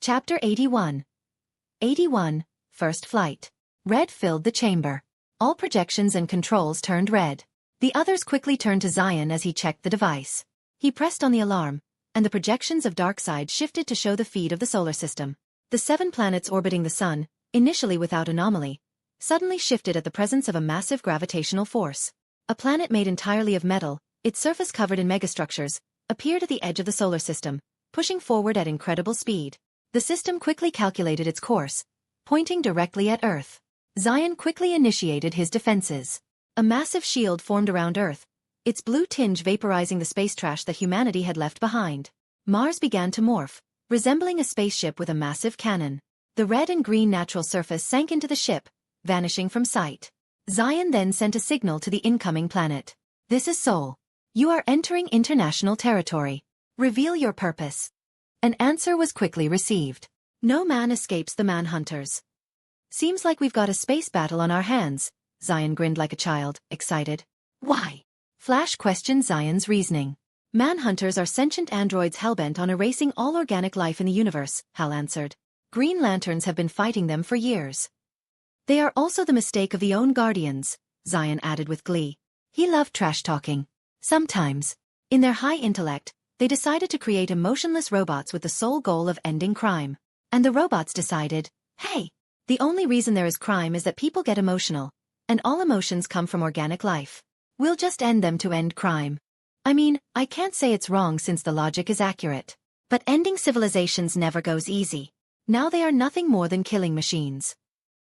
Chapter 81. 81. First Flight. Red filled the chamber. All projections and controls turned red. The others quickly turned to Zion as he checked the device. He pressed on the alarm, and the projections of Darkseid shifted to show the feed of the solar system. The 7 planets orbiting the sun, initially without anomaly, suddenly shifted at the presence of a massive gravitational force. A planet made entirely of metal, its surface covered in megastructures, appeared at the edge of the solar system, pushing forward at incredible speed. The system quickly calculated its course, pointing directly at Earth. Zion quickly initiated his defenses. A massive shield formed around Earth, its blue tinge vaporizing the space trash that humanity had left behind. Mars began to morph, resembling a spaceship with a massive cannon. The red and green natural surface sank into the ship, vanishing from sight. Zion then sent a signal to the incoming planet. "This is Sol. You are entering international territory. Reveal your purpose." An answer was quickly received. "No man escapes the manhunters." "Seems like we've got a space battle on our hands," Zion grinned like a child, excited. "Why?" Flash questioned Zion's reasoning. "Manhunters are sentient androids hellbent on erasing all organic life in the universe," Hal answered. "Green Lanterns have been fighting them for years." "They are also the mistake of the own Guardians," Zion added with glee. He loved trash-talking. Sometimes, in their high intellect, they decided to create emotionless robots with the sole goal of ending crime. And the robots decided, hey, the only reason there is crime is that people get emotional, and all emotions come from organic life. We'll just end them to end crime. I mean, I can't say it's wrong since the logic is accurate. But ending civilizations never goes easy. Now they are nothing more than killing machines.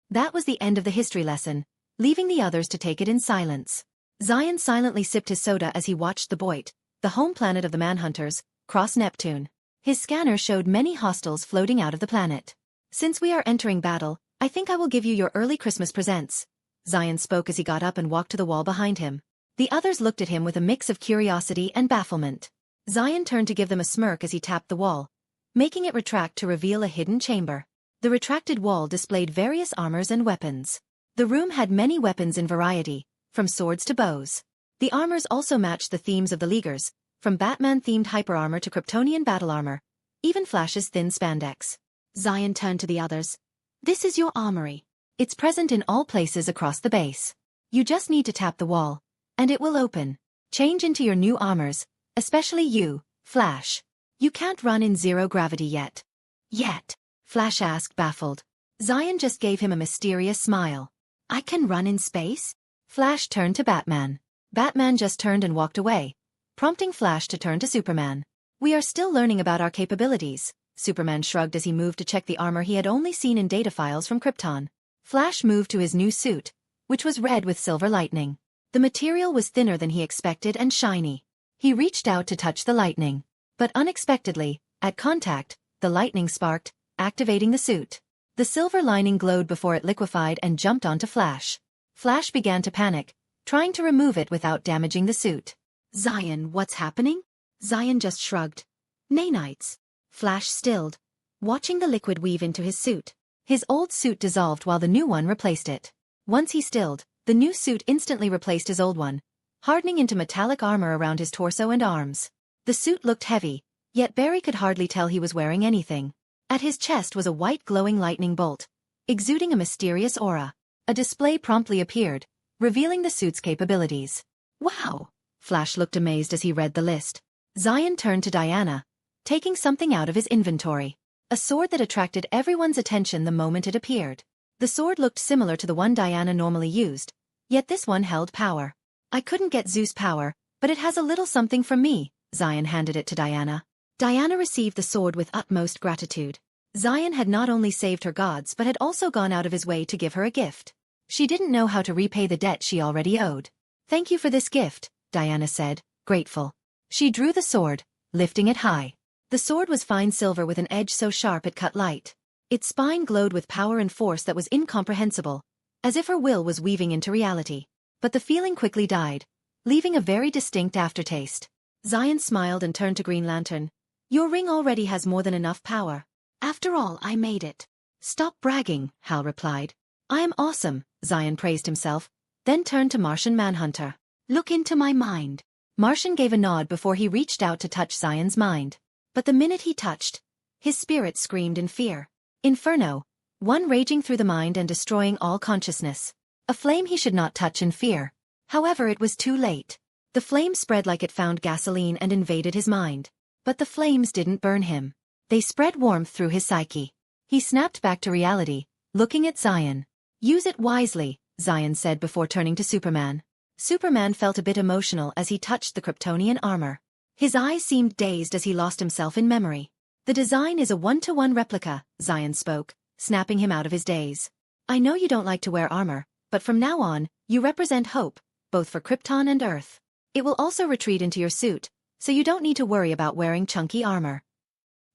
That was the end of the history lesson, leaving the others to take it in silence. Zion silently sipped his soda as he watched the Boit, the home planet of the Manhunters, cross Neptune. His scanner showed many hostiles floating out of the planet. "Since we are entering battle, I think I will give you your early Christmas presents," Zion spoke as he got up and walked to the wall behind him. The others looked at him with a mix of curiosity and bafflement. Zion turned to give them a smirk as he tapped the wall, making it retract to reveal a hidden chamber. The retracted wall displayed various armors and weapons. The room had many weapons in variety, from swords to bows. The armors also matched the themes of the Leaguers, from Batman-themed hyper-armor to Kryptonian battle armor, even Flash's thin spandex. Zion turned to the others. "This is your armory. It's present in all places across the base. You just need to tap the wall, and it will open. Change into your new armors, especially you, Flash. You can't run in zero gravity yet." "Yet?" Flash asked, baffled. Zion just gave him a mysterious smile. "I can run in space?" Flash turned to Batman. Batman just turned and walked away, prompting Flash to turn to Superman. "We are still learning about our capabilities," Superman shrugged as he moved to check the armor he had only seen in data files from Krypton. Flash moved to his new suit, which was red with silver lightning. The material was thinner than he expected and shiny. He reached out to touch the lightning. But unexpectedly, at contact, the lightning sparked, activating the suit. The silver lining glowed before it liquefied and jumped onto Flash. Flash began to panic, trying to remove it without damaging the suit. "Zion, what's happening?" Zion just shrugged. "Nanites." Flash stilled, watching the liquid weave into his suit. His old suit dissolved while the new one replaced it. Once he stilled, the new suit instantly replaced his old one, hardening into metallic armor around his torso and arms. The suit looked heavy, yet Barry could hardly tell he was wearing anything. At his chest was a white glowing lightning bolt, exuding a mysterious aura. A display promptly appeared, revealing the suit's capabilities. "Wow!" Flash looked amazed as he read the list. Zion turned to Diana, taking something out of his inventory. A sword that attracted everyone's attention the moment it appeared. The sword looked similar to the one Diana normally used, yet this one held power. "I couldn't get Zeus power, but it has a little something from me," Zion handed it to Diana. Diana received the sword with utmost gratitude. Zion had not only saved her gods but had also gone out of his way to give her a gift. She didn't know how to repay the debt she already owed. "Thank you for this gift," Diana said, grateful. She drew the sword, lifting it high. The sword was fine silver with an edge so sharp it cut light. Its spine glowed with power and force that was incomprehensible, as if her will was weaving into reality. But the feeling quickly died, leaving a very distinct aftertaste. Zion smiled and turned to Green Lantern. "Your ring already has more than enough power. After all, I made it." "Stop bragging," Hal replied. "I am awesome," Zion praised himself, then turned to Martian Manhunter. "Look into my mind." Martian gave a nod before he reached out to touch Zion's mind. But the minute he touched, His spirit screamed in fear. Inferno. One raging through the mind and destroying all consciousness. A flame he should not touch in fear. However, it was too late. The flame spread like it found gasoline and invaded his mind. But the flames didn't burn him. They spread warmth through his psyche. He snapped back to reality, looking at Zion. Use it wisely, Zion said before turning to Superman. Superman felt a bit emotional as he touched the Kryptonian armor. His eyes seemed dazed as he lost himself in memory. The design is a one-to-one replica, Zion spoke, snapping him out of his daze. I know you don't like to wear armor, but from now on, you represent hope, both for Krypton and Earth. It will also retreat into your suit, so you don't need to worry about wearing chunky armor.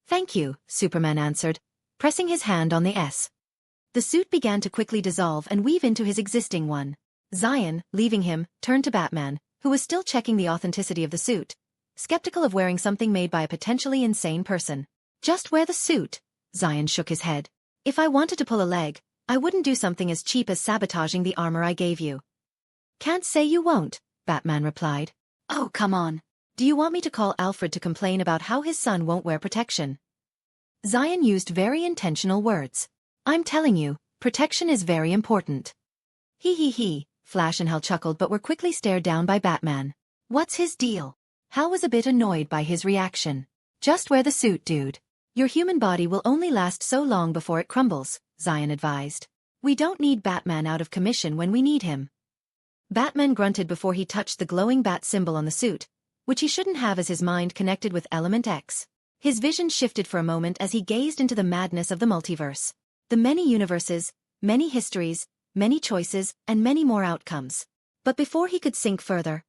Thank you, Superman answered, pressing his hand on the S. The suit began to quickly dissolve and weave into his existing one. Zion, leaving him, turned to Batman, who was still checking the authenticity of the suit, skeptical of wearing something made by a potentially insane person. Just wear the suit, Zion shook his head. If I wanted to pull a leg, I wouldn't do something as cheap as sabotaging the armor I gave you. Can't say you won't, Batman replied. Oh, come on. Do you want me to call Alfred to complain about how his son won't wear protection? Zion used very intentional words. I'm telling you, protection is very important. He, Flash and Hal chuckled but were quickly stared down by Batman. What's his deal? Hal was a bit annoyed by his reaction. Just wear the suit, dude. Your human body will only last so long before it crumbles, Zion advised. We don't need Batman out of commission when we need him. Batman grunted before he touched the glowing bat symbol on the suit, which he shouldn't have as his mind connected with Element X. His vision shifted for a moment as he gazed into the madness of the multiverse. The many universes, many histories, many choices, and many more outcomes. But before he could sink further,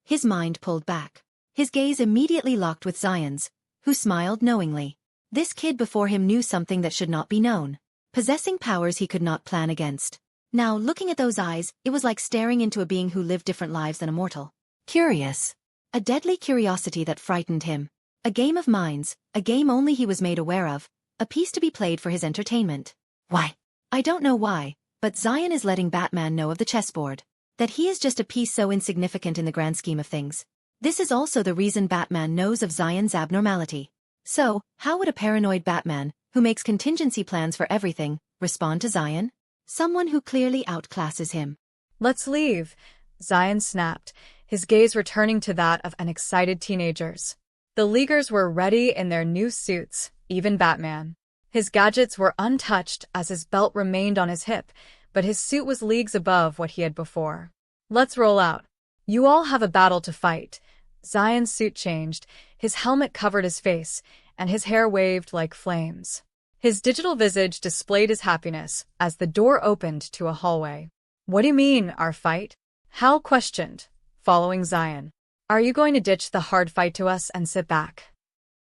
his mind pulled back. His gaze immediately locked with Zion's, who smiled knowingly. This kid before him knew something that should not be known, possessing powers he could not plan against. Now, looking at those eyes, it was like staring into a being who lived different lives than a mortal. Curious. A deadly curiosity that frightened him. A game of minds, a game only he was made aware of, a piece to be played for his entertainment. Why? I don't know why, but Zion is letting Batman know of the chessboard. That he is just a piece so insignificant in the grand scheme of things. This is also the reason Batman knows of Zion's abnormality. So, how would a paranoid Batman, who makes contingency plans for everything, respond to Zion? Someone who clearly outclasses him. Let's leave, Zion snapped, his gaze returning to that of an excited teenagers. The Leaguers were ready in their new suits, even Batman. His gadgets were untouched as his belt remained on his hip, but his suit was leagues above what he had before. Let's roll out. You all have a battle to fight. Zion's suit changed, his helmet covered his face, and his hair waved like flames. His digital visage displayed his happiness as the door opened to a hallway. What do you mean, our fight? Hal questioned, following Zion. Are you going to ditch the hard fight to us and sit back?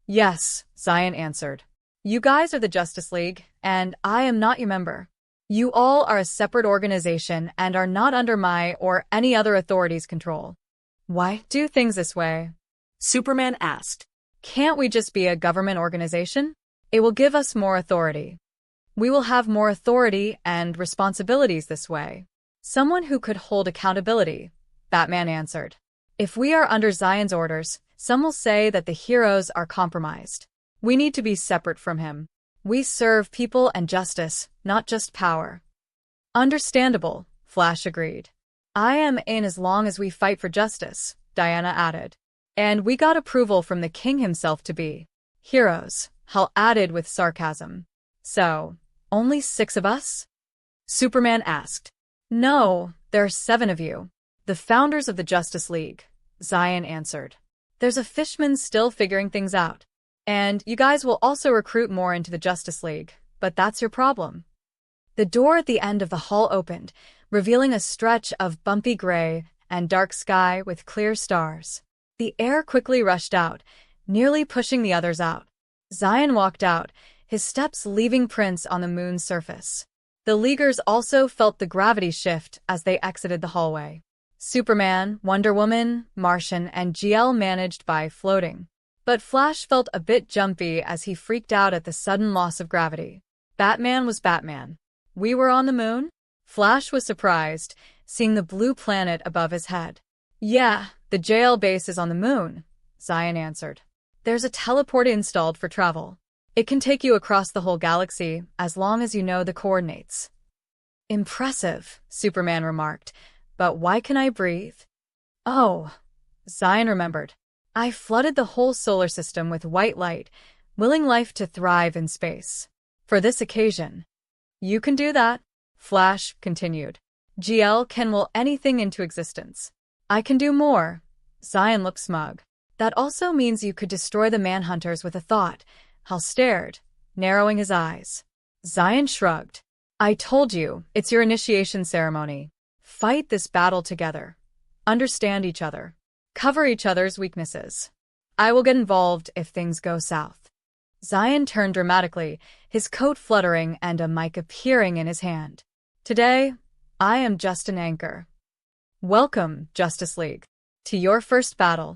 Yes, Zion answered. You guys are the Justice League, and I am not your member. You all are a separate organization and are not under my or any other authority's control. Why do things this way? Superman asked. Can't we just be a government organization? It will give us more authority. We will have more authority and responsibilities this way. Someone who could hold accountability, Batman answered. If we are under Zion's orders, some will say that the heroes are compromised. We need to be separate from him. We serve people and justice, not just power. Understandable, Flash agreed. I am in as long as we fight for justice, Diana added. And we got approval from the king himself to be heroes, Hal added with sarcasm. So, only 6 of us? Superman asked. No, there are 7 of you. The founders of the Justice League, Zion answered. There's a fishman still figuring things out. And you guys will also recruit more into the Justice League, but that's your problem. The door at the end of the hall opened, revealing a stretch of bumpy gray and dark sky with clear stars. The air quickly rushed out, nearly pushing the others out. Zion walked out, his steps leaving prints on the moon's surface. The Leaguers also felt the gravity shift as they exited the hallway. Superman, Wonder Woman, Martian, and GL managed by floating. But Flash felt a bit jumpy as he freaked out at the sudden loss of gravity. Batman was Batman. We were on the moon? Flash was surprised, seeing the blue planet above his head. Yeah, the JL base is on the moon, Zion answered. There's a teleport installed for travel. It can take you across the whole galaxy as long as you know the coordinates. Impressive, Superman remarked, but why can I breathe? Oh, Zion remembered. I flooded the whole solar system with white light, willing life to thrive in space. For this occasion. You can do that, Flash continued. GL can will anything into existence. I can do more. Zion looked smug. That also means you could destroy the Manhunters with a thought. Hal stared, narrowing his eyes. Zion shrugged. I told you, it's your initiation ceremony. Fight this battle together. Understand each other. Cover each other's weaknesses. I will get involved if things go south. Zion turned dramatically, his coat fluttering and a mic appearing in his hand. Today, I am just an anchor. Welcome, Justice League, to your first battle.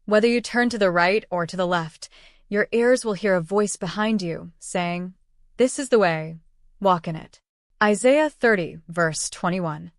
Whether you turn to the right or to the left, your ears will hear a voice behind you saying, "This is the way. Walk in it." Isaiah 30, verse 21.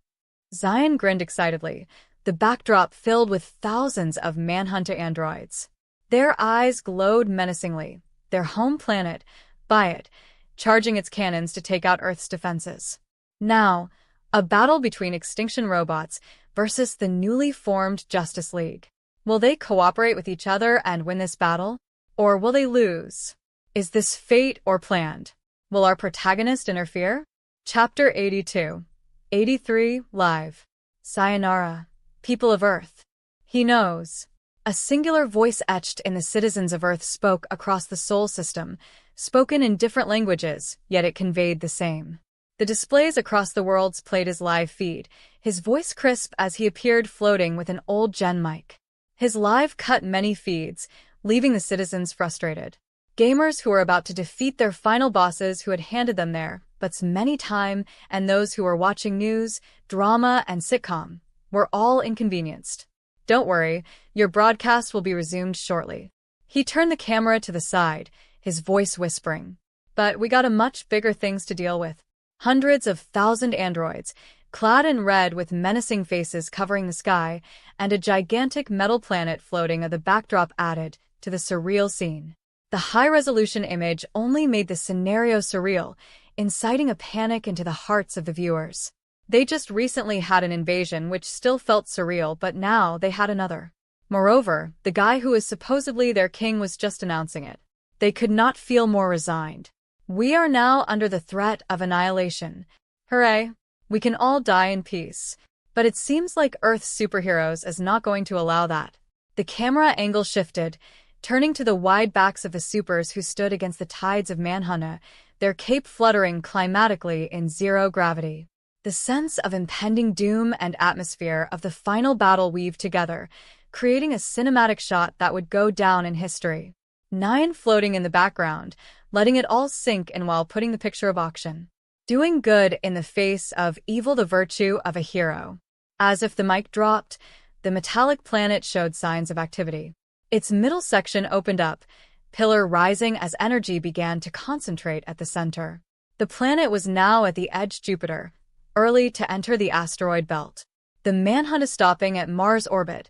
Zion grinned excitedly, the backdrop filled with thousands of Manhunter androids. Their eyes glowed menacingly, their home planet, by it, charging its cannons to take out Earth's defenses. Now, a battle between Extinction robots versus the newly formed Justice League. Will they cooperate with each other and win this battle? Or will they lose? Is this fate or planned? Will our protagonist interfere? Chapter 82. 83, Live. Sayonara, people of Earth. He knows. A singular voice etched in the citizens of Earth spoke across the Sol system, spoken in different languages, yet it conveyed the same. The displays across the worlds played his live feed, his voice crisp as he appeared floating with an old gen mic. His live cut many feeds, leaving the citizens frustrated. Gamers who were about to defeat their final bosses who had handed them their butts many times, and those who were watching news, drama, and sitcom, were all inconvenienced. Don't worry, your broadcast will be resumed shortly. He turned the camera to the side, his voice whispering. But we got a much bigger things to deal with. Hundreds of thousand androids, clad in red with menacing faces covering the sky, and a gigantic metal planet floating at the backdrop added to the surreal scene. The high-resolution image only made the scenario surreal, inciting a panic into the hearts of the viewers. They just recently had an invasion which still felt surreal, but now they had another. Moreover, the guy who is supposedly their king was just announcing it. They could not feel more resigned. We are now under the threat of annihilation. Hooray! We can all die in peace. But it seems like Earth's superheroes is not going to allow that. The camera angle shifted, turning to the wide backs of the supers who stood against the tides of Manhunter, their cape fluttering climatically in zero gravity. The sense of impending doom and atmosphere of the final battle weaved together, creating a cinematic shot that would go down in history. Nine floating in the background, letting it all sink in while putting the picture of auction. Doing good in the face of evil, the virtue of a hero. As if the mic dropped, the metallic planet showed signs of activity. Its middle section opened up, pillar rising as energy began to concentrate at the center. The planet was now at the edge Jupiter, early to enter the asteroid belt. The Manhunt stopping at Mars orbit,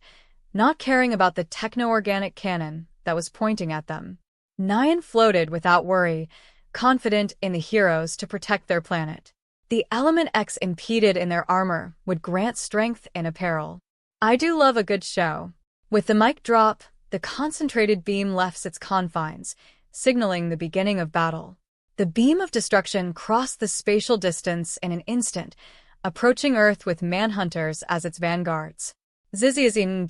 not caring about the techno-organic cannon that was pointing at them. Nine floated without worry, confident in the heroes to protect their planet. The Element X impeded in their armor would grant strength in apparel. I do love a good show. With the mic drop, the concentrated beam left its confines, signaling the beginning of battle. The beam of destruction crossed the spatial distance in an instant, approaching Earth with Manhunters as its vanguards. Zizziazine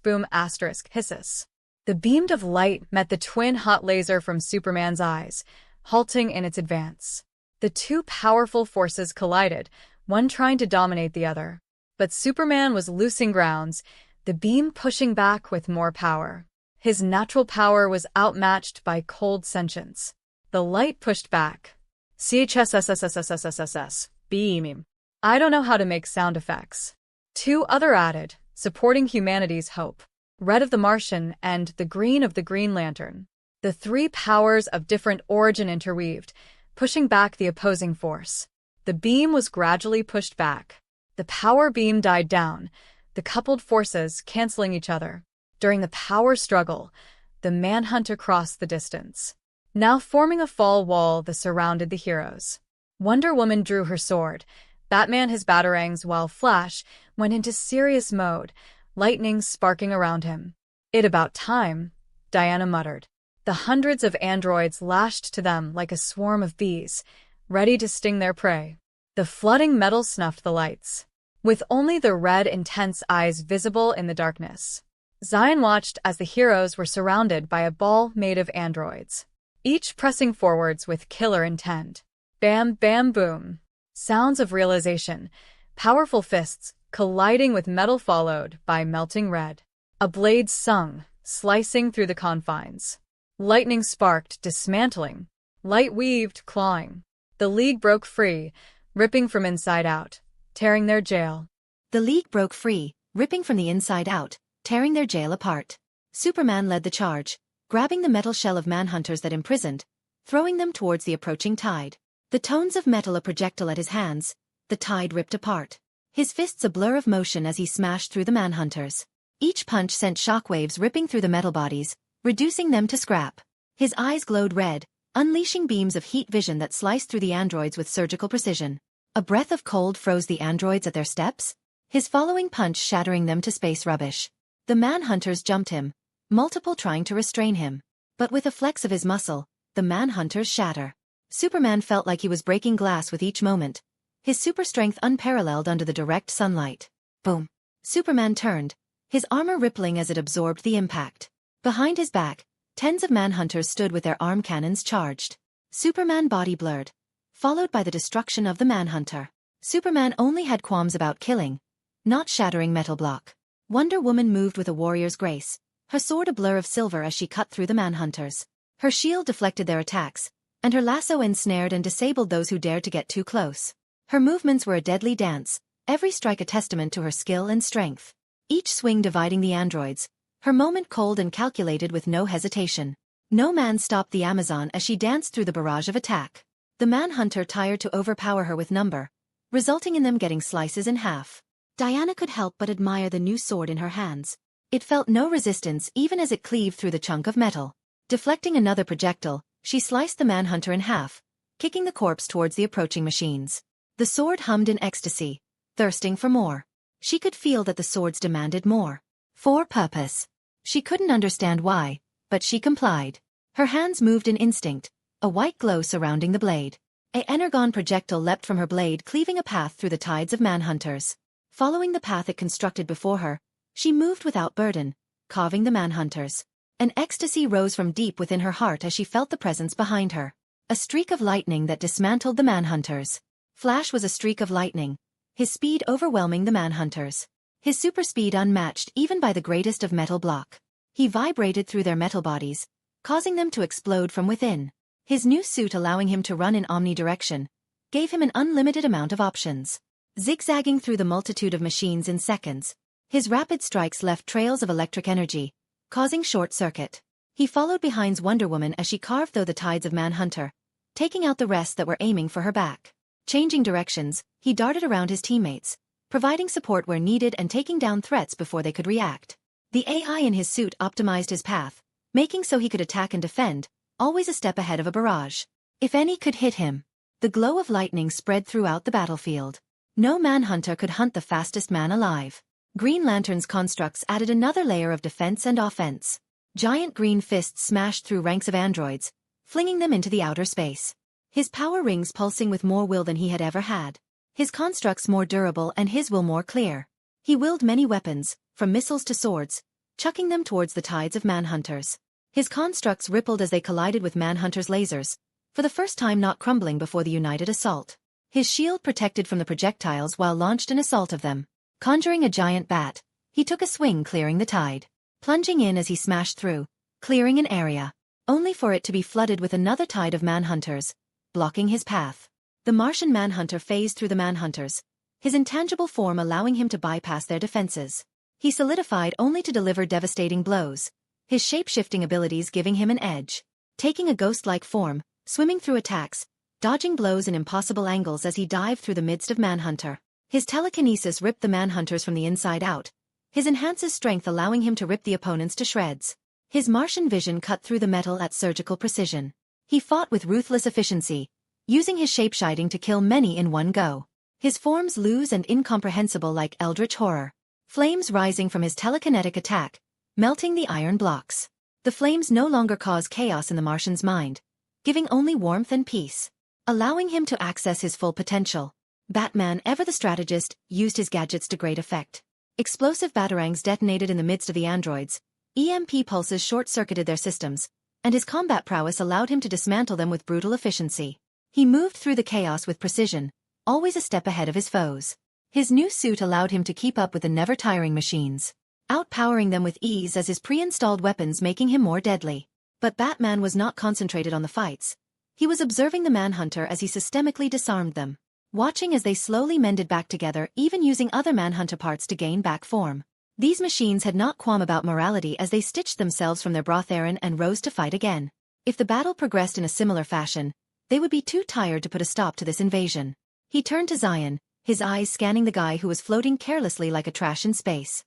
** boom * hisses. The beam of light met the twin hot laser from Superman's eyes, halting in its advance. The two powerful forces collided, one trying to dominate the other. But Superman was losing grounds, the beam pushing back with more power. His natural power was outmatched by cold sentience. The light pushed back. CHSSSSSSSS. Beam. I don't know how to make sound effects. Two other added, supporting humanity's hope. Red of the Martian and the green of the Green Lantern. The three powers of different origin interweaved, pushing back the opposing force. The beam was gradually pushed back. The power beam died down, the coupled forces canceling each other. During the power struggle, the Manhunter crossed the distance. now forming a fall wall that surrounded the heroes. Wonder Woman drew her sword, Batman his batarangs, while Flash went into serious mode, lightning sparking around him. "It about time," Diana muttered. The hundreds of androids lashed to them like a swarm of bees, ready to sting their prey. The flooding metal snuffed the lights, with only the red, intense eyes visible in the darkness. Zion watched as the heroes were surrounded by a ball made of androids, each pressing forwards with killer intent. Bam, bam, boom. Sounds of realization, powerful fists colliding with metal followed by melting red. A blade sung, slicing through the confines. Lightning sparked, dismantling. Light weaved, clawing. The League broke free, ripping from inside out, tearing their jail. The League broke free, ripping from the inside out, tearing their jail apart. Superman led the charge, grabbing the metal shell of manhunters that imprisoned, throwing them towards the approaching tide. The tones of metal a projectile at his hands, the tide ripped apart. His fists a blur of motion as he smashed through the manhunters. Each punch sent shockwaves ripping through the metal bodies, reducing them to scrap. His eyes glowed red, unleashing beams of heat vision that sliced through the androids with surgical precision. A breath of cold froze the androids at their steps, his following punch shattering them to space rubbish. The manhunters jumped him, multiple trying to restrain him. But with a flex of his muscle, the manhunters shatter. Superman felt like he was breaking glass with each moment, his super strength unparalleled under the direct sunlight. Boom. Superman turned, his armor rippling as it absorbed the impact. Behind his back, tens of manhunters stood with their arm cannons charged. Superman body blurred, followed by the destruction of the manhunter. Superman only had qualms about killing, not shattering metal block. Wonder Woman moved with a warrior's grace, her sword a blur of silver as she cut through the manhunters. Her shield deflected their attacks, and her lasso ensnared and disabled those who dared to get too close. Her movements were a deadly dance, every strike a testament to her skill and strength. Each swing dividing the androids, her moment cold and calculated with no hesitation. No man stopped the Amazon as she danced through the barrage of attack. The manhunter tired to overpower her with number, resulting in them getting slices in half. Diana could help but admire the new sword in her hands. It felt no resistance even as it cleaved through the chunk of metal. Deflecting another projectile, she sliced the manhunter in half, kicking the corpse towards the approaching machines. The sword hummed in ecstasy, thirsting for more. She could feel that the swords demanded more. For purpose. She couldn't understand why, but she complied. Her hands moved in instinct, a white glow surrounding the blade. An energon projectile leapt from her blade, cleaving a path through the tides of manhunters. Following the path it constructed before her, she moved without burden, carving the manhunters. An ecstasy rose from deep within her heart as she felt the presence behind her. A streak of lightning that dismantled the manhunters. Flash was a streak of lightning, his speed overwhelming the manhunters. His super speed unmatched even by the greatest of metal block. He vibrated through their metal bodies, causing them to explode from within. His new suit allowing him to run in omnidirection, gave him an unlimited amount of options. Zigzagging through the multitude of machines in seconds, his rapid strikes left trails of electric energy, causing short circuit. He followed behind Wonder Woman as she carved through the tides of manhunter, taking out the rest that were aiming for her back. Changing directions, he darted around his teammates, providing support where needed and taking down threats before they could react. The AI in his suit optimized his path, making so he could attack and defend, always a step ahead of a barrage. If any could hit him. The glow of lightning spread throughout the battlefield. No manhunter could hunt the fastest man alive. Green Lantern's constructs added another layer of defense and offense. Giant green fists smashed through ranks of androids, flinging them into the outer space. His power rings pulsing with more will than he had ever had. His constructs more durable and his will more clear. He willed many weapons, from missiles to swords, chucking them towards the tides of manhunters. His constructs rippled as they collided with manhunters' lasers, for the first time not crumbling before the united assault. His shield protected from the projectiles while launched an assault of them. Conjuring a giant bat, he took a swing clearing the tide. Plunging in as he smashed through, clearing an area, only for it to be flooded with another tide of manhunters, blocking his path. The Martian manhunter phased through the manhunters, his intangible form allowing him to bypass their defenses. He solidified only to deliver devastating blows, his shape-shifting abilities giving him an edge. Taking a ghost-like form, swimming through attacks, dodging blows in impossible angles as he dived through the midst of manhunter. His telekinesis ripped the manhunters from the inside out, his enhances strength allowing him to rip the opponents to shreds. His Martian vision cut through the metal at surgical precision. He fought with ruthless efficiency, using his shapeshifting to kill many in one go. His forms loose and incomprehensible like eldritch horror. Flames rising from his telekinetic attack, melting the iron blocks. The flames no longer cause chaos in the Martian's mind, giving only warmth and peace, allowing him to access his full potential. Batman, ever the strategist, used his gadgets to great effect. Explosive batarangs detonated in the midst of the androids, EMP pulses short-circuited their systems, and his combat prowess allowed him to dismantle them with brutal efficiency. He moved through the chaos with precision, always a step ahead of his foes. His new suit allowed him to keep up with the never-tiring machines, outpowering them with ease as his pre-installed weapons making him more deadly. But Batman was not concentrated on the fights. He was observing the Manhunter as he systemically disarmed them, watching as they slowly mended back together, even using other Manhunter parts to gain back form. These machines had not qualm about morality as they stitched themselves from their brotharen and rose to fight again. If the battle progressed in a similar fashion, they would be too tired to put a stop to this invasion. He turned to Zion, his eyes scanning the guy who was floating carelessly like a trash in space.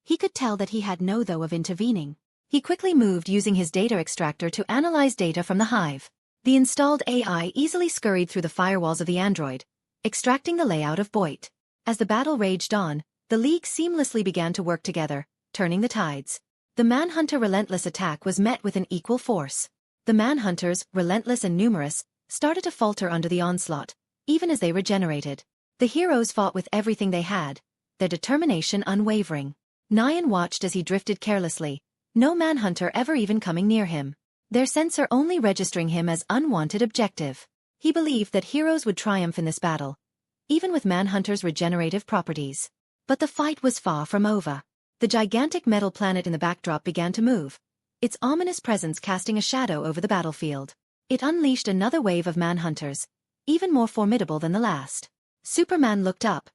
He could tell that he had no though of intervening. He quickly moved using his data extractor to analyze data from the hive. The installed AI easily scurried through the firewalls of the android, extracting the layout of Boyd. As the battle raged on, the League seamlessly began to work together, turning the tides. The Manhunter relentless attack was met with an equal force. The Manhunters, relentless and numerous, started to falter under the onslaught, even as they regenerated. The heroes fought with everything they had, their determination unwavering. Nyan watched as he drifted carelessly, no Manhunter ever even coming near him, their sensor only registering him as unwanted objective. He believed that heroes would triumph in this battle, even with Manhunter's regenerative properties. But the fight was far from over. The gigantic metal planet in the backdrop began to move, its ominous presence casting a shadow over the battlefield. It unleashed another wave of Manhunters, even more formidable than the last. Superman looked up,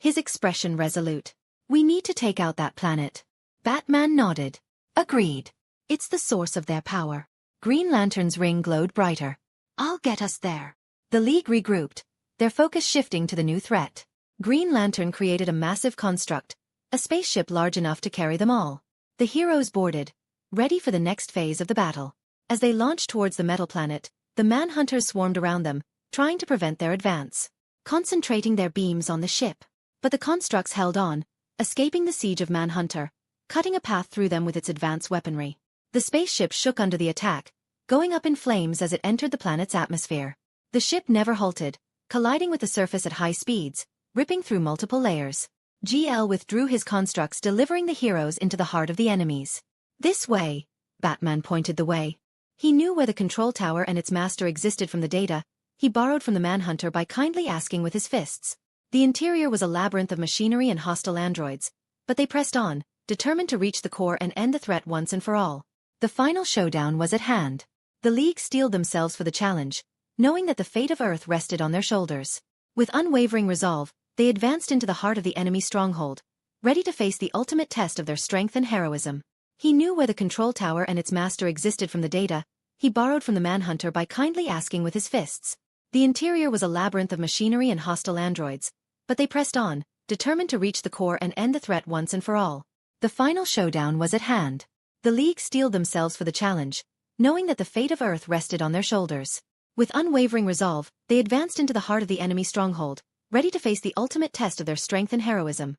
his expression resolute. "We need to take out that planet." Batman nodded. "Agreed. It's the source of their power." Green Lantern's ring glowed brighter. "I'll get us there." The League regrouped, their focus shifting to the new threat. Green Lantern created a massive construct, a spaceship large enough to carry them all. The heroes boarded, ready for the next phase of the battle. As they launched towards the metal planet, the Manhunters swarmed around them, trying to prevent their advance, concentrating their beams on the ship. But the constructs held on, escaping the siege of Manhunter, cutting a path through them with its advanced weaponry. The spaceship shook under the attack, going up in flames as it entered the planet's atmosphere. The ship never halted, colliding with the surface at high speeds, ripping through multiple layers. GL withdrew his constructs, delivering the heroes into the heart of the enemies. "This way." Batman pointed the way. He knew where the control tower and its master existed from the data he borrowed from the Manhunter by kindly asking with his fists. The interior was a labyrinth of machinery and hostile androids, but they pressed on, determined to reach the core and end the threat once and for all. The final showdown was at hand. The League steeled themselves for the challenge, knowing that the fate of Earth rested on their shoulders. With unwavering resolve, they advanced into the heart of the enemy stronghold, ready to face the ultimate test of their strength and heroism. He knew where the control tower and its master existed from the data he borrowed from the Manhunter by kindly asking with his fists. The interior was a labyrinth of machinery and hostile androids, but they pressed on, determined to reach the core and end the threat once and for all. The final showdown was at hand. The League steeled themselves for the challenge, knowing that the fate of Earth rested on their shoulders. With unwavering resolve, they advanced into the heart of the enemy stronghold, ready to face the ultimate test of their strength and heroism.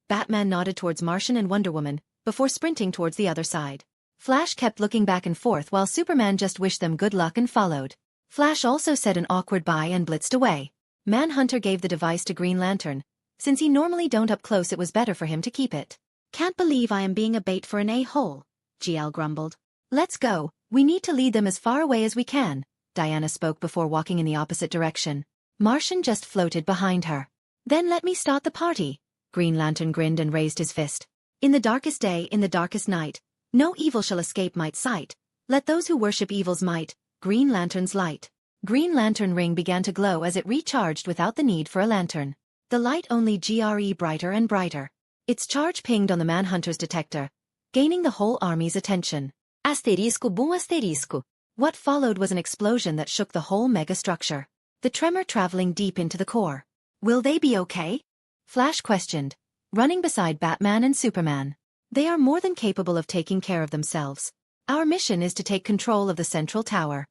Batman nodded towards Martian and Wonder Woman, before sprinting towards the other side. Flash kept looking back and forth while Superman just wished them good luck and followed. Flash also said an awkward bye and blitzed away. Manhunter gave the device to Green Lantern. Since he normally don't up close, it was better for him to keep it. "Can't believe I am being a bait for an a-hole," GL grumbled. "Let's go, we need to lead them as far away as we can," Diana spoke before walking in the opposite direction. Martian just floated behind her. "Then let me start the party." Green Lantern grinned and raised his fist. "In the darkest day, in the darkest night, no evil shall escape Might's sight. Let those who worship evil's might, Green Lantern's light." Green Lantern ring began to glow as it recharged without the need for a lantern. The light only grew brighter and brighter. Its charge pinged on the Manhunter's detector, gaining the whole army's attention. Asterisco boom asterisco. What followed was an explosion that shook the whole megastructure, the tremor traveling deep into the core. "Will they be okay?" Flash questioned, running beside Batman and Superman. "They are more than capable of taking care of themselves," Our mission is to take control of the central tower.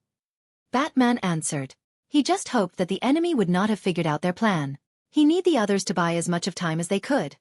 Batman answered. He just hoped that the enemy would not have figured out their plan. He need the others to buy as much of time as they could.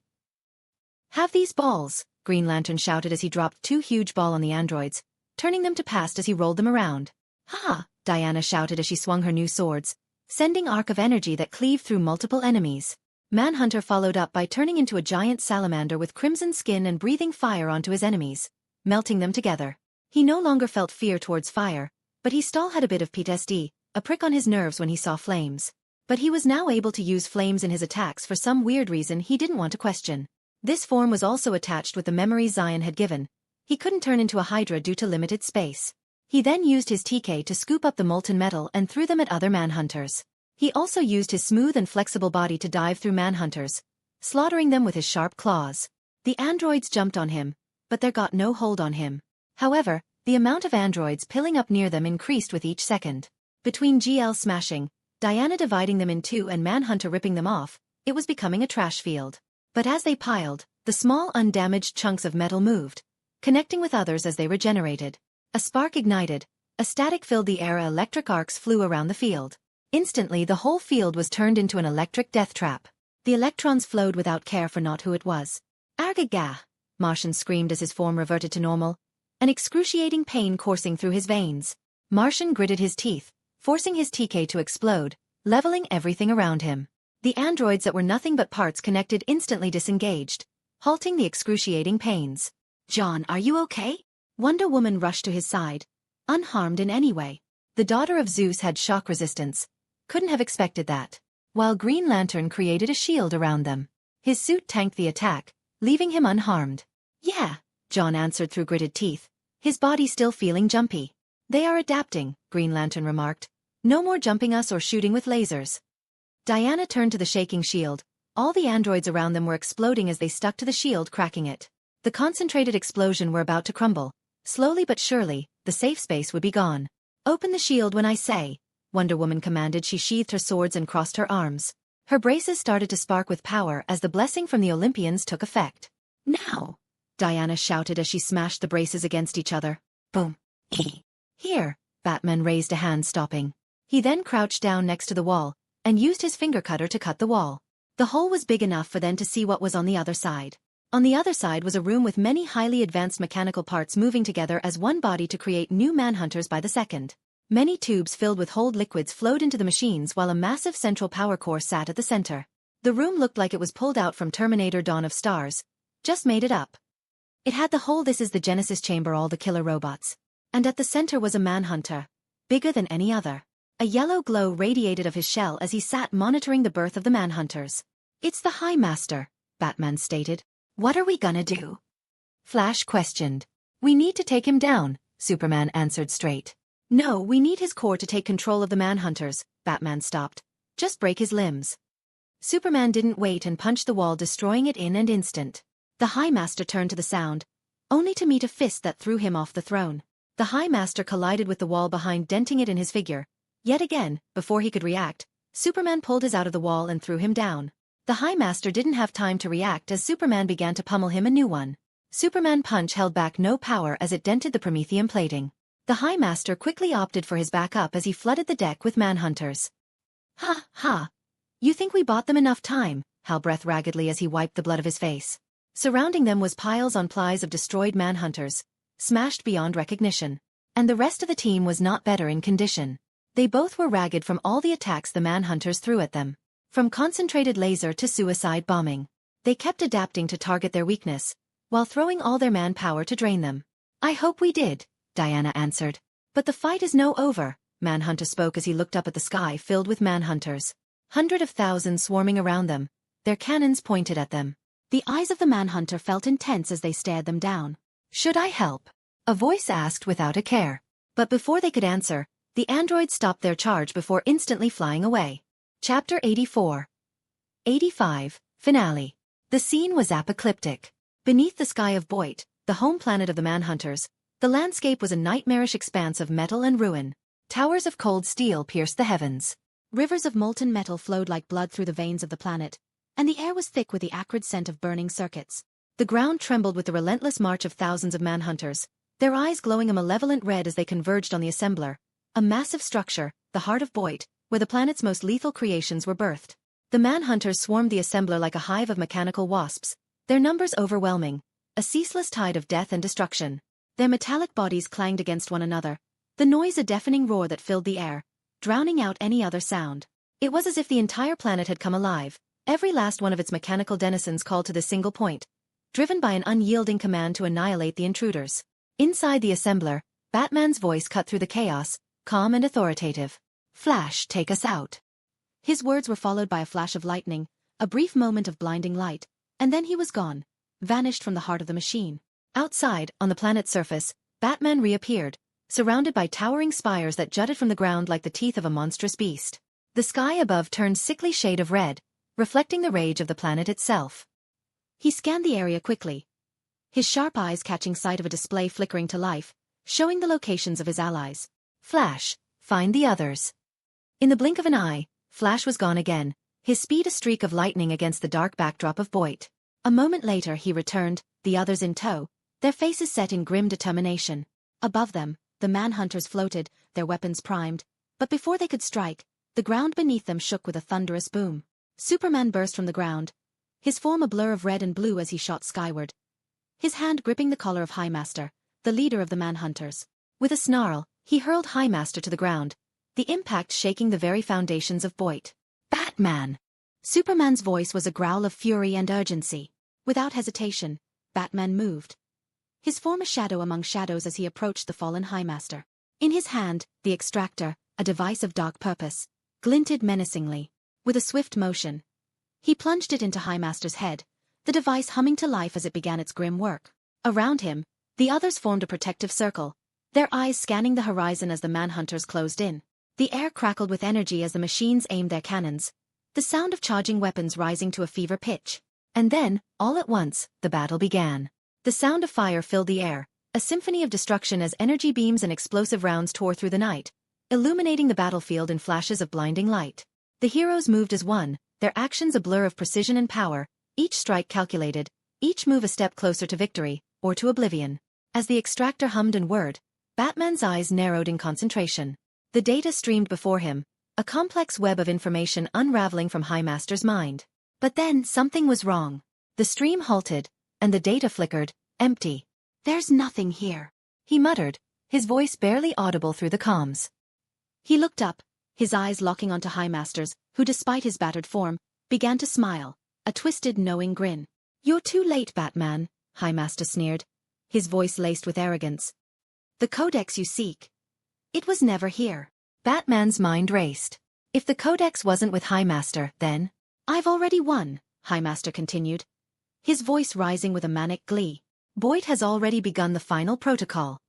Have these balls, Green Lantern shouted as he dropped 2 huge balls on the androids, turning them to paste as he rolled them around. Ha! Diana shouted as she swung her new swords, sending arc of energy that cleaved through multiple enemies. Manhunter followed up by turning into a giant salamander with crimson skin and breathing fire onto his enemies, melting them together. He no longer felt fear towards fire, but he still had a bit of PTSD, a prick on his nerves when he saw flames. But he was now able to use flames in his attacks for some weird reason he didn't want to question. This form was also attached with the memories Zion had given. He couldn't turn into a Hydra due to limited space. He then used his TK to scoop up the molten metal and threw them at other manhunters. He also used his smooth and flexible body to dive through manhunters, slaughtering them with his sharp claws. The androids jumped on him, but they got no hold on him. However, the amount of androids piling up near them increased with each second. Between GL smashing, Diana dividing them in 2 and Manhunter ripping them off, it was becoming a trash field. But as they piled, the small undamaged chunks of metal moved, connecting with others as they regenerated. A spark ignited, a static filled the air, electric arcs flew around the field. Instantly the whole field was turned into an electric death trap. The electrons flowed without care for not who it was. Argagah! Martian screamed as his form reverted to normal, an excruciating pain coursing through his veins. Martian gritted his teeth, forcing his TK to explode, leveling everything around him. The androids that were nothing but parts connected instantly disengaged, halting the excruciating pains. John, are you okay? Wonder Woman rushed to his side, unharmed in any way. The daughter of Zeus had shock resistance. Couldn't have expected that. While Green Lantern created a shield around them. His suit tanked the attack, leaving him unharmed. Yeah, John answered through gritted teeth, his body still feeling jumpy. They are adapting, Green Lantern remarked. No more jumping us or shooting with lasers. Diana turned to the shaking shield. All the androids around them were exploding as they stuck to the shield, cracking it. The concentrated explosion were about to crumble. Slowly but surely, the safe space would be gone. Open the shield when I say, Wonder Woman commanded. She sheathed her swords and crossed her arms. Her braces started to spark with power as the blessing from the Olympians took effect. Now! Diana shouted as she smashed the braces against each other. Boom. Here, Batman raised a hand, stopping. He then crouched down next to the wall, and used his finger cutter to cut the wall. The hole was big enough for them to see what was on the other side. On the other side was a room with many highly advanced mechanical parts moving together as one body to create new manhunters by the second. Many tubes filled with hold liquids flowed into the machines while a massive central power core sat at the center. The room looked like it was pulled out from Terminator Dawn of Stars. Just made it up. It had the whole "This is the Genesis chamber, all the killer robots." And at the center was a manhunter. Bigger than any other. A yellow glow radiated of his shell as he sat monitoring the birth of the manhunters. It's the High Master, Batman stated. What are we gonna do? Flash questioned. We need to take him down, Superman answered straight. No, we need his core to take control of the manhunters, Batman stopped. Just break his limbs. Superman didn't wait and punched the wall, destroying it in an instant. The High Master turned to the sound, only to meet a fist that threw him off the throne. The High Master collided with the wall behind, denting it in his figure. Yet again, before he could react, Superman pulled his out of the wall and threw him down. The High Master didn't have time to react as Superman began to pummel him a new one. Superman punch held back no power as it dented the Promethean plating. The High Master quickly opted for his backup as he flooded the deck with manhunters. Ha, ha. You think we bought them enough time? Hal breathed raggedly as he wiped the blood of his face. Surrounding them was piles on piles of destroyed manhunters, smashed beyond recognition. And the rest of the team was not better in condition. They both were ragged from all the attacks the manhunters threw at them. From concentrated laser to suicide bombing. They kept adapting to target their weakness, while throwing all their manpower to drain them. I hope we did, Diana answered. But the fight is no over, Manhunter spoke as he looked up at the sky filled with manhunters. Hundreds of thousands swarming around them, their cannons pointed at them. The eyes of the manhunter felt intense as they stared them down. Should I help? A voice asked without a care. But before they could answer, the androids stopped their charge before instantly flying away. Chapter 84. 85, Finale. The scene was apocalyptic. Beneath the sky of Boit, the home planet of the manhunters, the landscape was a nightmarish expanse of metal and ruin. Towers of cold steel pierced the heavens. Rivers of molten metal flowed like blood through the veins of the planet, and the air was thick with the acrid scent of burning circuits. The ground trembled with the relentless march of thousands of manhunters, their eyes glowing a malevolent red as they converged on the assembler, a massive structure, the heart of Boyd, where the planet's most lethal creations were birthed. The manhunters swarmed the assembler like a hive of mechanical wasps, their numbers overwhelming, a ceaseless tide of death and destruction. Their metallic bodies clanged against one another, the noise a deafening roar that filled the air, drowning out any other sound. It was as if the entire planet had come alive, every last one of its mechanical denizens called to this single point, driven by an unyielding command to annihilate the intruders. Inside the assembler, Batman's voice cut through the chaos, calm and authoritative. "Flash, take us out." His words were followed by a flash of lightning, a brief moment of blinding light, and then he was gone, vanished from the heart of the machine. Outside, on the planet's surface, Batman reappeared, surrounded by towering spires that jutted from the ground like the teeth of a monstrous beast. The sky above turned sickly shade of red, reflecting the rage of the planet itself. He scanned the area quickly, his sharp eyes catching sight of a display flickering to life, showing the locations of his allies. "Flash, find the others." In the blink of an eye, Flash was gone again, his speed a streak of lightning against the dark backdrop of Boyd. A moment later he returned, the others in tow, their faces set in grim determination. Above them, the manhunters floated, their weapons primed, but before they could strike, the ground beneath them shook with a thunderous boom. Superman burst from the ground, his form a blur of red and blue as he shot skyward, his hand gripping the collar of Highmaster, the leader of the manhunters. With a snarl, he hurled Highmaster to the ground, the impact shaking the very foundations of Boyd. "Batman!" Superman's voice was a growl of fury and urgency. Without hesitation, Batman moved, his form a shadow among shadows as he approached the fallen Highmaster. In his hand, the extractor, a device of dark purpose, glinted menacingly. With a swift motion, he plunged it into Highmaster's head, the device humming to life as it began its grim work. Around him, the others formed a protective circle, their eyes scanning the horizon as the manhunters closed in. The air crackled with energy as the machines aimed their cannons, the sound of charging weapons rising to a fever pitch. And then, all at once, the battle began. The sound of fire filled the air, a symphony of destruction as energy beams and explosive rounds tore through the night, illuminating the battlefield in flashes of blinding light. The heroes moved as one, their actions a blur of precision and power, each strike calculated, each move a step closer to victory, or to oblivion. As the extractor hummed and whirred, Batman's eyes narrowed in concentration. The data streamed before him, a complex web of information unraveling from Highmaster's mind. But then something was wrong. The stream halted, and the data flickered, empty. "There's nothing here," he muttered, his voice barely audible through the comms. He looked up, his eyes locking onto Highmaster's, who despite his battered form, began to smile, a twisted knowing grin. "You're too late, Batman," Highmaster sneered, his voice laced with arrogance. "The codex you seek, it was never here." Batman's mind raced. If the codex wasn't with Highmaster, then... "I've already won," Highmaster continued, his voice rising with a manic glee. "Boyd has already begun the final protocol."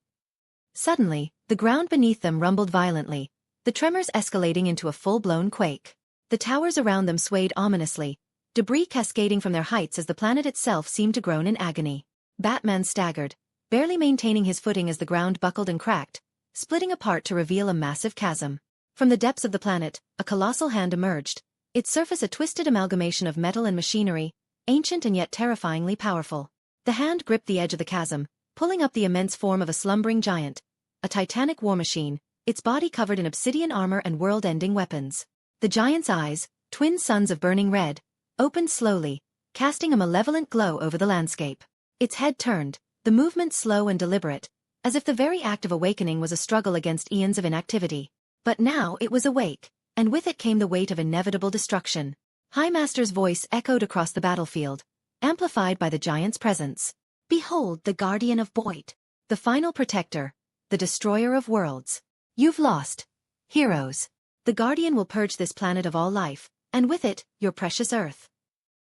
Suddenly, the ground beneath them rumbled violently, the tremors escalating into a full-blown quake. The towers around them swayed ominously, debris cascading from their heights as the planet itself seemed to groan in agony. Batman staggered, barely maintaining his footing as the ground buckled and cracked, splitting apart to reveal a massive chasm. From the depths of the planet, a colossal hand emerged, its surface a twisted amalgamation of metal and machinery, ancient and yet terrifyingly powerful. The hand gripped the edge of the chasm, pulling up the immense form of a slumbering giant, a titanic war machine, its body covered in obsidian armor and world-ending weapons. The giant's eyes, twin suns of burning red, opened slowly, casting a malevolent glow over the landscape. Its head turned, the movement slow and deliberate, as if the very act of awakening was a struggle against eons of inactivity. But now it was awake, and with it came the weight of inevitable destruction. Highmaster's voice echoed across the battlefield, amplified by the giant's presence. "Behold the guardian of Boyd, the final protector, the destroyer of worlds. You've lost, heroes. The guardian will purge this planet of all life, and with it, your precious Earth."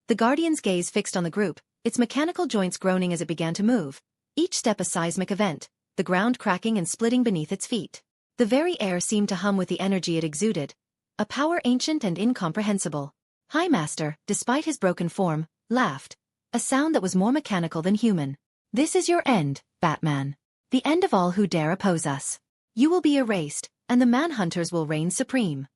The guardian's gaze fixed on the group, its mechanical joints groaning as it began to move, each step a seismic event, the ground cracking and splitting beneath its feet. The very air seemed to hum with the energy it exuded, a power ancient and incomprehensible. Highmaster, despite his broken form, laughed, a sound that was more mechanical than human. "This is your end, Batman. The end of all who dare oppose us. You will be erased, and the manhunters will reign supreme."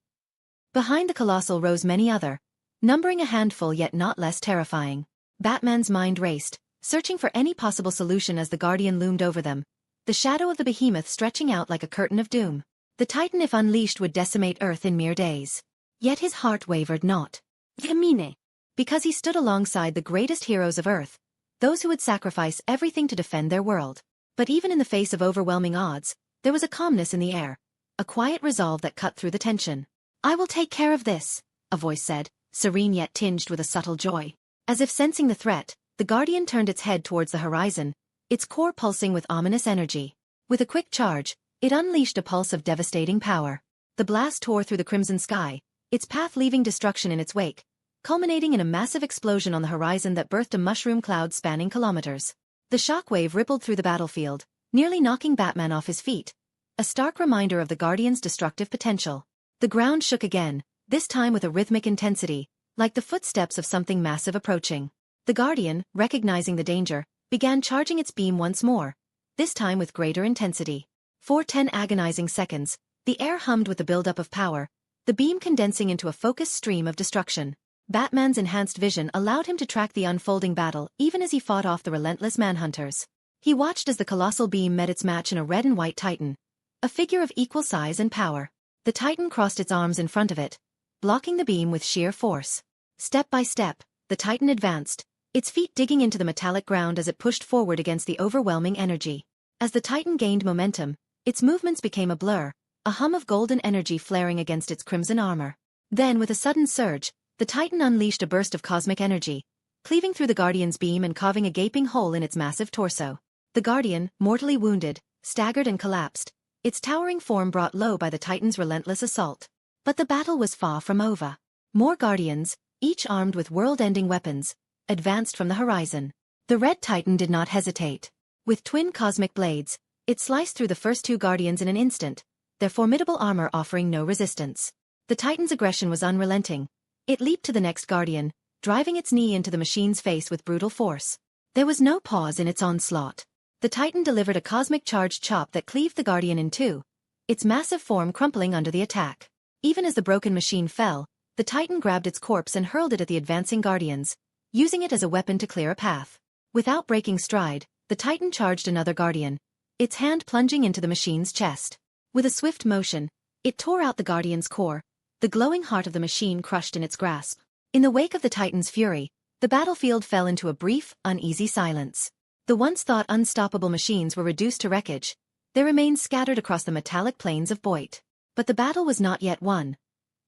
Behind the colossal rose many other, numbering a handful yet not less terrifying. Batman's mind raced, searching for any possible solution as the Guardian loomed over them, the shadow of the behemoth stretching out like a curtain of doom. The Titan, if unleashed, would decimate Earth in mere days. Yet his heart wavered not. Gemine. Because he stood alongside the greatest heroes of Earth, those who would sacrifice everything to defend their world. But even in the face of overwhelming odds, there was a calmness in the air, a quiet resolve that cut through the tension. "I will take care of this," a voice said, serene yet tinged with a subtle joy. As if sensing the threat, the Guardian turned its head towards the horizon, its core pulsing with ominous energy. With a quick charge, it unleashed a pulse of devastating power. The blast tore through the crimson sky, its path leaving destruction in its wake, culminating in a massive explosion on the horizon that birthed a mushroom cloud spanning kilometers. The shockwave rippled through the battlefield, nearly knocking Batman off his feet, a stark reminder of the Guardian's destructive potential. The ground shook again, this time with a rhythmic intensity, like the footsteps of something massive approaching. The Guardian, recognizing the danger, began charging its beam once more, this time with greater intensity. For 10 agonizing seconds, the air hummed with the buildup of power, the beam condensing into a focused stream of destruction. Batman's enhanced vision allowed him to track the unfolding battle even as he fought off the relentless manhunters. He watched as the colossal beam met its match in a red and white Titan, a figure of equal size and power. The Titan crossed its arms in front of it, blocking the beam with sheer force. Step by step, the Titan advanced, its feet digging into the metallic ground as it pushed forward against the overwhelming energy. As the Titan gained momentum, its movements became a blur, a hum of golden energy flaring against its crimson armor. Then, with a sudden surge, the Titan unleashed a burst of cosmic energy, cleaving through the Guardian's beam and carving a gaping hole in its massive torso. The Guardian, mortally wounded, staggered and collapsed, its towering form brought low by the Titan's relentless assault. But the battle was far from over. More Guardians, each armed with world-ending weapons, advanced from the horizon. The Red Titan did not hesitate. With twin cosmic blades, it sliced through the first 2 Guardians in an instant, their formidable armor offering no resistance. The Titan's aggression was unrelenting. It leaped to the next Guardian, driving its knee into the machine's face with brutal force. There was no pause in its onslaught. The Titan delivered a cosmic charged chop that cleaved the Guardian in 2, its massive form crumpling under the attack. Even as the broken machine fell, the Titan grabbed its corpse and hurled it at the advancing Guardians, using it as a weapon to clear a path. Without breaking stride, the Titan charged another Guardian, its hand plunging into the machine's chest. With a swift motion, it tore out the Guardian's core, the glowing heart of the machine crushed in its grasp. In the wake of the Titan's fury, the battlefield fell into a brief, uneasy silence. The once thought unstoppable machines were reduced to wreckage, their remains scattered across the metallic plains of Boit. But the battle was not yet won.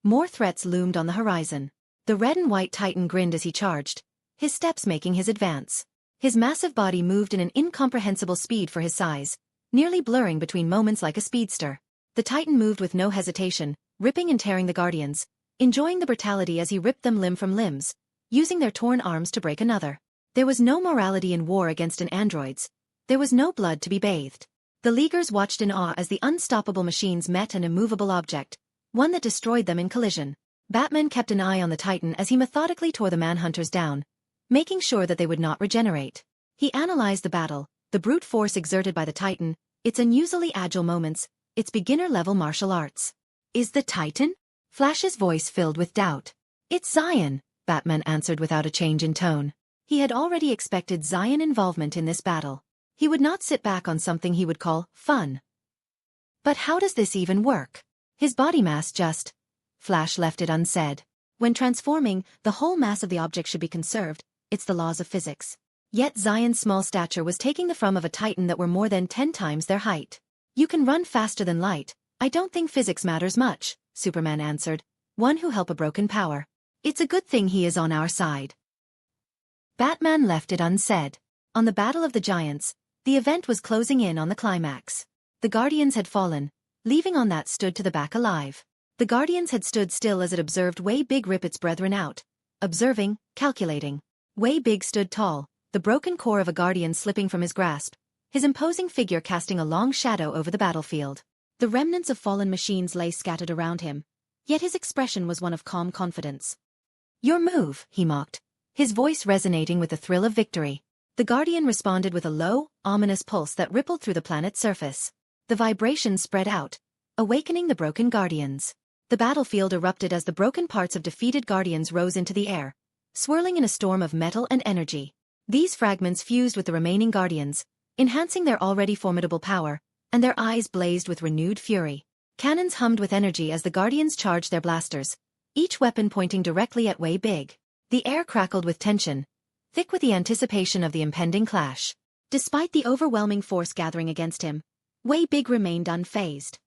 More threats loomed on the horizon. The red and white Titan grinned as he charged, his steps making his advance. His massive body moved in an incomprehensible speed for his size, nearly blurring between moments like a speedster. The Titan moved with no hesitation, ripping and tearing the Guardians, enjoying the brutality as he ripped them limb from limbs, using their torn arms to break another. There was no morality in war against an androids. There was no blood to be bathed. The Leaguers watched in awe as the unstoppable machines met an immovable object, one that destroyed them in collision. Batman kept an eye on the Titan as he methodically tore the manhunters down, making sure that they would not regenerate. He analyzed the battle, the brute force exerted by the Titan, its unusually agile moments, its beginner-level martial arts. "Is the Titan?" Flash's voice filled with doubt. "It's Zion," Batman answered without a change in tone. He had already expected Zion involvement in this battle. He would not sit back on something he would call fun. But how does this even work? His body mass just... Flash left it unsaid. When transforming, the whole mass of the object should be conserved. It's the laws of physics. Yet Zion's small stature was taking the form of a Titan that were more than 10 times their height. "You can run faster than light. I don't think physics matters much," Superman answered, one who held a broken power. "It's a good thing he is on our side." Batman left it unsaid. On the Battle of the Giants, the event was closing in on the climax. The Guardians had fallen, leaving on that stood to the back alive. The Guardians had stood still as it observed Way Big rip its brethren out. Observing, calculating. Way Big stood tall, the broken core of a Guardian slipping from his grasp, his imposing figure casting a long shadow over the battlefield. The remnants of fallen machines lay scattered around him, yet his expression was one of calm confidence. "Your move," he mocked, his voice resonating with the thrill of victory. The Guardian responded with a low, ominous pulse that rippled through the planet's surface. The vibrations spread out, awakening the broken Guardians. The battlefield erupted as the broken parts of defeated Guardians rose into the air, swirling in a storm of metal and energy. These fragments fused with the remaining Guardians, enhancing their already formidable power, and their eyes blazed with renewed fury. Cannons hummed with energy as the Guardians charged their blasters, each weapon pointing directly at Way Big. The air crackled with tension, thick with the anticipation of the impending clash. Despite the overwhelming force gathering against him, Way Big remained unfazed.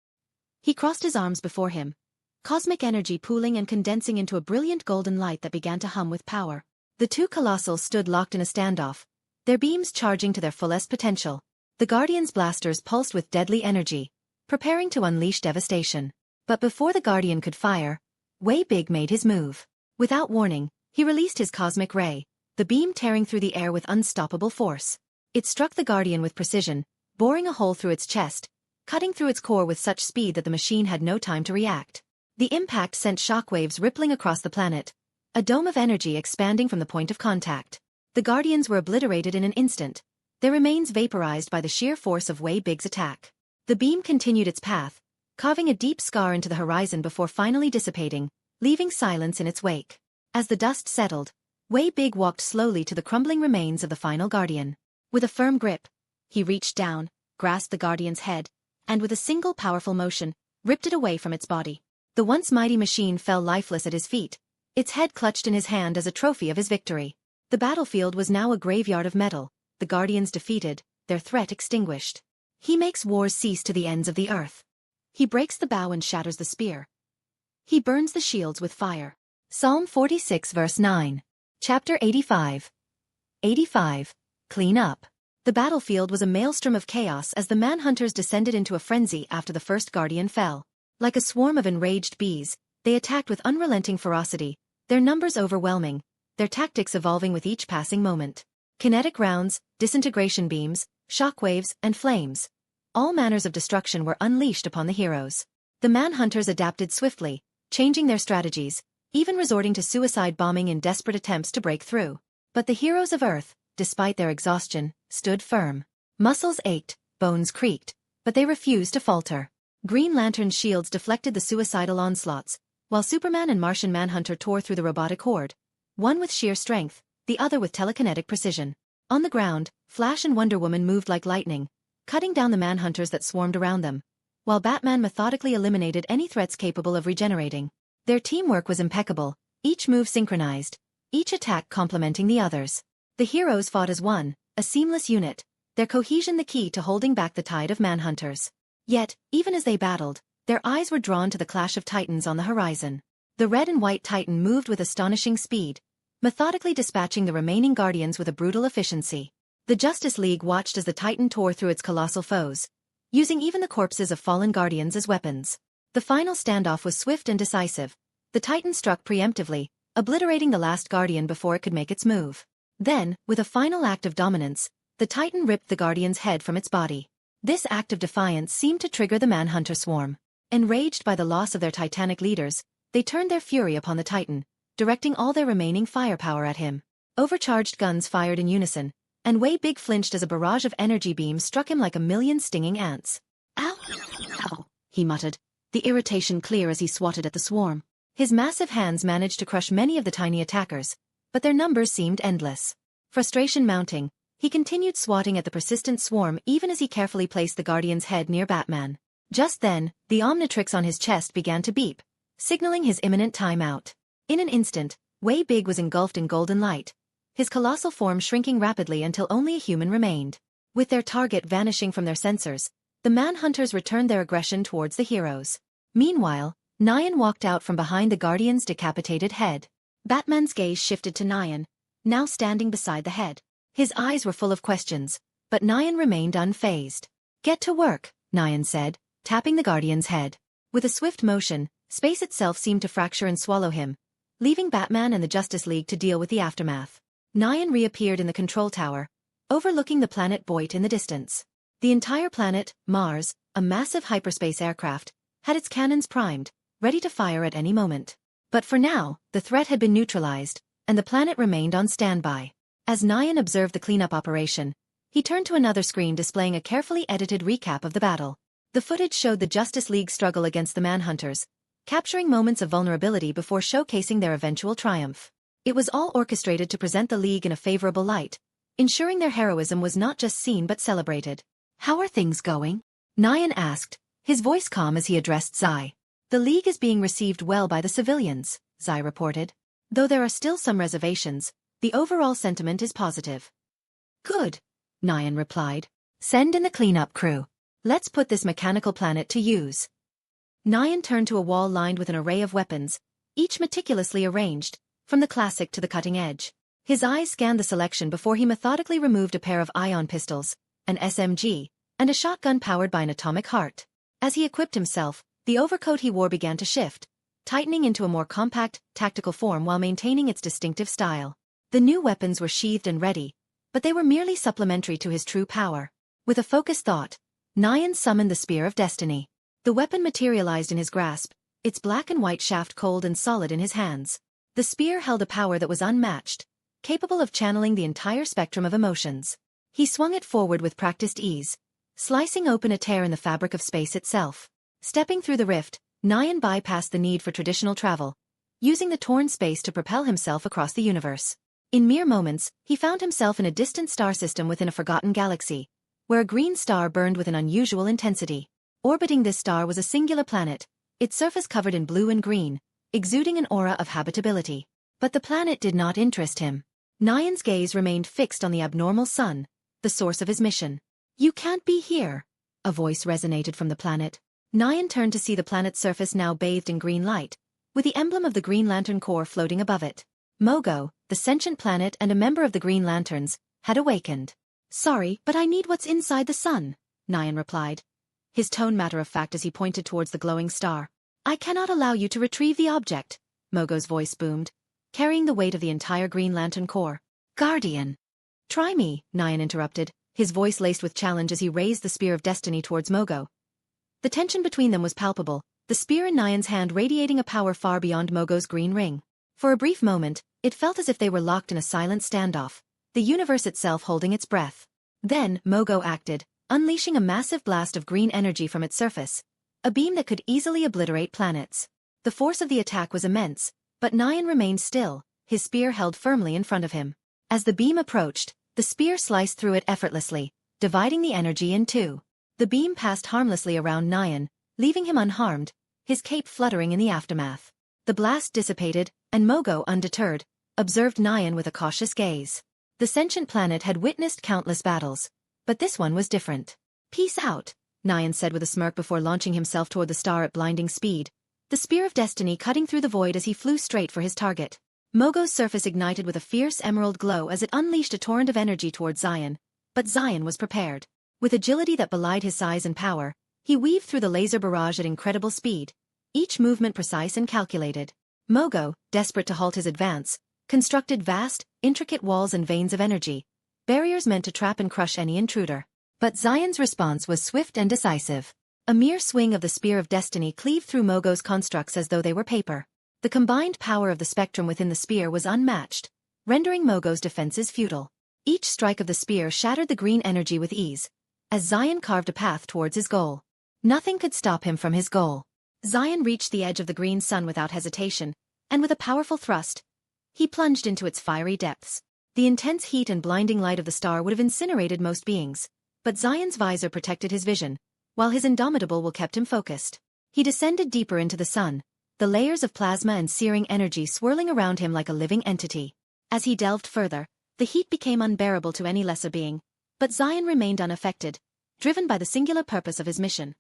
He crossed his arms before him, cosmic energy pooling and condensing into a brilliant golden light that began to hum with power. The two colossals stood locked in a standoff, their beams charging to their fullest potential. The Guardians' blasters pulsed with deadly energy, preparing to unleash devastation. But before the Guardian could fire, Way Big made his move. Without warning, he released his cosmic ray, the beam tearing through the air with unstoppable force. It struck the Guardian with precision, boring a hole through its chest, cutting through its core with such speed that the machine had no time to react. The impact sent shockwaves rippling across the planet, a dome of energy expanding from the point of contact. The Guardians were obliterated in an instant, their remains vaporized by the sheer force of Way Big's attack. The beam continued its path, carving a deep scar into the horizon before finally dissipating, leaving silence in its wake. As the dust settled, Way Big walked slowly to the crumbling remains of the final Guardian. With a firm grip, he reached down, grasped the Guardian's head, and with a single powerful motion, ripped it away from its body. The once mighty machine fell lifeless at his feet, its head clutched in his hand as a trophy of his victory. The battlefield was now a graveyard of metal, the Guardians defeated, their threat extinguished. He makes wars cease to the ends of the earth. He breaks the bow and shatters the spear. He burns the shields with fire. Psalm 46 verse 9. Chapter 85. 85. Clean up. The battlefield was a maelstrom of chaos as the manhunters descended into a frenzy after the first Guardian fell. Like a swarm of enraged bees, they attacked with unrelenting ferocity, their numbers overwhelming, their tactics evolving with each passing moment. Kinetic rounds, disintegration beams, shockwaves, and flames. All manners of destruction were unleashed upon the heroes. The manhunters adapted swiftly, changing their strategies, even resorting to suicide bombing in desperate attempts to break through. But the heroes of Earth, despite their exhaustion, stood firm. Muscles ached, bones creaked, but they refused to falter. Green Lantern's shields deflected the suicidal onslaughts, while Superman and Martian Manhunter tore through the robotic horde, one with sheer strength, the other with telekinetic precision. On the ground, Flash and Wonder Woman moved like lightning, cutting down the manhunters that swarmed around them, while Batman methodically eliminated any threats capable of regenerating. Their teamwork was impeccable, each move synchronized, each attack complementing the others. The heroes fought as one, a seamless unit, their cohesion the key to holding back the tide of manhunters. Yet, even as they battled, their eyes were drawn to the clash of titans on the horizon. The red and white titan moved with astonishing speed, methodically dispatching the remaining Guardians with a brutal efficiency. The Justice League watched as the titan tore through its colossal foes, using even the corpses of fallen Guardians as weapons. The final standoff was swift and decisive. The titan struck preemptively, obliterating the last Guardian before it could make its move. Then, with a final act of dominance, the titan ripped the Guardian's head from its body. This act of defiance seemed to trigger the manhunter swarm. Enraged by the loss of their titanic leaders, they turned their fury upon the titan, directing all their remaining firepower at him. Overcharged guns fired in unison, and Way Big flinched as a barrage of energy beams struck him like a million stinging ants. "Ow! Ow!" he muttered, the irritation clear as he swatted at the swarm. His massive hands managed to crush many of the tiny attackers, but their numbers seemed endless. Frustration mounting, he continued swatting at the persistent swarm even as he carefully placed the Guardian's head near Batman. Just then, the Omnitrix on his chest began to beep, signaling his imminent time out. In an instant, Way Big was engulfed in golden light, his colossal form shrinking rapidly until only a human remained. With their target vanishing from their sensors, the manhunters returned their aggression towards the heroes. Meanwhile, Nyan walked out from behind the Guardian's decapitated head. Batman's gaze shifted to Nyan, now standing beside the head. His eyes were full of questions, but Nyan remained unfazed. "Get to work," Nyan said, tapping the Guardian's head. With a swift motion, space itself seemed to fracture and swallow him, leaving Batman and the Justice League to deal with the aftermath. Nyan reappeared in the control tower, overlooking the planet Boit in the distance. The entire planet, Mars, a massive hyperspace aircraft, had its cannons primed, ready to fire at any moment. But for now, the threat had been neutralized, and the planet remained on standby. As Nyan observed the cleanup operation, he turned to another screen displaying a carefully edited recap of the battle. The footage showed the Justice League's struggle against the Manhunters, capturing moments of vulnerability before showcasing their eventual triumph. It was all orchestrated to present the League in a favorable light, ensuring their heroism was not just seen but celebrated. "How are things going?" Nyan asked, his voice calm as he addressed Zai. "The League is being received well by the civilians," Zai reported. "Though there are still some reservations, the overall sentiment is positive." "Good," Nyan replied. "Send in the cleanup crew. Let's put this mechanical planet to use." Nyan turned to a wall lined with an array of weapons, each meticulously arranged, from the classic to the cutting edge. His eyes scanned the selection before he methodically removed a pair of ion pistols, an SMG, and a shotgun powered by an atomic heart. As he equipped himself, the overcoat he wore began to shift, tightening into a more compact, tactical form while maintaining its distinctive style. The new weapons were sheathed and ready, but they were merely supplementary to his true power. With a focused thought, Nyan summoned the Spear of Destiny. The weapon materialized in his grasp, its black and white shaft cold and solid in his hands. The spear held a power that was unmatched, capable of channeling the entire spectrum of emotions. He swung it forward with practiced ease, slicing open a tear in the fabric of space itself. Stepping through the rift, Nyan bypassed the need for traditional travel, using the torn space to propel himself across the universe. In mere moments, he found himself in a distant star system within a forgotten galaxy, where a green star burned with an unusual intensity. Orbiting this star was a singular planet, its surface covered in blue and green, exuding an aura of habitability. But the planet did not interest him. Nyan's gaze remained fixed on the abnormal sun, the source of his mission. "You can't be here," a voice resonated from the planet. Nyan turned to see the planet's surface now bathed in green light, with the emblem of the Green Lantern Corps floating above it. Mogo, the sentient planet and a member of the Green Lanterns, had awakened. "Sorry, but I need what's inside the sun," Nyan replied, his tone matter-of-fact as he pointed towards the glowing star. "I cannot allow you to retrieve the object," Mogo's voice boomed, carrying the weight of the entire Green Lantern Corps. "Guardian." "Try me," Nyan interrupted, his voice laced with challenge as he raised the Spear of Destiny towards Mogo. The tension between them was palpable, the spear in Nyan's hand radiating a power far beyond Mogo's green ring. For a brief moment, it felt as if they were locked in a silent standoff, the universe itself holding its breath. Then, Mogo acted, unleashing a massive blast of green energy from its surface, a beam that could easily obliterate planets. The force of the attack was immense, but Nyan remained still, his spear held firmly in front of him. As the beam approached, the spear sliced through it effortlessly, dividing the energy in two. The beam passed harmlessly around Nyan, leaving him unharmed, his cape fluttering in the aftermath. The blast dissipated, and Mogo, undeterred, observed Nyan with a cautious gaze. The sentient planet had witnessed countless battles, but this one was different. "Peace out," Nyan said with a smirk before launching himself toward the star at blinding speed, the Spear of Destiny cutting through the void as he flew straight for his target. Mogo's surface ignited with a fierce emerald glow as it unleashed a torrent of energy towards Zion, but Zion was prepared. With agility that belied his size and power, he weaved through the laser barrage at incredible speed, each movement precise and calculated. Mogo, desperate to halt his advance, constructed vast, intricate walls and veins of energy, barriers meant to trap and crush any intruder. But Zion's response was swift and decisive. A mere swing of the Spear of Destiny cleaved through Mogo's constructs as though they were paper. The combined power of the spectrum within the spear was unmatched, rendering Mogo's defenses futile. Each strike of the spear shattered the green energy with ease, as Zion carved a path towards his goal. Nothing could stop him from his goal. Zion reached the edge of the green sun without hesitation, and with a powerful thrust, he plunged into its fiery depths. The intense heat and blinding light of the star would have incinerated most beings, but Zion's visor protected his vision, while his indomitable will kept him focused. He descended deeper into the sun, the layers of plasma and searing energy swirling around him like a living entity. As he delved further, the heat became unbearable to any lesser being, but Zion remained unaffected, driven by the singular purpose of his mission.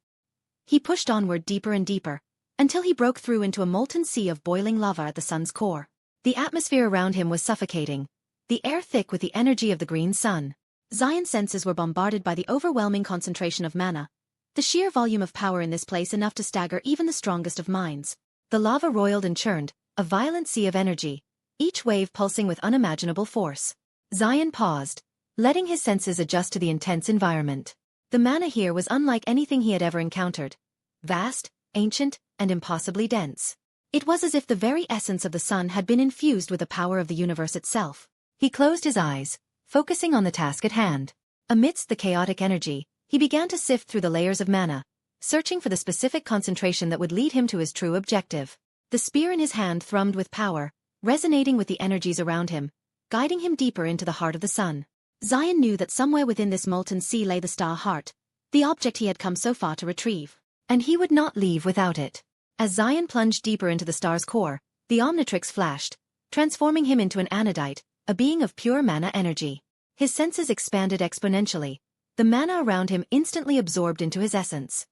He pushed onward deeper and deeper, until he broke through into a molten sea of boiling lava at the sun's core. The atmosphere around him was suffocating, the air thick with the energy of the green sun. Zion's senses were bombarded by the overwhelming concentration of mana, the sheer volume of power in this place enough to stagger even the strongest of minds. The lava roiled and churned, a violent sea of energy, each wave pulsing with unimaginable force. Zion paused, letting his senses adjust to the intense environment. The mana here was unlike anything he had ever encountered. Vast, ancient, and impossibly dense. It was as if the very essence of the sun had been infused with the power of the universe itself. He closed his eyes, focusing on the task at hand. Amidst the chaotic energy, he began to sift through the layers of mana, searching for the specific concentration that would lead him to his true objective. The spear in his hand thrummed with power, resonating with the energies around him, guiding him deeper into the heart of the sun. Zion knew that somewhere within this molten sea lay the star heart, the object he had come so far to retrieve. And he would not leave without it. As Zion plunged deeper into the star's core, the Omnitrix flashed, transforming him into an anodite, a being of pure mana energy. His senses expanded exponentially. The mana around him instantly absorbed into his essence.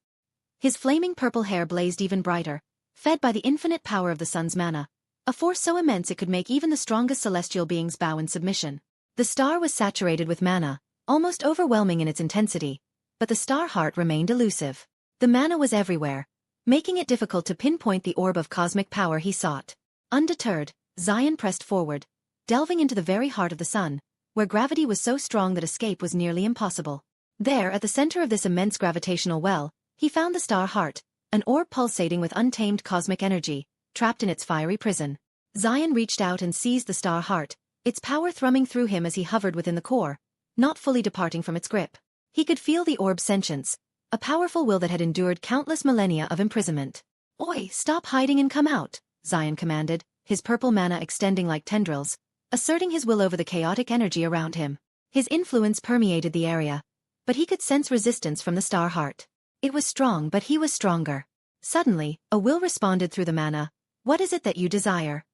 His flaming purple hair blazed even brighter, fed by the infinite power of the sun's mana, a force so immense it could make even the strongest celestial beings bow in submission. The star was saturated with mana, almost overwhelming in its intensity, but the star heart remained elusive. The mana was everywhere, making it difficult to pinpoint the orb of cosmic power he sought. Undeterred, Zion pressed forward, delving into the very heart of the sun, where gravity was so strong that escape was nearly impossible. There, at the center of this immense gravitational well, he found the star heart, an orb pulsating with untamed cosmic energy, trapped in its fiery prison. Zion reached out and seized the star heart, its power thrumming through him as he hovered within the core, not fully departing from its grip. He could feel the orb's sentience, a powerful will that had endured countless millennia of imprisonment. "Oi, stop hiding and come out," Zion commanded, his purple mana extending like tendrils, asserting his will over the chaotic energy around him. His influence permeated the area, but he could sense resistance from the star heart. It was strong, but he was stronger. Suddenly, a will responded through the mana. "What is it that you desire?"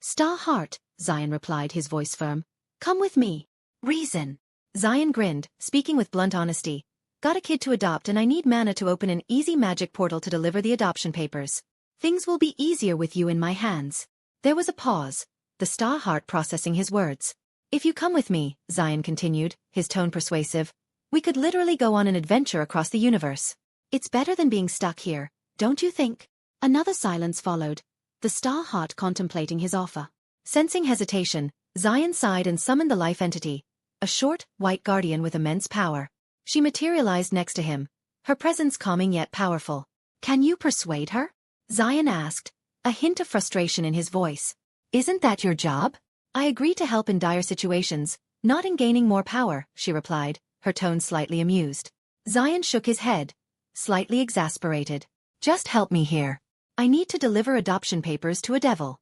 "Star heart," Zion replied, his voice firm. "Come with me." "Reason." Zion grinned, speaking with blunt honesty. "Got a kid to adopt and I need mana to open an easy magic portal to deliver the adoption papers. Things will be easier with you in my hands." There was a pause, the star heart processing his words. "If you come with me," Zion continued, his tone persuasive, "we could literally go on an adventure across the universe. It's better than being stuck here, don't you think?" Another silence followed, the star heart contemplating his offer. Sensing hesitation, Zion sighed and summoned the life entity, a short, white guardian with immense power. She materialized next to him, her presence calming yet powerful. "Can you persuade her?" Zion asked, a hint of frustration in his voice. "Isn't that your job?" "I agree to help in dire situations, not in gaining more power," she replied, her tone slightly amused. Zion shook his head, slightly exasperated. "Just help me here. I need to deliver adoption papers to a devil."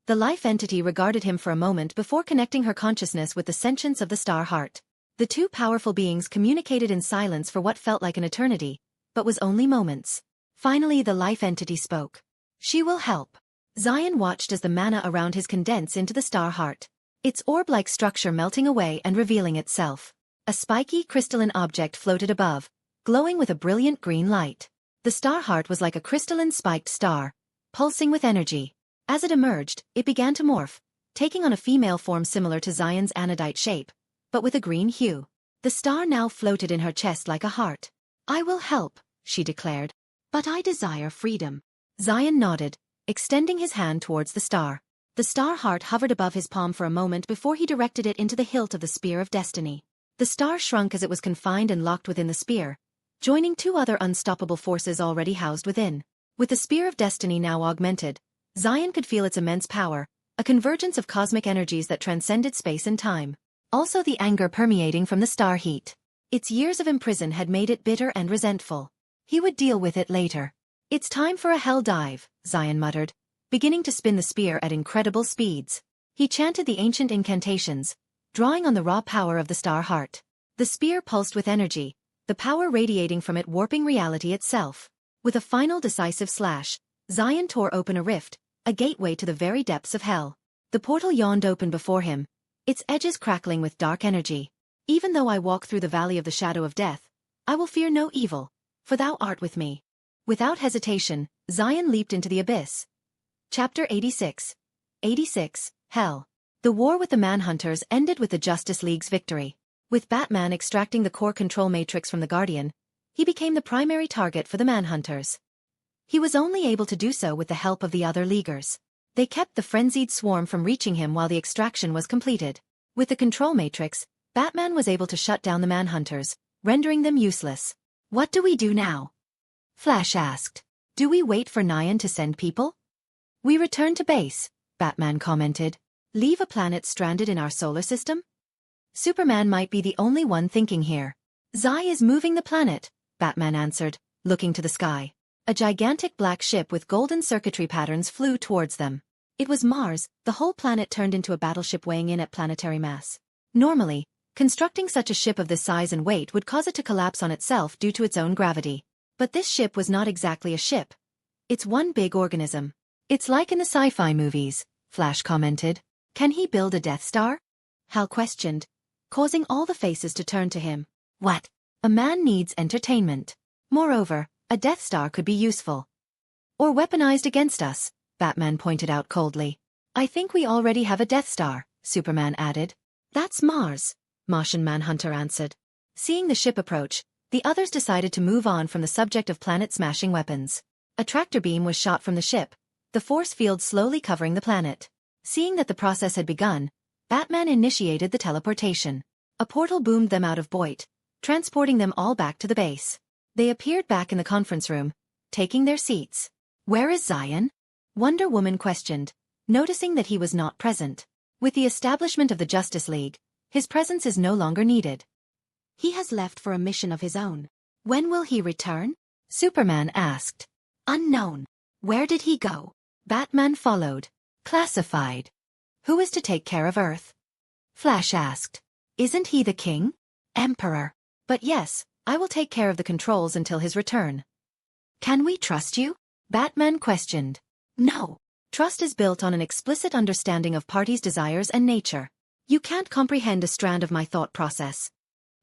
The life entity regarded him for a moment before connecting her consciousness with the sentience of the star heart. The two powerful beings communicated in silence for what felt like an eternity, but was only moments. Finally the life entity spoke. "She will help." Zion watched as the mana around his condensed into the star heart, its orb-like structure melting away and revealing itself. A spiky, crystalline object floated above, glowing with a brilliant green light. The star heart was like a crystalline spiked star, pulsing with energy. As it emerged, it began to morph, taking on a female form similar to Zion's anodite shape, but with a green hue. The star now floated in her chest like a heart. "I will help," she declared. "But I desire freedom." Zion nodded, extending his hand towards the star. The star heart hovered above his palm for a moment before he directed it into the hilt of the Spear of Destiny. The star shrunk as it was confined and locked within the spear, joining two other unstoppable forces already housed within. With the Spear of Destiny now augmented, Zion could feel its immense power, a convergence of cosmic energies that transcended space and time. Also the anger permeating from the star heat. Its years of imprison had made it bitter and resentful. He would deal with it later. "It's time for a hell dive," Zion muttered, beginning to spin the spear at incredible speeds. He chanted the ancient incantations, drawing on the raw power of the star heart. The spear pulsed with energy, the power radiating from it warping reality itself. With a final decisive slash, Zion tore open a rift, a gateway to the very depths of hell. The portal yawned open before him, its edges crackling with dark energy. "Even though I walk through the valley of the shadow of death, I will fear no evil, for thou art with me." Without hesitation, Zion leaped into the abyss. Chapter 86. 86. Hell. The war with the Manhunters ended with the Justice League's victory. With Batman extracting the core control matrix from the Guardian, he became the primary target for the Manhunters. He was only able to do so with the help of the other Leaguers. They kept the frenzied swarm from reaching him while the extraction was completed. With the control matrix, Batman was able to shut down the Manhunters, rendering them useless. "What do we do now?" Flash asked. "Do we wait for Nyan to send people?" "We return to base," Batman commented. "Leave a planet stranded in our solar system?" Superman might be the only one thinking here. "Zai is moving the planet," Batman answered, looking to the sky. A gigantic black ship with golden circuitry patterns flew towards them. It was Mars, the whole planet turned into a battleship weighing in at planetary mass. Normally, Constructing such a ship of this size and weight would cause it to collapse on itself due to its own gravity. But this ship was not exactly a ship. It's one big organism. It's like in the sci-fi movies, Flash commented. Can he build a Death Star? Hal questioned, causing all the faces to turn to him. What? A man needs entertainment. Moreover, a Death Star could be useful. Or weaponized against us, Batman pointed out coldly. I think we already have a Death Star, Superman added. That's Mars, Martian Manhunter answered. Seeing the ship approach, the others decided to move on from the subject of planet-smashing weapons. A tractor beam was shot from the ship, the force field slowly covering the planet. Seeing that the process had begun, Batman initiated the teleportation. A portal boomed them out of Boyd, transporting them all back to the base. They appeared back in the conference room, taking their seats. Where is Zion? Wonder Woman questioned, noticing that he was not present. With the establishment of the Justice League, his presence is no longer needed. He has left for a mission of his own. When will he return? Superman asked. Unknown. Where did he go? Batman followed. Classified. Who is to take care of Earth? Flash asked. Isn't he the king? Emperor. But yes, I will take care of the controls until his return. Can we trust you? Batman questioned. No. Trust is built on an explicit understanding of parties' desires and nature. You can't comprehend a strand of my thought process.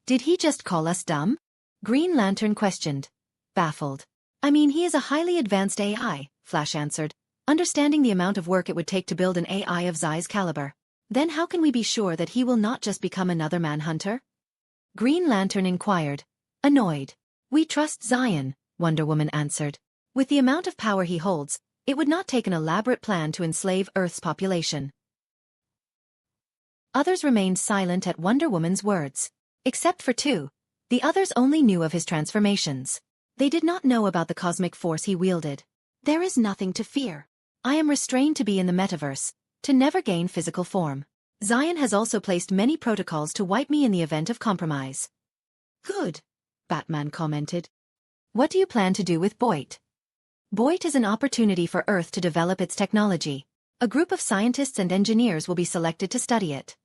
Did he just call us dumb? Green Lantern questioned, baffled. I mean, he is a highly advanced AI, Flash answered, understanding the amount of work it would take to build an AI of Zai's caliber. Then how can we be sure that he will not just become another Manhunter? Green Lantern inquired, annoyed. We trust Zion, Wonder Woman answered. With the amount of power he holds, it would not take an elaborate plan to enslave Earth's population. Others remained silent at Wonder Woman's words. Except for two, the others only knew of his transformations. They did not know about the cosmic force he wielded. There is nothing to fear. I am restrained to be in the metaverse, to never gain physical form. Zion has also placed many protocols to wipe me in the event of compromise. Good, Batman commented. What do you plan to do with Boyd? Boyd is an opportunity for Earth to develop its technology. A group of scientists and engineers will be selected to study it.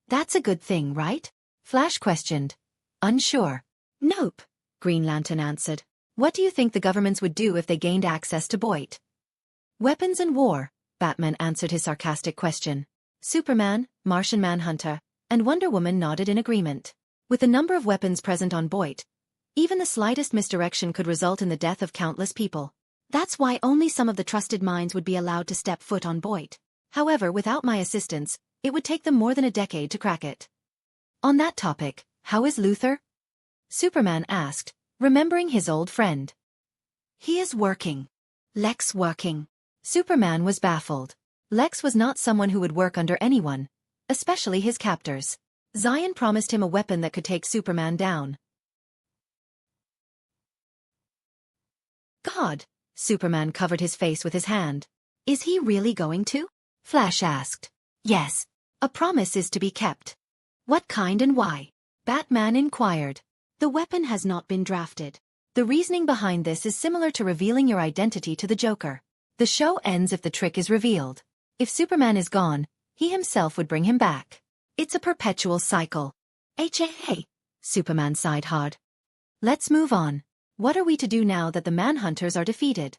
That's a good thing, right? Flash questioned. Unsure. Nope, Green Lantern answered. What do you think the governments would do if they gained access to Boyd? Weapons and war, Batman answered his sarcastic question. Superman, Martian Manhunter, and Wonder Woman nodded in agreement. With the number of weapons present on Boyd, even the slightest misdirection could result in the death of countless people. That's why only some of the trusted minds would be allowed to step foot on Boyd. However, without my assistance, it would take them more than a decade to crack it. On that topic, how is Luthor? Superman asked, remembering his old friend. He is working. Lex working. Superman was baffled. Lex was not someone who would work under anyone, especially his captors. Zion promised him a weapon that could take Superman down. God, Superman covered his face with his hand. Is he really going to? Flash asked. Yes. A promise is to be kept. What kind and why? Batman inquired. The weapon has not been drafted. The reasoning behind this is similar to revealing your identity to the Joker. The show ends if the trick is revealed. If Superman is gone, he himself would bring him back. It's a perpetual cycle. Hey, Superman sighed hard. Let's move on. What are we to do now that the Manhunters are defeated?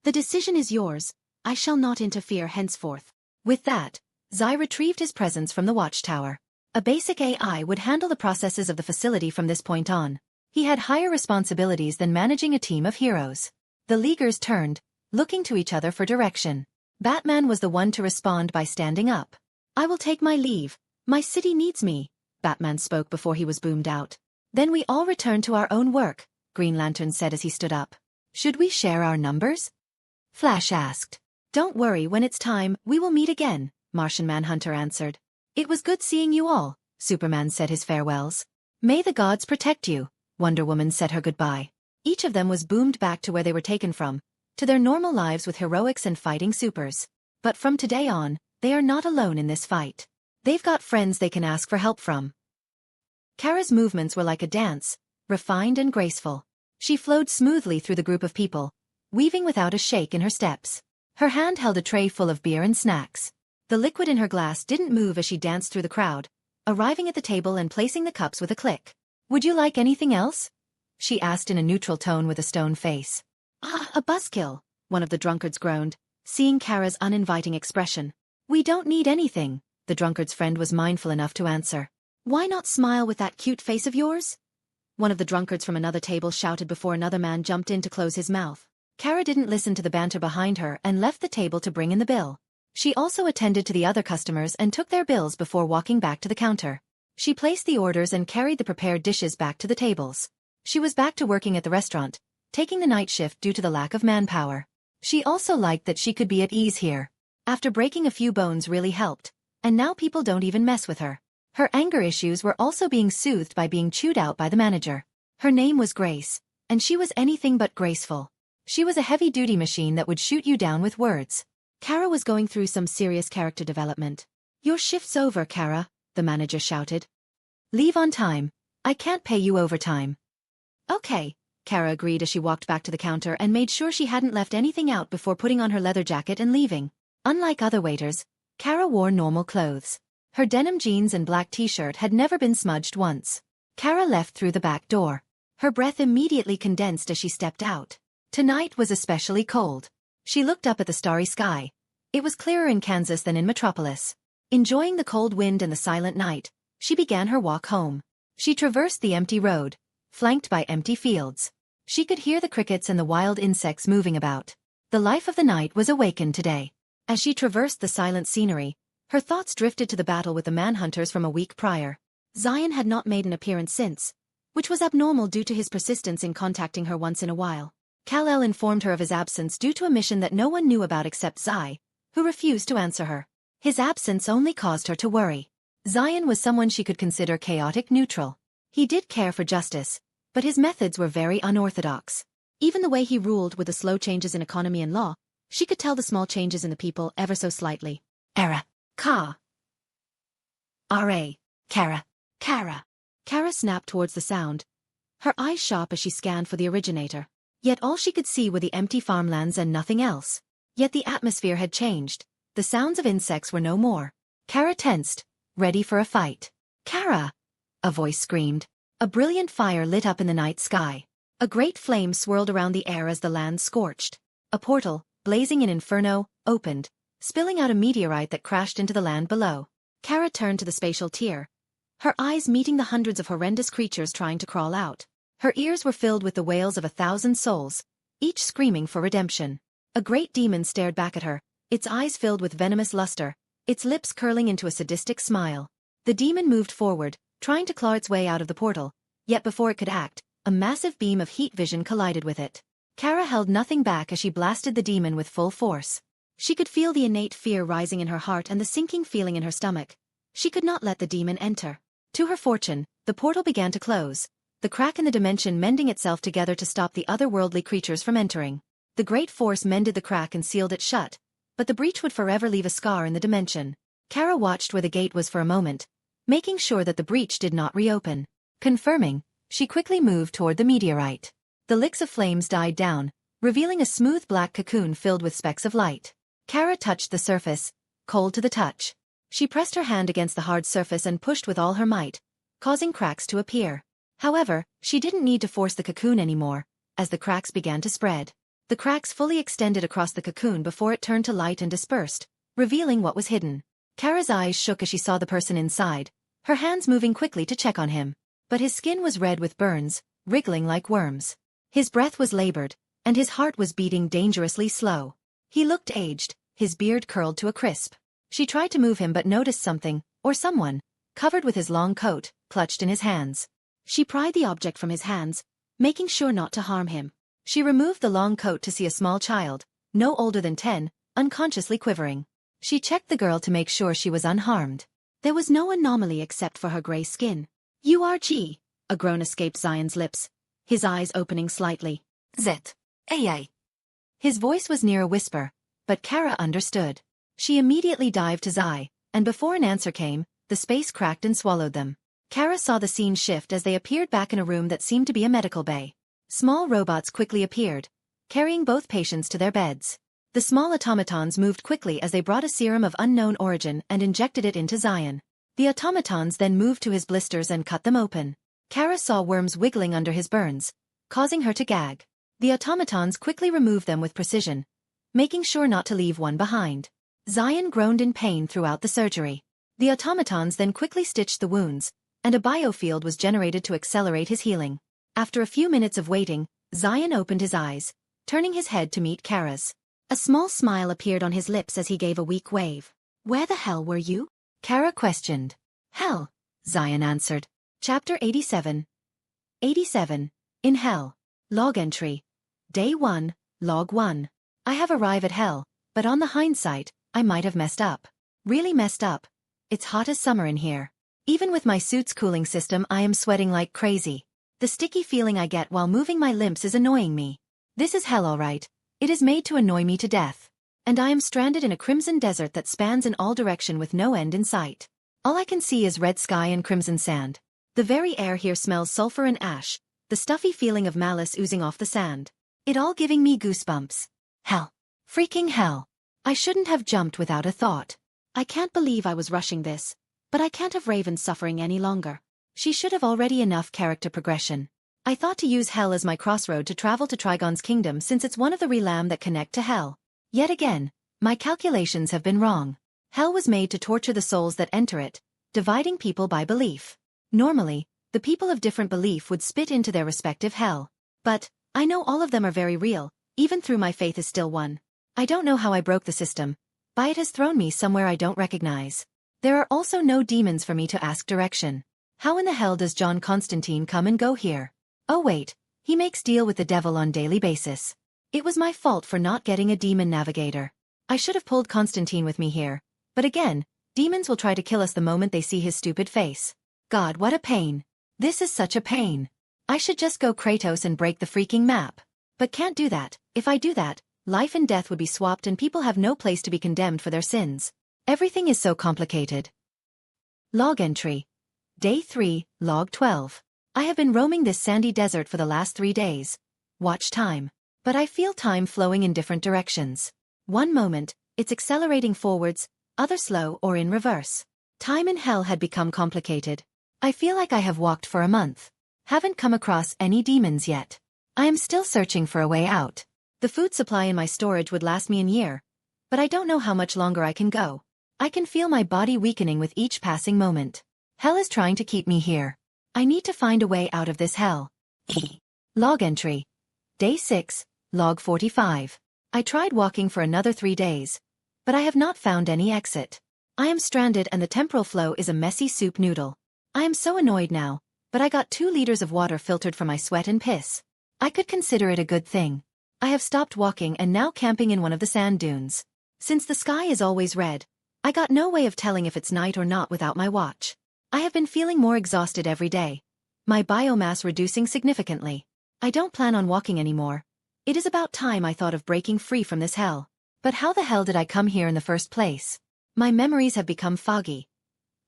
The decision is yours. I shall not interfere henceforth. With that, Zai retrieved his presence from the watchtower. A basic AI would handle the processes of the facility from this point on. He had higher responsibilities than managing a team of heroes. The Leaguers turned, looking to each other for direction. Batman was the one to respond by standing up. I will take my leave. My city needs me, Batman spoke before he was boomed out. Then we all return to our own work, Green Lantern said as he stood up. Should we share our numbers? Flash asked. Don't worry, when it's time, we will meet again, Martian Manhunter answered. It was good seeing you all, Superman said his farewells. May the gods protect you, Wonder Woman said her goodbye. Each of them was boomed back to where they were taken from, to their normal lives with heroics and fighting supers. But from today on, they are not alone in this fight. They've got friends they can ask for help from. Kara's movements were like a dance, refined and graceful. She flowed smoothly through the group of people, weaving without a shake in her steps. Her hand held a tray full of beer and snacks. The liquid in her glass didn't move as she danced through the crowd, arriving at the table and placing the cups with a click. "Would you like anything else?" she asked in a neutral tone with a stone face. "Ah, a buzzkill," one of the drunkards groaned, seeing Kara's uninviting expression. "We don't need anything," the drunkard's friend was mindful enough to answer. "Why not smile with that cute face of yours?" one of the drunkards from another table shouted before another man jumped in to close his mouth. Kara didn't listen to the banter behind her and left the table to bring in the bill. She also attended to the other customers and took their bills before walking back to the counter. She placed the orders and carried the prepared dishes back to the tables. She was back to working at the restaurant, taking the night shift due to the lack of manpower. She also liked that she could be at ease here. After breaking a few bones really helped, and now people don't even mess with her. Her anger issues were also being soothed by being chewed out by the manager. Her name was Grace, and she was anything but graceful. She was a heavy-duty machine that would shoot you down with words. Kara was going through some serious character development. "Your shift's over, Kara," the manager shouted. "Leave on time. I can't pay you overtime." "Okay," Kara agreed as she walked back to the counter and made sure she hadn't left anything out before putting on her leather jacket and leaving. Unlike other waiters, Kara wore normal clothes. Her denim jeans and black t-shirt had never been smudged once. Kara left through the back door. Her breath immediately condensed as she stepped out. Tonight was especially cold. She looked up at the starry sky. It was clearer in Kansas than in Metropolis. Enjoying the cold wind and the silent night, she began her walk home. She traversed the empty road, flanked by empty fields. She could hear the crickets and the wild insects moving about. The life of the night was awakened today. As she traversed the silent scenery, her thoughts drifted to the battle with the manhunters from a week prior. Zion had not made an appearance since, which was abnormal due to his persistence in contacting her once in a while. Kal-El informed her of his absence due to a mission that no one knew about except Zai, who refused to answer her. His absence only caused her to worry. Zion was someone she could consider chaotic neutral. He did care for justice, but his methods were very unorthodox. Even the way he ruled with the slow changes in economy and law, she could tell the small changes in the people ever so slightly. Era. Ka. R.A. Kara. Kara. Kara snapped towards the sound, her eyes sharp as she scanned for the originator. Yet all she could see were the empty farmlands and nothing else. Yet the atmosphere had changed. The sounds of insects were no more. Kara tensed, ready for a fight. "Kara!" a voice screamed. A brilliant fire lit up in the night sky. A great flame swirled around the air as the land scorched. A portal, blazing in inferno, opened, spilling out a meteorite that crashed into the land below. Kara turned to the spatial tier, her eyes meeting the hundreds of horrendous creatures trying to crawl out. Her ears were filled with the wails of 1,000 souls, each screaming for redemption. A great demon stared back at her, its eyes filled with venomous luster, its lips curling into a sadistic smile. The demon moved forward, trying to claw its way out of the portal, yet before it could act, a massive beam of heat vision collided with it. Kara held nothing back as she blasted the demon with full force. She could feel the innate fear rising in her heart and the sinking feeling in her stomach. She could not let the demon enter. To her fortune, the portal began to close, the crack in the dimension mending itself together to stop the otherworldly creatures from entering. The great force mended the crack and sealed it shut, but the breach would forever leave a scar in the dimension. Kara watched where the gate was for a moment, making sure that the breach did not reopen. Confirming, she quickly moved toward the meteorite. The licks of flames died down, revealing a smooth black cocoon filled with specks of light. Kara touched the surface, cold to the touch. She pressed her hand against the hard surface and pushed with all her might, causing cracks to appear. However, she didn't need to force the cocoon anymore, as the cracks began to spread. The cracks fully extended across the cocoon before it turned to light and dispersed, revealing what was hidden. Kara's eyes shook as she saw the person inside, her hands moving quickly to check on him. But his skin was red with burns, wriggling like worms. His breath was labored, and his heart was beating dangerously slow. He looked aged, his beard curled to a crisp. She tried to move him but noticed something, or someone, covered with his long coat, clutched in his hands. She pried the object from his hands, making sure not to harm him. She removed the long coat to see a small child, no older than 10, unconsciously quivering. She checked the girl to make sure she was unharmed. There was no anomaly except for her gray skin. "URG," a groan escaped Zion's lips, his eyes opening slightly. "Zet. AA." His voice was near a whisper, but Kara understood. She immediately dived to Zai, and before an answer came, the space cracked and swallowed them. Kara saw the scene shift as they appeared back in a room that seemed to be a medical bay. Small robots quickly appeared, carrying both patients to their beds. The small automatons moved quickly as they brought a serum of unknown origin and injected it into Zion. The automatons then moved to his blisters and cut them open. Kara saw worms wiggling under his burns, causing her to gag. The automatons quickly removed them with precision, making sure not to leave one behind. Zion groaned in pain throughout the surgery. The automatons then quickly stitched the wounds, and a biofield was generated to accelerate his healing. After a few minutes of waiting, Zion opened his eyes, turning his head to meet Kara's. A small smile appeared on his lips as he gave a weak wave. "Where the hell were you?" Kara questioned. "Hell," Zion answered. Chapter 87. 87. In Hell. Log entry. Day 1, Log 1. I have arrived at Hell, but on the hindsight, I might have messed up. Really messed up. It's hot as summer in here. Even with my suit's cooling system, I am sweating like crazy. The sticky feeling I get while moving my limbs is annoying me. This is hell, alright. It is made to annoy me to death. And I am stranded in a crimson desert that spans in all direction with no end in sight. All I can see is red sky and crimson sand. The very air here smells sulfur and ash, the stuffy feeling of malice oozing off the sand. It all giving me goosebumps. Hell. Freaking hell. I shouldn't have jumped without a thought. I can't believe I was rushing this, but I can't have Raven suffering any longer. She should have already enough character progression. I thought to use Hell as my crossroad to travel to Trigon's kingdom since it's one of the realm that connect to Hell. Yet again, my calculations have been wrong. Hell was made to torture the souls that enter it, dividing people by belief. Normally, the people of different belief would spit into their respective hell. But, I know all of them are very real, even through my faith is still one. I don't know how I broke the system, but it has thrown me somewhere I don't recognize. There are also no demons for me to ask direction. How in the hell does John Constantine come and go here? Oh wait, he makes deal with the devil on daily basis. It was my fault for not getting a demon navigator. I should have pulled Constantine with me here. But again, demons will try to kill us the moment they see his stupid face. God, what a pain. This is such a pain. I should just go Kratos and break the freaking map. But can't do that. If I do that, life and death would be swapped and people have no place to be condemned for their sins. Everything is so complicated. Log entry. Day 3, Log 12. I have been roaming this sandy desert for the last 3 days. Watch time. But I feel time flowing in different directions. One moment, it's accelerating forwards, other slow or in reverse. Time in hell had become complicated. I feel like I have walked for a month. Haven't come across any demons yet. I am still searching for a way out. The food supply in my storage would last me a year. But I don't know how much longer I can go. I can feel my body weakening with each passing moment. Hell is trying to keep me here. I need to find a way out of this hell. Log entry. Day 6, Log 45. I tried walking for another 3 days, but I have not found any exit. I am stranded and the temporal flow is a messy soup noodle. I am so annoyed now, but I got 2 liters of water filtered from my sweat and piss. I could consider it a good thing. I have stopped walking and now camping in one of the sand dunes. Since the sky is always red, I got no way of telling if it's night or not without my watch. I have been feeling more exhausted every day. My biomass reducing significantly. I don't plan on walking anymore. It is about time I thought of breaking free from this hell. But how the hell did I come here in the first place? My memories have become foggy.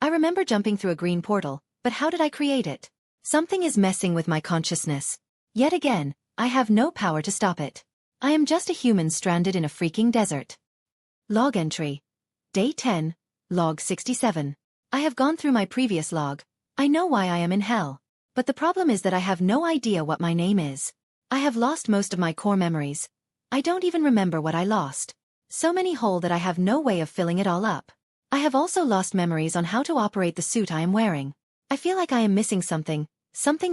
I remember jumping through a green portal, but how did I create it? Something is messing with my consciousness. Yet again, I have no power to stop it. I am just a human stranded in a freaking desert. Log entry. Day 10, Log 67. I have gone through my previous log. I know why I am in hell. But the problem is that I have no idea what my name is. I have lost most of my core memories. I don't even remember what I lost. So many hole that I have no way of filling it all up. I have also lost memories on how to operate the suit I am wearing. I feel like I am missing something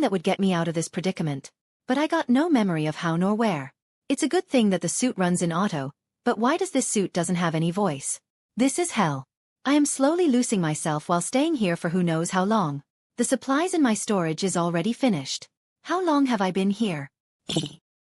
that would get me out of this predicament. But I got no memory of how nor where. It's a good thing that the suit runs in auto, but why does this suit doesn't have any voice? This is hell. I am slowly losing myself while staying here for who knows how long. The supplies in my storage is already finished. How long have I been here?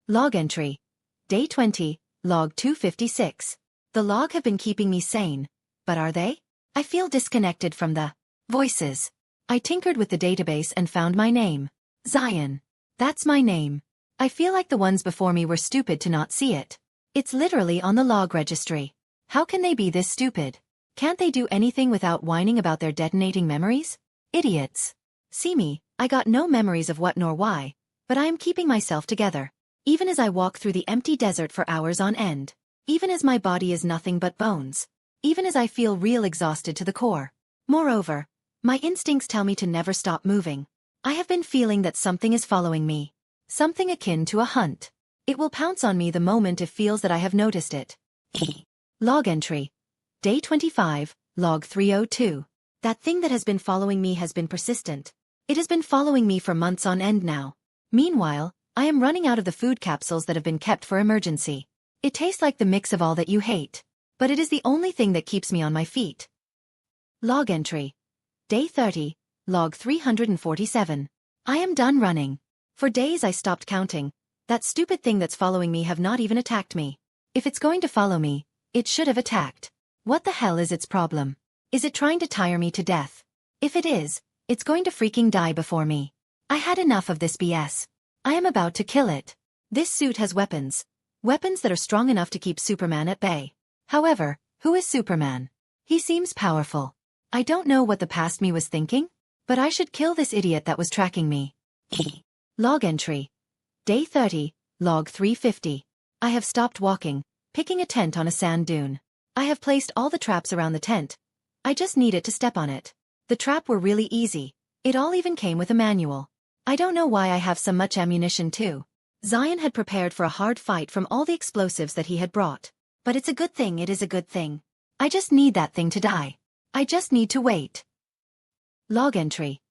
Log entry. Day 20, Log 256. The log have been keeping me sane, but are they? I feel disconnected from the voices. I tinkered with the database and found my name. Zion. That's my name. I feel like the ones before me were stupid to not see it. It's literally on the log registry. How can they be this stupid? Can't they do anything without whining about their detonating memories? Idiots. See me, I got no memories of what nor why, but I am keeping myself together. Even as I walk through the empty desert for hours on end. Even as my body is nothing but bones. Even as I feel real exhausted to the core. Moreover, My instincts tell me to never stop moving. I have been feeling that something is following me. Something akin to a hunt. It will pounce on me the moment it feels that I have noticed it. Log entry. Day 25, log 302. That thing that has been following me has been persistent. It has been following me for months on end now. Meanwhile, I am running out of the food capsules that have been kept for emergency. It tastes like the mix of all that you hate. But it is the only thing that keeps me on my feet. Log entry. Day 30, log 347. I am done running. For days I stopped counting. That stupid thing that's following me have not even attacked me. If it's going to follow me, it should have attacked. What the hell is its problem? Is it trying to tire me to death? If it is, it's going to freaking die before me. I had enough of this BS. I am about to kill it. This suit has weapons. Weapons that are strong enough to keep Superman at bay. However, who is Superman? He seems powerful. I don't know what the past me was thinking, but I should kill this idiot that was tracking me. Log entry. Day 30, log 350. I have stopped walking, picking a tent on a sand dune. I have placed all the traps around the tent. I just needed to step on it. The trap were really easy. It all even came with a manual. I don't know why I have so much ammunition too. Zion had prepared for a hard fight from all the explosives that he had brought. But it's a good thing, it is a good thing. I just need that thing to die. I just need to wait. Log entry.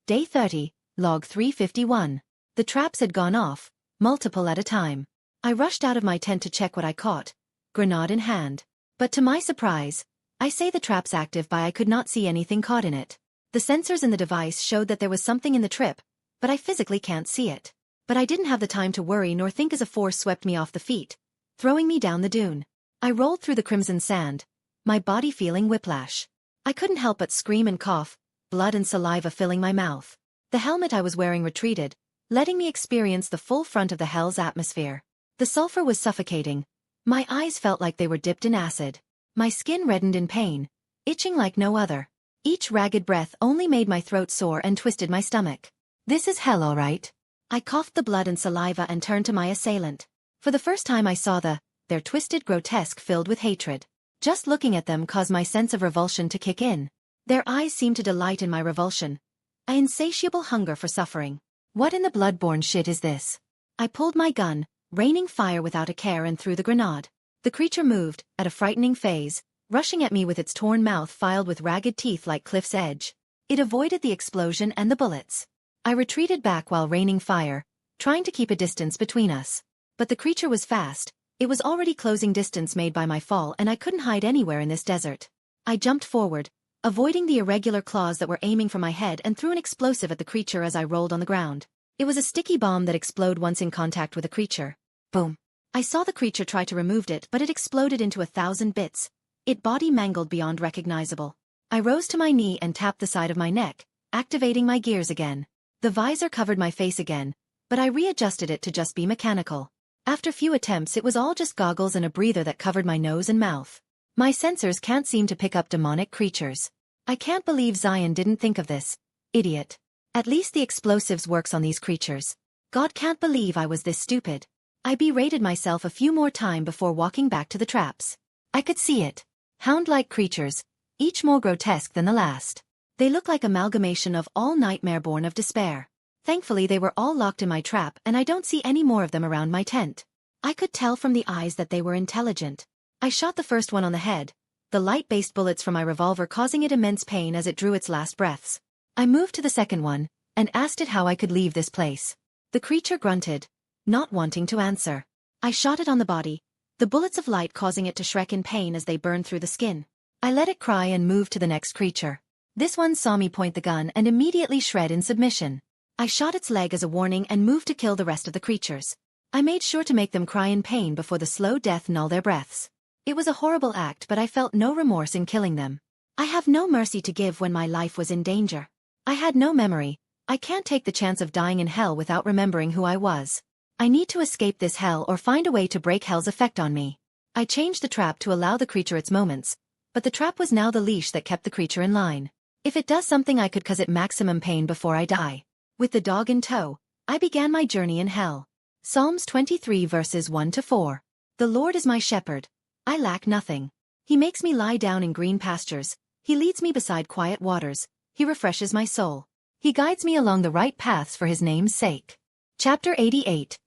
Day 30, log 351. The traps had gone off, multiple at a time. I rushed out of my tent to check what I caught, grenade in hand. But to my surprise, I say the trap's active but I could not see anything caught in it. The sensors in the device showed that there was something in the trip, but I physically can't see it. But I didn't have the time to worry nor think as a force swept me off the feet, throwing me down the dune. I rolled through the crimson sand, my body feeling whiplash. I couldn't help but scream and cough, blood and saliva filling my mouth. The helmet I was wearing retreated, letting me experience the full front of the hell's atmosphere. The sulfur was suffocating. My eyes felt like they were dipped in acid. My skin reddened in pain, itching like no other. Each ragged breath only made my throat sore and twisted my stomach. This is hell, all right. I coughed the blood and saliva and turned to my assailant. For the first time I saw their twisted grotesque filled with hatred. Just looking at them caused my sense of revulsion to kick in. Their eyes seemed to delight in my revulsion. An insatiable hunger for suffering. What in the blood-borne shit is this? I pulled my gun, raining fire without a care and threw the grenade. The creature moved, at a frightening phase, rushing at me with its torn mouth filed with ragged teeth like cliff's edge. It avoided the explosion and the bullets. I retreated back while raining fire, trying to keep a distance between us. But the creature was fast. It was already closing distance made by my fall and I couldn't hide anywhere in this desert. I jumped forward, avoiding the irregular claws that were aiming for my head and threw an explosive at the creature as I rolled on the ground. It was a sticky bomb that exploded once in contact with a creature. Boom. I saw the creature try to remove it but it exploded into 1,000 bits. Its body mangled beyond recognizable. I rose to my knee and tapped the side of my neck, activating my gears again. The visor covered my face again, but I readjusted it to just be mechanical. After few attempts it was all just goggles and a breather that covered my nose and mouth. My sensors can't seem to pick up demonic creatures. I can't believe Zion didn't think of this. Idiot. At least the explosives works on these creatures. God, can't believe I was this stupid. I berated myself a few more times before walking back to the traps. I could see it. Hound-like creatures, each more grotesque than the last. They look like amalgamation of all nightmare born of despair. Thankfully they were all locked in my trap and I don't see any more of them around my tent. I could tell from the eyes that they were intelligent. I shot the first one on the head, the light-based bullets from my revolver causing it immense pain as it drew its last breaths. I moved to the second one, and asked it how I could leave this place. The creature grunted, not wanting to answer. I shot it on the body, the bullets of light causing it to shrek in pain as they burned through the skin. I let it cry and moved to the next creature. This one saw me point the gun and immediately shred in submission. I shot its leg as a warning and moved to kill the rest of the creatures. I made sure to make them cry in pain before the slow death nulled their breaths. It was a horrible act but I felt no remorse in killing them. I have no mercy to give when my life was in danger. I had no memory. I can't take the chance of dying in hell without remembering who I was. I need to escape this hell or find a way to break hell's effect on me. I changed the trap to allow the creature its moments, but the trap was now the leash that kept the creature in line. If it does something I could cause it maximum pain before I die. With the dog in tow, I began my journey in hell. Psalms 23 verses 1-4. The Lord is my shepherd. I lack nothing. He makes me lie down in green pastures. He leads me beside quiet waters. He refreshes my soul. He guides me along the right paths for his name's sake. Chapter 88.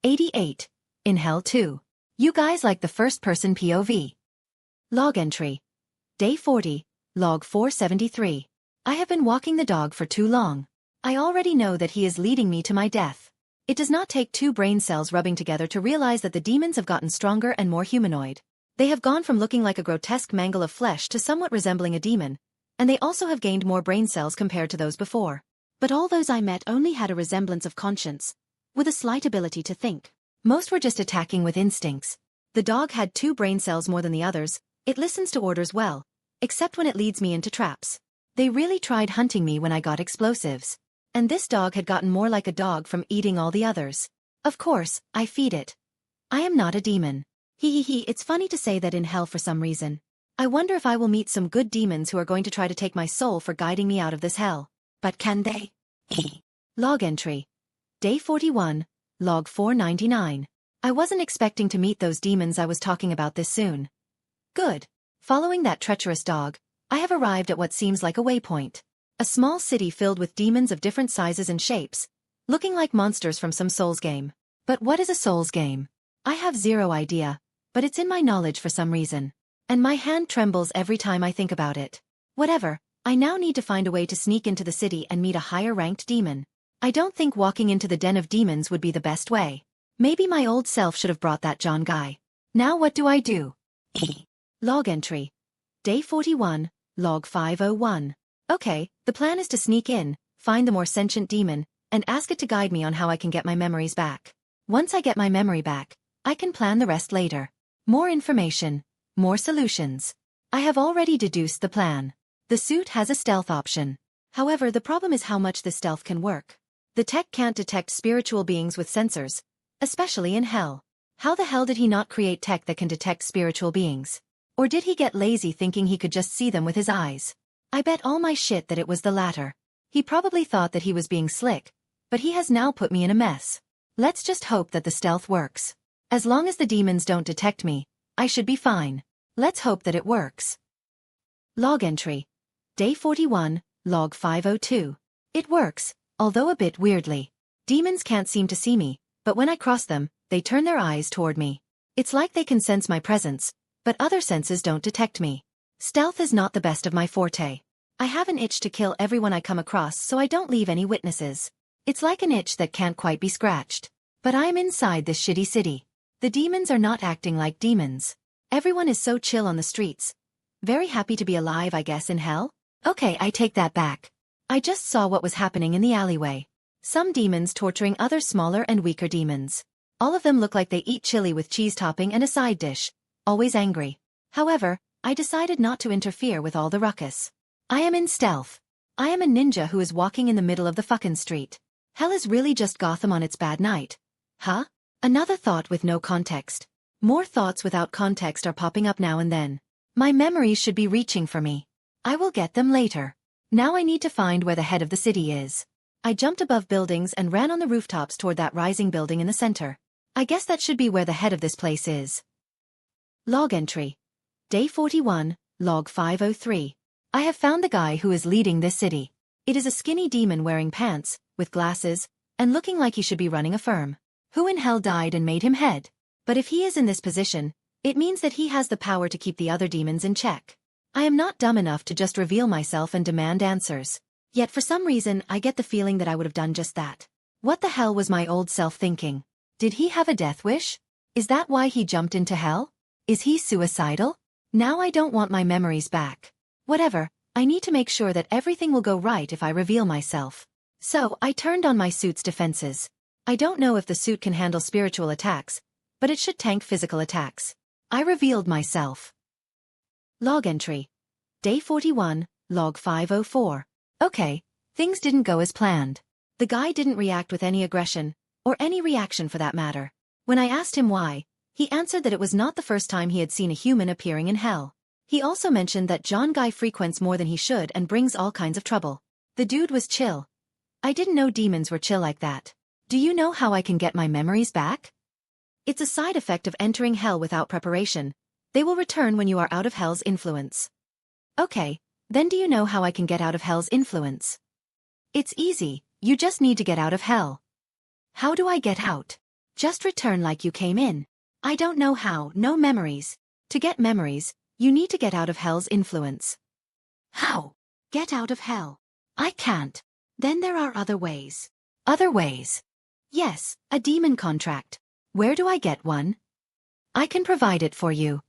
88. In Hell 2. You guys like the first-person POV. Log entry. Day 40, log 473. I have been walking the dog for too long. I already know that he is leading me to my death. It does not take two brain cells rubbing together to realize that the demons have gotten stronger and more humanoid. They have gone from looking like a grotesque mangle of flesh to somewhat resembling a demon, and they also have gained more brain cells compared to those before. But all those I met only had a resemblance of conscience, with a slight ability to think. Most were just attacking with instincts. The dog had 2 brain cells more than the others. It listens to orders well, except when it leads me into traps. They really tried hunting me when I got explosives. And this dog had gotten more like a dog from eating all the others. Of course, I feed it. I am not a demon. It's funny to say that in hell for some reason. I wonder if I will meet some good demons who are going to try to take my soul for guiding me out of this hell. But can they? Log entry. Day 41, log 499. I wasn't expecting to meet those demons I was talking about this soon. Good. Following that treacherous dog, I have arrived at what seems like a waypoint. A small city filled with demons of different sizes and shapes, looking like monsters from some Souls game. But what is a Souls game? I have zero idea, but it's in my knowledge for some reason. And my hand trembles every time I think about it. Whatever, I now need to find a way to sneak into the city and meet a higher-ranked demon. I don't think walking into the den of demons would be the best way. Maybe my old self should have brought that John guy. Now what do I do? Log entry. Day 41, log 501. Okay, the plan is to sneak in, find the more sentient demon, and ask it to guide me on how I can get my memories back. Once I get my memory back, I can plan the rest later. More information, more solutions. I have already deduced the plan. The suit has a stealth option. However, the problem is how much this stealth can work. The tech can't detect spiritual beings with sensors, especially in hell. How the hell did he not create tech that can detect spiritual beings? Or did he get lazy thinking he could just see them with his eyes? I bet all my shit that it was the latter. He probably thought that he was being slick, but he has now put me in a mess. Let's just hope that the stealth works. As long as the demons don't detect me, I should be fine. Let's hope that it works. Log entry. Day 41, log 502. It works, although a bit weirdly. Demons can't seem to see me, but when I cross them, they turn their eyes toward me. It's like they can sense my presence, but other senses don't detect me. Stealth is not the best of my forte. I have an itch to kill everyone I come across so I don't leave any witnesses. It's like an itch that can't quite be scratched. But I'm inside this shitty city. The demons are not acting like demons. Everyone is so chill on the streets. Very happy to be alive, I guess, in hell? Okay, I take that back. I just saw what was happening in the alleyway. Some demons torturing other smaller and weaker demons. All of them look like they eat chili with cheese topping and a side dish. Always angry. However, I decided not to interfere with all the ruckus. I am in stealth. I am a ninja who is walking in the middle of the fucking street. Hell is really just Gotham on its bad night. Huh? Another thought with no context. More thoughts without context are popping up now and then. My memories should be reaching for me. I will get them later. Now I need to find where the head of the city is. I jumped above buildings and ran on the rooftops toward that rising building in the center. I guess that should be where the head of this place is. Log entry. Day 41, log 503. I have found the guy who is leading this city. It is a skinny demon wearing pants, with glasses, and looking like he should be running a firm. Who in hell died and made him head? But if he is in this position, it means that he has the power to keep the other demons in check. I am not dumb enough to just reveal myself and demand answers. Yet for some reason I get the feeling that I would have done just that. What the hell was my old self thinking? Did he have a death wish? Is that why he jumped into hell? Is he suicidal? Now I don't want my memories back. Whatever, I need to make sure that everything will go right if I reveal myself. So, I turned on my suit's defenses. I don't know if the suit can handle spiritual attacks, but it should tank physical attacks. I revealed myself. Log entry. Day 41, log 504. Okay, things didn't go as planned. The guy didn't react with any aggression, or any reaction for that matter. When I asked him why, he answered that it was not the first time he had seen a human appearing in hell. He also mentioned that John Guy frequents more than he should and brings all kinds of trouble. The dude was chill. I didn't know demons were chill like that. Do you know how I can get my memories back? It's a side effect of entering hell without preparation. They will return when you are out of hell's influence. Okay, Then do you know how I can get out of hell's influence? It's easy, you just need to get out of hell. How do I get out? Just return like you came in. I don't know how, no memories. To get memories, you need to get out of hell's influence. How? Get out of hell. I can't. Then there are other ways. Other ways? Yes, a demon contract. Where do I get one? I can provide it for you.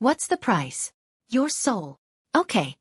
What's the price? Your soul. Okay.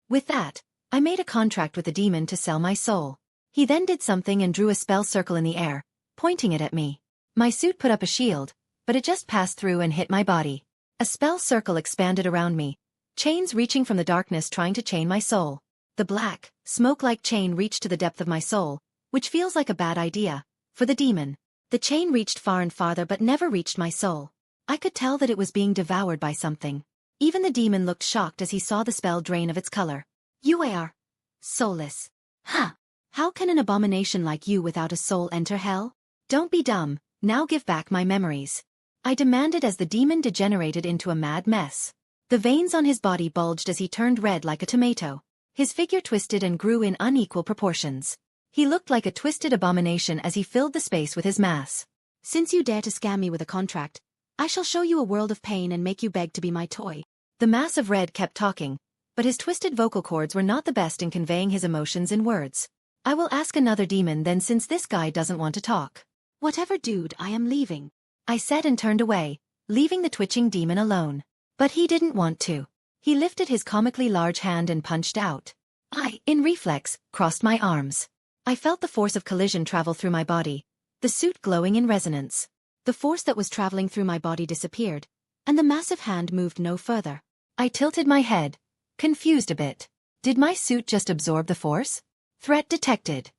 With that, I made a contract with the demon to sell my soul. He then did something and drew a spell circle in the air, pointing it at me. My suit put up a shield, but it just passed through and hit my body. A spell circle expanded around me, chains reaching from the darkness trying to chain my soul. The black, smoke-like chain reached to the depth of my soul, which feels like a bad idea, for the demon. The chain reached far and farther but never reached my soul. I could tell that it was being devoured by something. Even the demon looked shocked as he saw the spell drain of its color. You are soulless. Huh. How can an abomination like you without a soul enter hell? Don't be dumb, now give back my memories. I demanded as the demon degenerated into a mad mess. The veins on his body bulged as he turned red like a tomato. His figure twisted and grew in unequal proportions. He looked like a twisted abomination as he filled the space with his mass. Since you dare to scam me with a contract, I shall show you a world of pain and make you beg to be my toy. The mass of red kept talking, but his twisted vocal cords were not the best in conveying his emotions in words. I will ask another demon then since this guy doesn't want to talk. Whatever, dude, I am leaving. I said and turned away, leaving the twitching demon alone. But he didn't want to. He lifted his comically large hand and punched out. I, in reflex, crossed my arms. I felt the force of collision travel through my body, the suit glowing in resonance. The force that was traveling through my body disappeared, and the massive hand moved no further. I tilted my head, confused a bit. Did my suit just absorb the force? Threat detected.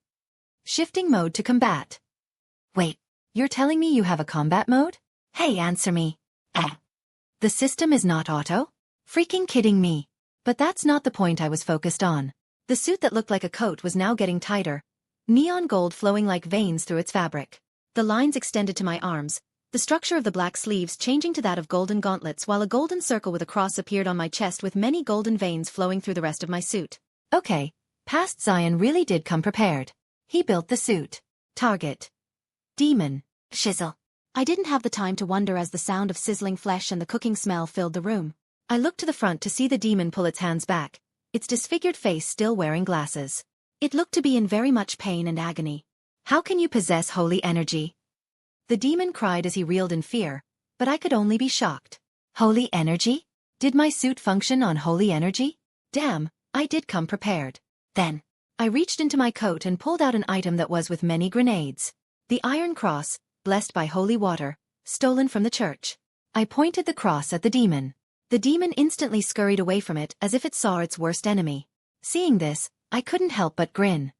Shifting mode to combat. Wait, you're telling me you have a combat mode? Hey, answer me. The system is not auto? Freaking kidding me. But that's not the point I was focused on. The suit that looked like a coat was now getting tighter, neon gold flowing like veins through its fabric. The lines extended to my arms, the structure of the black sleeves changing to that of golden gauntlets while a golden circle with a cross appeared on my chest with many golden veins flowing through the rest of my suit. Okay, past Zion really did come prepared. He built the suit. Target. Demon. Shizzle. I didn't have the time to wonder as the sound of sizzling flesh and the cooking smell filled the room. I looked to the front to see the demon pull its hands back, its disfigured face still wearing glasses. It looked to be in very much pain and agony. How can you possess holy energy? The demon cried as he reeled in fear, but I could only be shocked. Holy energy? Did my suit function on holy energy? Damn, I did come prepared. Then, I reached into my coat and pulled out an item that was with many grenades. The iron cross, blessed by holy water, stolen from the church. I pointed the cross at the demon. The demon instantly scurried away from it as if it saw its worst enemy. Seeing this, I couldn't help but grin.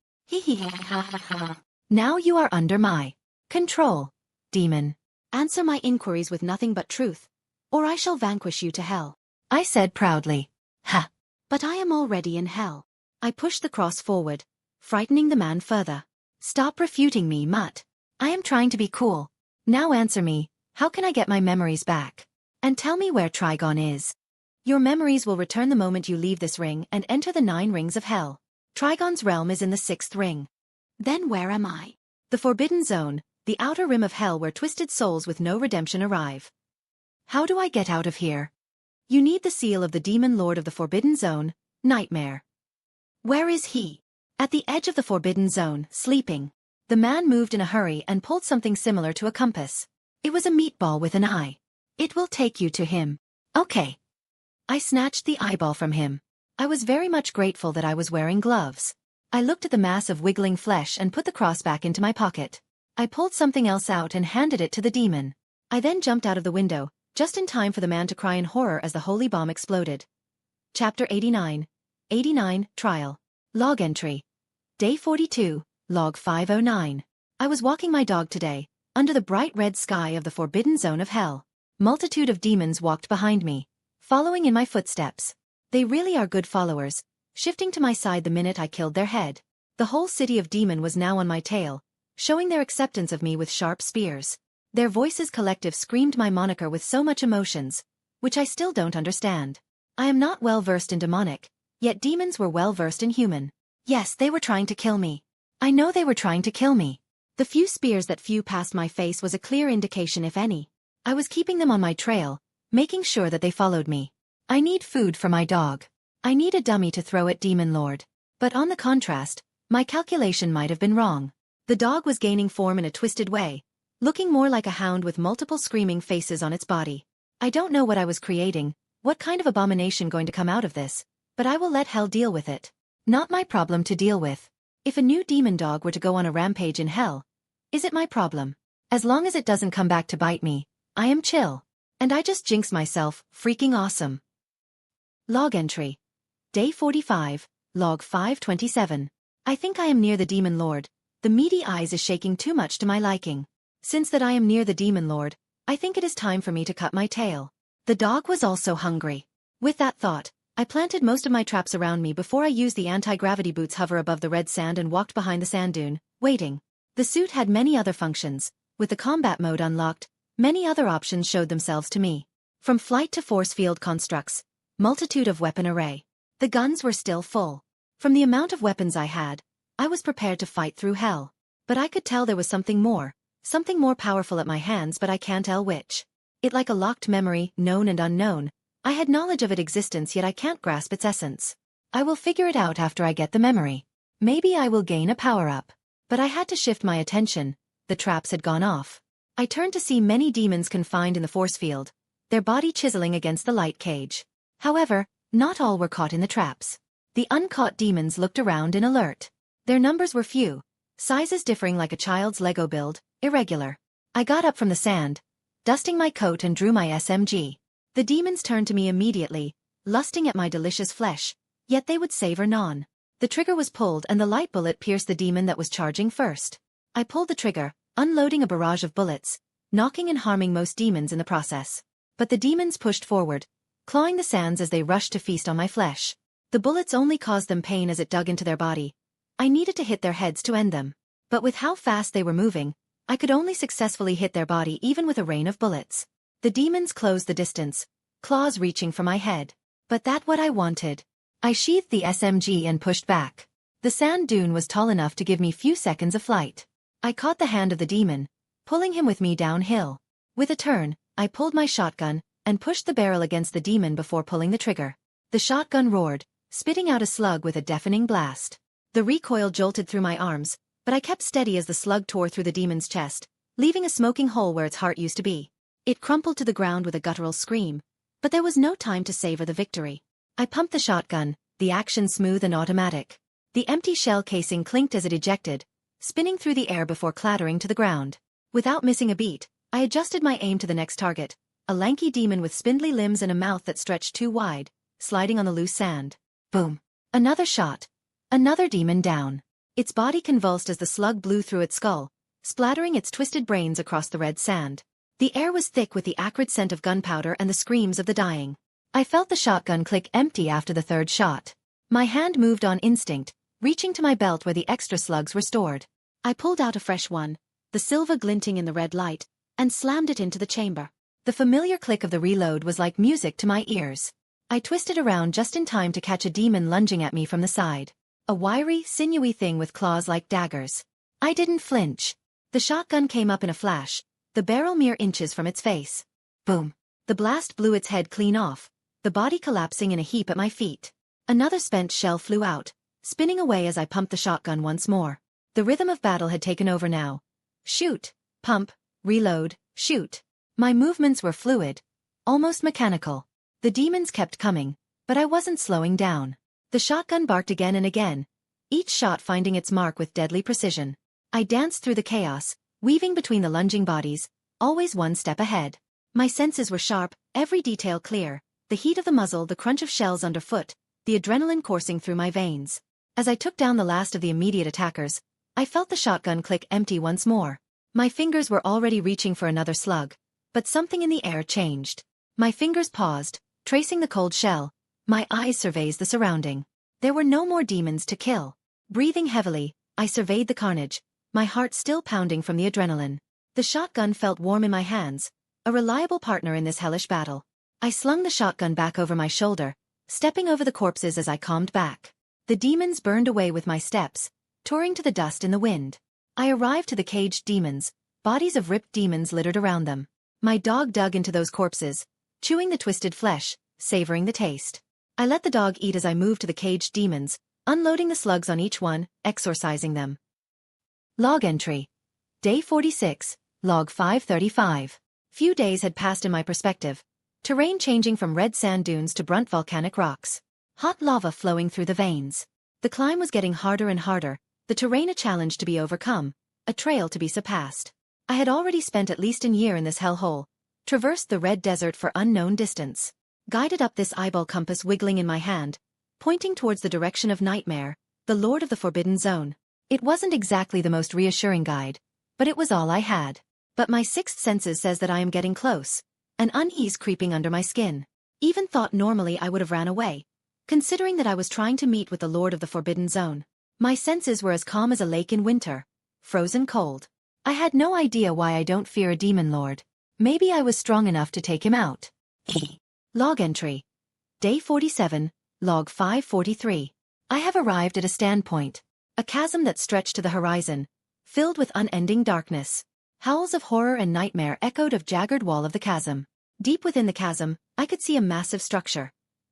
Now you are under my control, demon. Answer my inquiries with nothing but truth, or I shall vanquish you to hell. I said proudly. Ha! But I am already in hell. I pushed the cross forward, frightening the man further. Stop refuting me, mutt. I am trying to be cool. Now answer me, how can I get my memories back? And tell me where Trigon is. Your memories will return the moment you leave this ring and enter the 9 rings of hell. Trigon's realm is in the 6th ring. Then where am I? The Forbidden Zone, the outer rim of hell where twisted souls with no redemption arrive. How do I get out of here? You need the seal of the Demon Lord of the Forbidden Zone, Nightmare. Where is he? At the edge of the Forbidden Zone, sleeping. The man moved in a hurry and pulled something similar to a compass. It was a meatball with an eye. It will take you to him. Okay. I snatched the eyeball from him. I was very much grateful that I was wearing gloves. I looked at the mass of wiggling flesh and put the cross back into my pocket. I pulled something else out and handed it to the demon. I then jumped out of the window, just in time for the man to cry in horror as the holy bomb exploded. Chapter 89. 89, Trial. Log entry. Day 42, Log 509. I was walking my dog today, under the bright red sky of the Forbidden Zone of Hell. Multitude of demons walked behind me, following in my footsteps. They really are good followers, shifting to my side the minute I killed their head. The whole city of demon was now on my tail, showing their acceptance of me with sharp spears. Their voices collective screamed my moniker with so much emotions, which I still don't understand. I am not well versed in demonic, Yet demons were well versed in human. Yes, they were trying to kill me. I know they were trying to kill me. The few spears that flew past my face was a clear indication, if any. I was keeping them on my trail, making sure that they followed me. I need food for my dog. I need a dummy to throw at Demon Lord. But on the contrast, my calculation might have been wrong. The dog was gaining form in a twisted way, looking more like a hound with multiple screaming faces on its body. I don't know what I was creating, what kind of abomination going to come out of this, but I will let hell deal with it. Not my problem to deal with. If a new demon dog were to go on a rampage in hell, is it my problem? As long as it doesn't come back to bite me, I am chill. And I just jinxed myself, freaking awesome. Log entry. Day 45, log 527. I think I am near the Demon Lord. The meaty eyes is shaking too much to my liking. Since that I am near the Demon Lord, I think it is time for me to cut my tail. The dog was also hungry. With that thought, I planted most of my traps around me before I used the anti-gravity boots hover above the red sand and walked behind the sand dune, waiting. The suit had many other functions. With the combat mode unlocked, many other options showed themselves to me. From flight to force field constructs, multitude of weapon array. The guns were still full. From the amount of weapons I had, I was prepared to fight through hell. But I could tell there was something more powerful at my hands, but I can't tell which. It like a locked memory, known and unknown. I had knowledge of its existence, yet I can't grasp its essence. I will figure it out after I get the memory. Maybe I will gain a power-up. But I had to shift my attention. The traps had gone off. I turned to see many demons confined in the force field, their body chiseling against the light cage. However, not all were caught in the traps. The uncaught demons looked around in alert. Their numbers were few, sizes differing like a child's Lego build, irregular. I got up from the sand, dusting my coat, and drew my SMG. The demons turned to me immediately, lusting at my delicious flesh, yet they would savor none. The trigger was pulled and the light bullet pierced the demon that was charging first. I pulled the trigger, unloading a barrage of bullets, knocking and harming most demons in the process. But the demons pushed forward, clawing the sands as they rushed to feast on my flesh. The bullets only caused them pain as it dug into their body. I needed to hit their heads to end them. But with how fast they were moving, I could only successfully hit their body even with a rain of bullets. The demons closed the distance, claws reaching for my head. But that's what I wanted. I sheathed the SMG and pushed back. The sand dune was tall enough to give me few seconds of flight. I caught the hand of the demon, pulling him with me downhill. With a turn, I pulled my shotgun and pushed the barrel against the demon before pulling the trigger. The shotgun roared, spitting out a slug with a deafening blast. The recoil jolted through my arms, but I kept steady as the slug tore through the demon's chest, leaving a smoking hole where its heart used to be. It crumpled to the ground with a guttural scream, but there was no time to savor the victory. I pumped the shotgun, the action smooth and automatic. The empty shell casing clinked as it ejected, spinning through the air before clattering to the ground. Without missing a beat, I adjusted my aim to the next target, a lanky demon with spindly limbs and a mouth that stretched too wide, sliding on the loose sand. Boom. Another shot. Another demon down. Its body convulsed as the slug blew through its skull, splattering its twisted brains across the red sand. The air was thick with the acrid scent of gunpowder and the screams of the dying. I felt the shotgun click empty after the third shot. My hand moved on instinct, reaching to my belt where the extra slugs were stored. I pulled out a fresh one, the silver glinting in the red light, and slammed it into the chamber. The familiar click of the reload was like music to my ears. I twisted around just in time to catch a demon lunging at me from the side. A wiry, sinewy thing with claws like daggers. I didn't flinch. The shotgun came up in a flash, the barrel mere inches from its face. Boom. The blast blew its head clean off, the body collapsing in a heap at my feet. Another spent shell flew out, spinning away as I pumped the shotgun once more. The rhythm of battle had taken over now. Shoot, pump, reload, shoot. My movements were fluid, almost mechanical. The demons kept coming, but I wasn't slowing down. The shotgun barked again and again, each shot finding its mark with deadly precision. I danced through the chaos, weaving between the lunging bodies, always one step ahead. My senses were sharp, every detail clear, the heat of the muzzle, the crunch of shells underfoot, the adrenaline coursing through my veins. As I took down the last of the immediate attackers, I felt the shotgun click empty once more. My fingers were already reaching for another slug, but something in the air changed. My fingers paused, tracing the cold shell. My eyes surveyed the surrounding. There were no more demons to kill. Breathing heavily, I surveyed the carnage, my heart still pounding from the adrenaline. The shotgun felt warm in my hands, a reliable partner in this hellish battle. I slung the shotgun back over my shoulder, stepping over the corpses as I calmed back. The demons burned away with my steps, touring to the dust in the wind. I arrived to the caged demons, bodies of ripped demons littered around them. My dog dug into those corpses, chewing the twisted flesh, savoring the taste. I let the dog eat as I moved to the caged demons, unloading the slugs on each one, exorcising them. Log entry. Day 46, log 535. Few days had passed in my perspective. Terrain changing from red sand dunes to brunt volcanic rocks. Hot lava flowing through the veins. The climb was getting harder and harder, the terrain a challenge to be overcome, a trail to be surpassed. I had already spent at least a year in this hellhole, traversed the red desert for unknown distance. Guided up this eyeball compass wiggling in my hand, pointing towards the direction of Nightmare, the Lord of the Forbidden Zone. It wasn't exactly the most reassuring guide, but it was all I had. But my sixth senses says that I am getting close, an unease creeping under my skin. Even thought normally I would have ran away, considering that I was trying to meet with the Lord of the Forbidden Zone. My senses were as calm as a lake in winter, frozen cold. I had no idea why I don't fear a demon lord. Maybe I was strong enough to take him out. Log entry. Day 47, log 543. I have arrived at a standpoint, a chasm that stretched to the horizon, filled with unending darkness. Howls of horror and nightmare echoed of jagged wall of the chasm. Deep within the chasm, I could see a massive structure.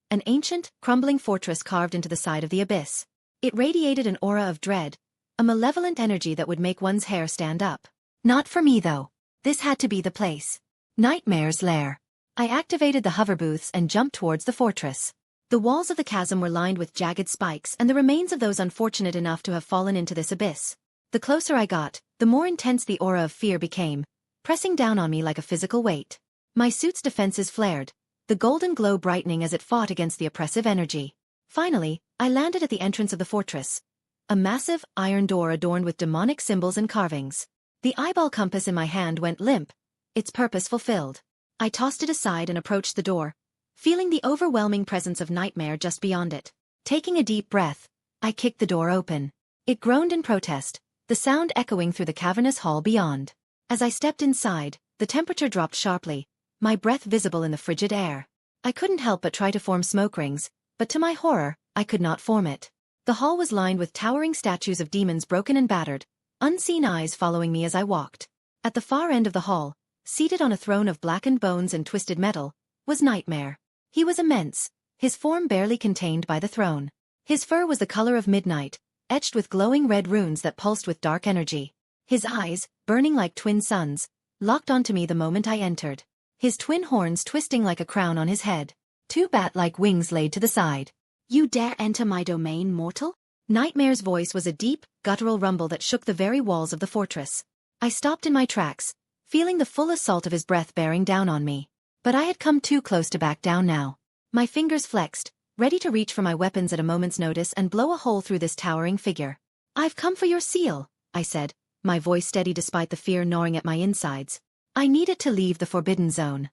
An ancient, crumbling fortress carved into the side of the abyss. It radiated an aura of dread, a malevolent energy that would make one's hair stand up. Not for me though. This had to be the place. Nightmare's lair. I activated the hover booths and jumped towards the fortress. The walls of the chasm were lined with jagged spikes and the remains of those unfortunate enough to have fallen into this abyss. The closer I got, the more intense the aura of fear became, pressing down on me like a physical weight. My suit's defenses flared, the golden glow brightening as it fought against the oppressive energy. Finally, I landed at the entrance of the fortress. A massive, iron door adorned with demonic symbols and carvings. The eyeball compass in my hand went limp, its purpose fulfilled. I tossed it aside and approached the door, feeling the overwhelming presence of Nightmare just beyond it. Taking a deep breath, I kicked the door open. It groaned in protest, the sound echoing through the cavernous hall beyond. As I stepped inside, the temperature dropped sharply, my breath visible in the frigid air. I couldn't help but try to form smoke rings, but to my horror, I could not form it. The hall was lined with towering statues of demons broken and battered, unseen eyes following me as I walked. At the far end of the hall, seated on a throne of blackened bones and twisted metal, was Nightmare. He was immense, his form barely contained by the throne. His fur was the color of midnight, etched with glowing red runes that pulsed with dark energy. His eyes, burning like twin suns, locked onto me the moment I entered. His twin horns twisting like a crown on his head. Two bat-like wings laid to the side. "You dare enter my domain, mortal?" Nightmare's voice was a deep, guttural rumble that shook the very walls of the fortress. I stopped in my tracks, feeling the full assault of his breath bearing down on me. But I had come too close to back down now. My fingers flexed, ready to reach for my weapons at a moment's notice and blow a hole through this towering figure. "I've come for your seal," I said, my voice steady despite the fear gnawing at my insides. I needed to leave the Forbidden Zone.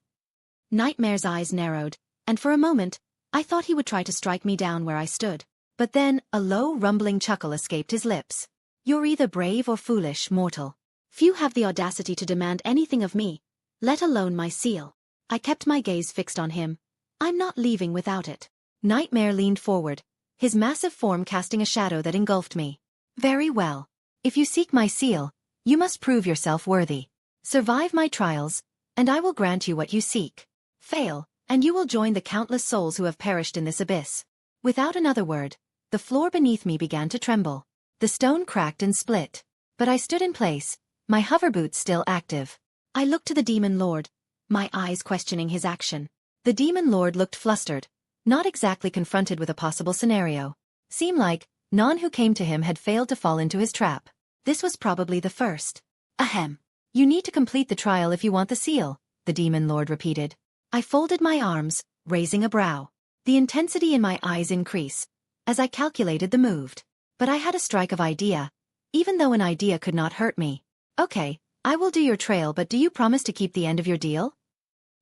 Nightmare's eyes narrowed, and for a moment, I thought he would try to strike me down where I stood. But then, a low, rumbling chuckle escaped his lips. "You're either brave or foolish, mortal. Few have the audacity to demand anything of me, let alone my seal." I kept my gaze fixed on him. "I'm not leaving without it." Nightmare leaned forward, his massive form casting a shadow that engulfed me. "Very well. If you seek my seal, you must prove yourself worthy. Survive my trials, and I will grant you what you seek. Fail, and you will join the countless souls who have perished in this abyss." Without another word, the floor beneath me began to tremble. The stone cracked and split. But I stood in place, my hover boots still active. I looked to the Demon Lord, my eyes questioning his action. The Demon Lord looked flustered, not exactly confronted with a possible scenario. Seemed like none who came to him had failed to fall into his trap. This was probably the first. "Ahem. You need to complete the trial if you want the seal," the Demon Lord repeated. I folded my arms, raising a brow. The intensity in my eyes increased, as I calculated the move. But I had a strike of idea, even though an idea could not hurt me. "Okay, I will do your trail, but do you promise to keep the end of your deal?"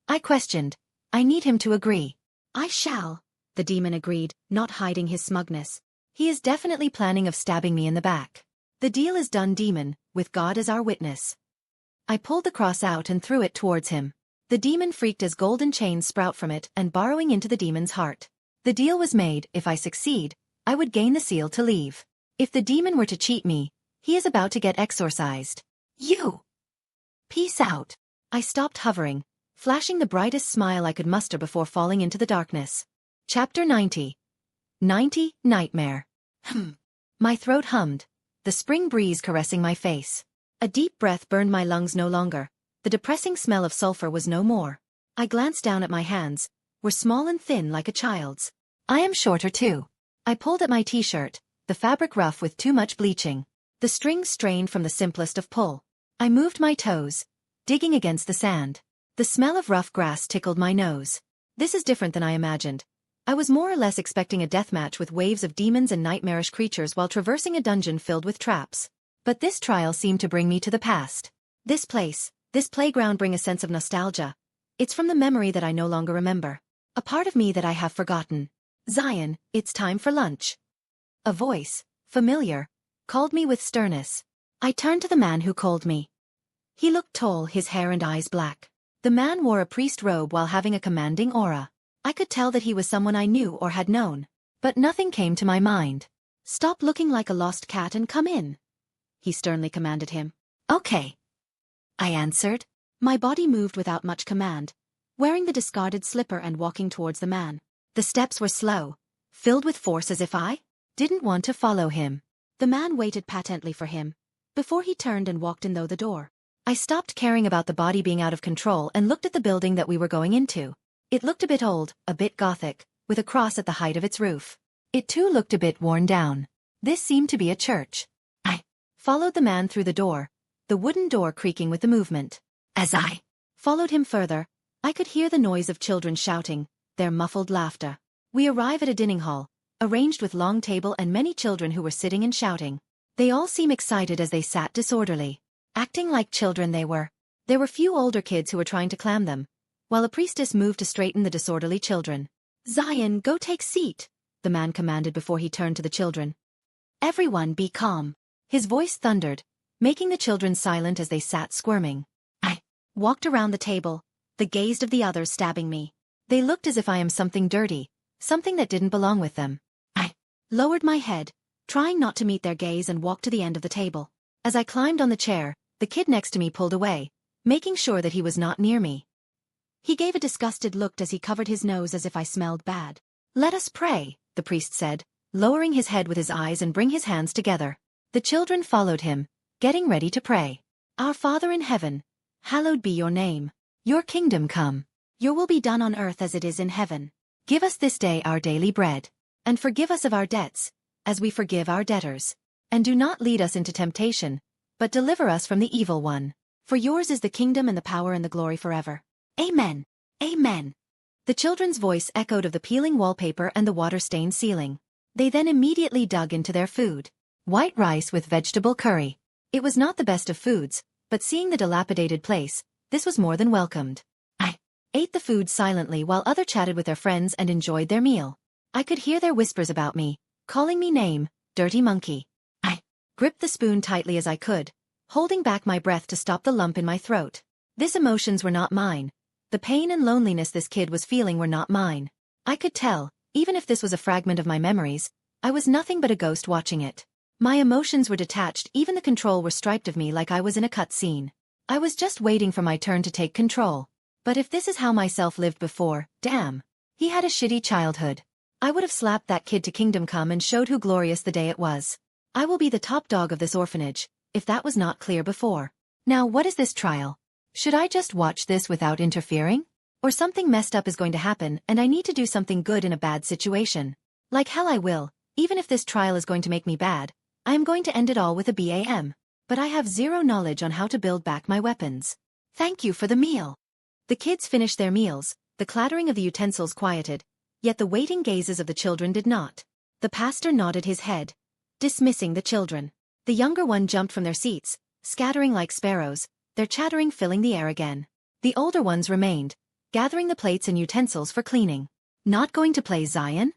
I questioned. I need him to agree. "I shall," the demon agreed, not hiding his smugness. "He is definitely planning of stabbing me in the back." "The deal is done, demon, with God as our witness." I pulled the cross out and threw it towards him. The demon freaked as golden chains sprout from it and burrowing into the demon's heart. The deal was made. If I succeed, I would gain the seal to leave. If the demon were to cheat me, he is about to get exorcised. You! Peace out. I stopped hovering, flashing the brightest smile I could muster before falling into the darkness. Chapter 90. 90, Nightmare. My throat hummed, the spring breeze caressing my face. A deep breath burned my lungs no longer. The depressing smell of sulfur was no more. I glanced down at my hands, were small and thin like a child's. I am shorter too. I pulled at my t-shirt, the fabric rough with too much bleaching. The strings strained from the simplest of pull. I moved my toes, digging against the sand. The smell of rough grass tickled my nose. This is different than I imagined. I was more or less expecting a deathmatch with waves of demons and nightmarish creatures while traversing a dungeon filled with traps. But this trial seemed to bring me to the past. This place, this playground bring a sense of nostalgia. It's from the memory that I no longer remember. A part of me that I have forgotten. Zion, it's time for lunch. A voice, familiar, called me with sternness. I turned to the man who called me. He looked tall, his hair and eyes black. The man wore a priest robe while having a commanding aura. I could tell that he was someone I knew or had known. But nothing came to my mind. Stop looking like a lost cat and come in, he sternly commanded him. Okay, I answered. My body moved without much command, wearing the discarded slipper and walking towards the man. The steps were slow, filled with force as if I didn't want to follow him. The man waited patently for him, before he turned and walked in through the door. I stopped caring about the body being out of control and looked at the building that we were going into. It looked a bit old, a bit gothic, with a cross at the height of its roof. It too looked a bit worn down. This seemed to be a church. I followed the man through the door, the wooden door creaking with the movement. As I followed him further, I could hear the noise of children shouting, their muffled laughter. We arrive at a dining hall, arranged with long table and many children who were sitting and shouting. They all seem excited as they sat disorderly, acting like children they were. There were few older kids who were trying to clam them, while a priestess moved to straighten the disorderly children. Zion, go take seat, the man commanded before he turned to the children. Everyone be calm. His voice thundered, making the children silent as they sat squirming. I walked around the table, the gaze of the others stabbing me. They looked as if I am something dirty, something that didn't belong with them. I lowered my head, trying not to meet their gaze, and walked to the end of the table. As I climbed on the chair, the kid next to me pulled away, making sure that he was not near me. He gave a disgusted look as he covered his nose as if I smelled bad. Let us pray, the priest said, lowering his head with his eyes and bring his hands together. The children followed him, getting ready to pray. Our Father in heaven, hallowed be your name. Your kingdom come. Your will be done on earth as it is in heaven. Give us this day our daily bread. And forgive us of our debts, as we forgive our debtors. And do not lead us into temptation, but deliver us from the evil one. For yours is the kingdom and the power and the glory forever. Amen. Amen. The children's voice echoed of the peeling wallpaper and the water-stained ceiling. They then immediately dug into their food. White rice with vegetable curry. It was not the best of foods, but seeing the dilapidated place, this was more than welcomed. I ate the food silently while others chatted with their friends and enjoyed their meal. I could hear their whispers about me, calling me name, dirty monkey. I gripped the spoon tightly as I could, holding back my breath to stop the lump in my throat. These emotions were not mine. The pain and loneliness this kid was feeling were not mine. I could tell, even if this was a fragment of my memories, I was nothing but a ghost watching it. My emotions were detached, even the control were stripped of me like I was in a cut scene. I was just waiting for my turn to take control. But if this is how myself lived before, damn. He had a shitty childhood. I would have slapped that kid to kingdom come and showed who glorious the day it was. I will be the top dog of this orphanage, if that was not clear before. Now what is this trial? Should I just watch this without interfering? Or something messed up is going to happen and I need to do something good in a bad situation. Like hell I will, even if this trial is going to make me bad, I am going to end it all with a BAM. But I have zero knowledge on how to build back my weapons. Thank you for the meal. The kids finished their meals, the clattering of the utensils quieted, yet the waiting gazes of the children did not. The pastor nodded his head, dismissing the children. The younger one jumped from their seats, scattering like sparrows, their chattering filling the air again. The older ones remained, gathering the plates and utensils for cleaning. Not going to play Zion?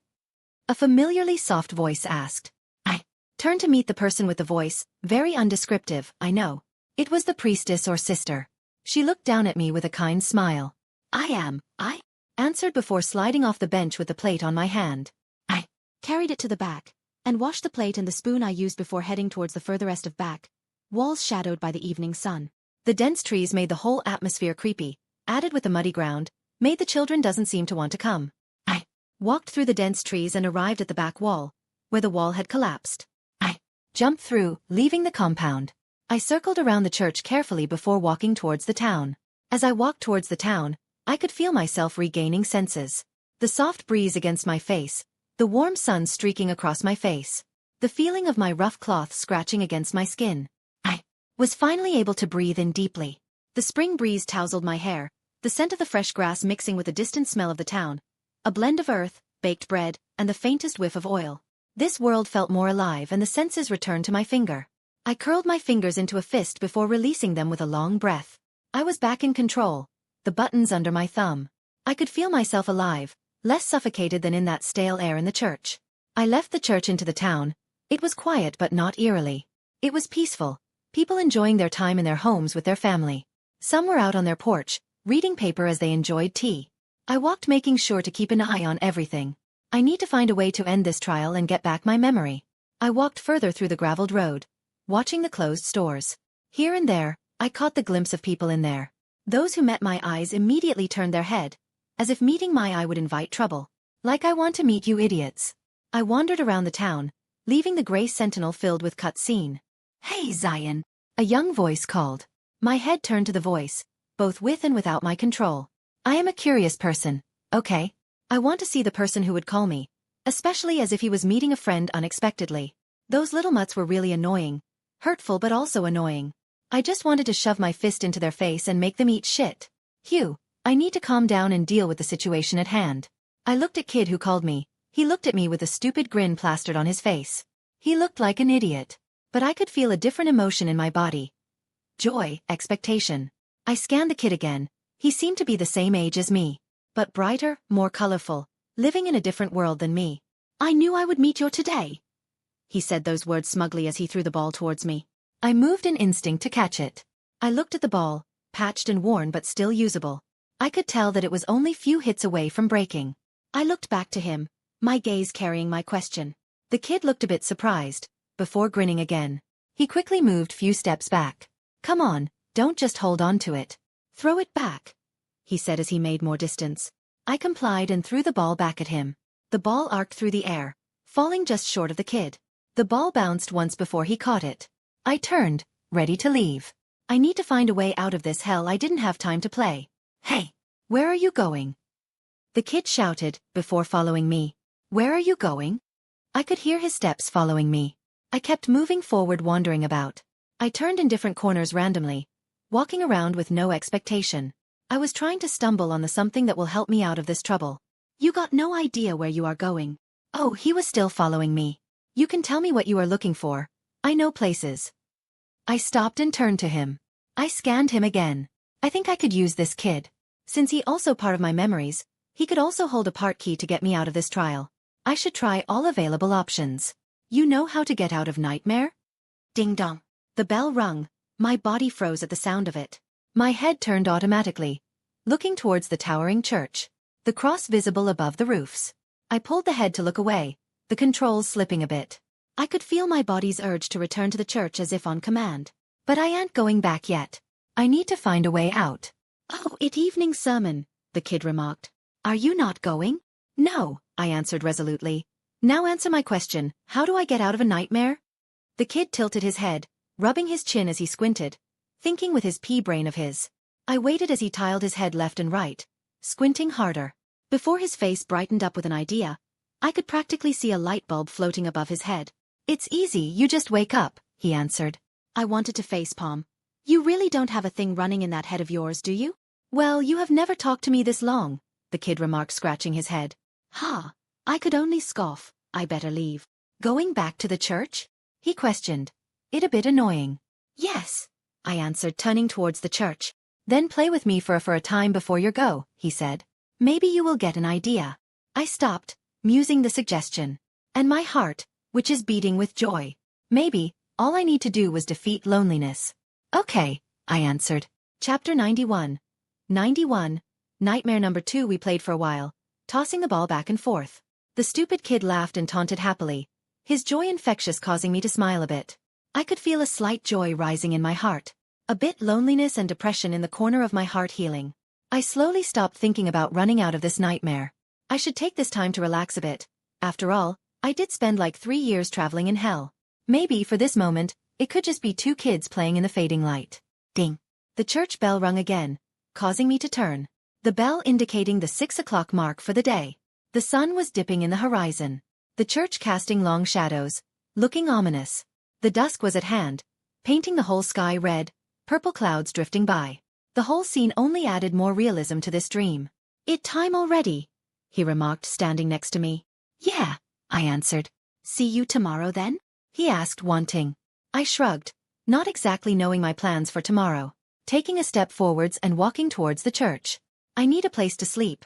A familiarly soft voice asked. I turned to meet the person with the voice, very undescriptive, I know. It was the priestess or sister. She looked down at me with a kind smile. I answered before sliding off the bench with the plate on my hand. I carried it to the back and washed the plate and the spoon I used before heading towards the furthest of back walls shadowed by the evening sun. The dense trees made the whole atmosphere creepy, added with the muddy ground, made the children doesn't seem to want to come. I walked through the dense trees and arrived at the back wall, where the wall had collapsed. I jumped through, leaving the compound. I circled around the church carefully before walking towards the town. As I walked towards the town, I could feel myself regaining senses. The soft breeze against my face, the warm sun streaking across my face, the feeling of my rough cloth scratching against my skin. I was finally able to breathe in deeply. The spring breeze tousled my hair, the scent of the fresh grass mixing with the distant smell of the town, a blend of earth, baked bread, and the faintest whiff of oil. This world felt more alive and the senses returned to my finger. I curled my fingers into a fist before releasing them with a long breath. I was back in control, the buttons under my thumb. I could feel myself alive, less suffocated than in that stale air in the church. I left the church into the town. It was quiet but not eerily. It was peaceful, people enjoying their time in their homes with their family. Some were out on their porch, reading paper as they enjoyed tea. I walked making sure to keep an eye on everything. I need to find a way to end this trial and get back my memory. I walked further through the graveled road, watching the closed stores. Here and there, I caught the glimpse of people in there. Those who met my eyes immediately turned their head, as if meeting my eye would invite trouble. Like I want to meet you idiots. I wandered around the town, leaving the gray sentinel filled with cutscene. Hey Zion, a young voice called. My head turned to the voice, both with and without my control. I am a curious person, okay? I want to see the person who would call me, especially as if he was meeting a friend unexpectedly. Those little mutts were really annoying, hurtful but also annoying. I just wanted to shove my fist into their face and make them eat shit. Hugh, I need to calm down and deal with the situation at hand. I looked at kid who called me. He looked at me with a stupid grin plastered on his face. He looked like an idiot. But I could feel a different emotion in my body. Joy, expectation. I scanned the kid again. He seemed to be the same age as me, but brighter, more colorful, living in a different world than me. I knew I would meet you today. He said those words smugly as he threw the ball towards me. I moved in instinct to catch it. I looked at the ball, patched and worn but still usable. I could tell that it was only few hits away from breaking. I looked back to him, my gaze carrying my question. The kid looked a bit surprised, before grinning again. He quickly moved few steps back. Come on, don't just hold on to it. Throw it back, he said as he made more distance. I complied and threw the ball back at him. The ball arced through the air, falling just short of the kid. The ball bounced once before he caught it. I turned, ready to leave. I need to find a way out of this hell. I didn't have time to play. Hey, where are you going? The kid shouted, before following me. Where are you going? I could hear his steps following me. I kept moving forward, wandering about. I turned in different corners randomly, walking around with no expectation. I was trying to stumble on the something that will help me out of this trouble. You got no idea where you are going. Oh, he was still following me. You can tell me what you are looking for. I know places. I stopped and turned to him. I scanned him again. I think I could use this kid. Since he also part of my memories, he could also hold a part key to get me out of this trial. I should try all available options. You know how to get out of nightmare? Ding dong. The bell rung. My body froze at the sound of it. My head turned automatically, looking towards the towering church, the cross visible above the roofs. I pulled the head to look away, the controls slipping a bit. I could feel my body's urge to return to the church as if on command. But I ain't going back yet. I need to find a way out. Oh, it evening sermon, the kid remarked. Are you not going? No, I answered resolutely. Now answer my question, how do I get out of a nightmare? The kid tilted his head, rubbing his chin as he squinted, thinking with his pea brain of his. I waited as he tiled his head left and right, squinting harder. Before his face brightened up with an idea, I could practically see a light bulb floating above his head. It's easy, you just wake up, he answered. I wanted to facepalm. You really don't have a thing running in that head of yours, do you? Well, you have never talked to me this long, the kid remarked, scratching his head. Ha! I could only scoff. I better leave. Going back to the church? He questioned. It a bit annoying. Yes, I answered, turning towards the church. Then play with me for a time before you go, he said. Maybe you will get an idea. I stopped, musing the suggestion. And my heart, which is beating with joy. Maybe, all I need to do was defeat loneliness. Okay, I answered. Chapter 91. 91. Nightmare number 2 we played for a while, tossing the ball back and forth. The stupid kid laughed and taunted happily, his joy infectious, causing me to smile a bit. I could feel a slight joy rising in my heart. A bit loneliness and depression in the corner of my heart healing. I slowly stopped thinking about running out of this nightmare. I should take this time to relax a bit. After all, I did spend like 3 years traveling in hell. Maybe for this moment, it could just be 2 kids playing in the fading light. Ding. The church bell rung again, causing me to turn. The bell indicating the 6 o'clock mark for the day. The sun was dipping in the horizon. The church casting long shadows, looking ominous. The dusk was at hand, painting the whole sky red, purple clouds drifting by. The whole scene only added more realism to this dream. "It time already," he remarked, standing next to me. "Yeah," I answered. "See you tomorrow then?" he asked, wanting. I shrugged, not exactly knowing my plans for tomorrow. Taking a step forwards and walking towards the church. I need a place to sleep.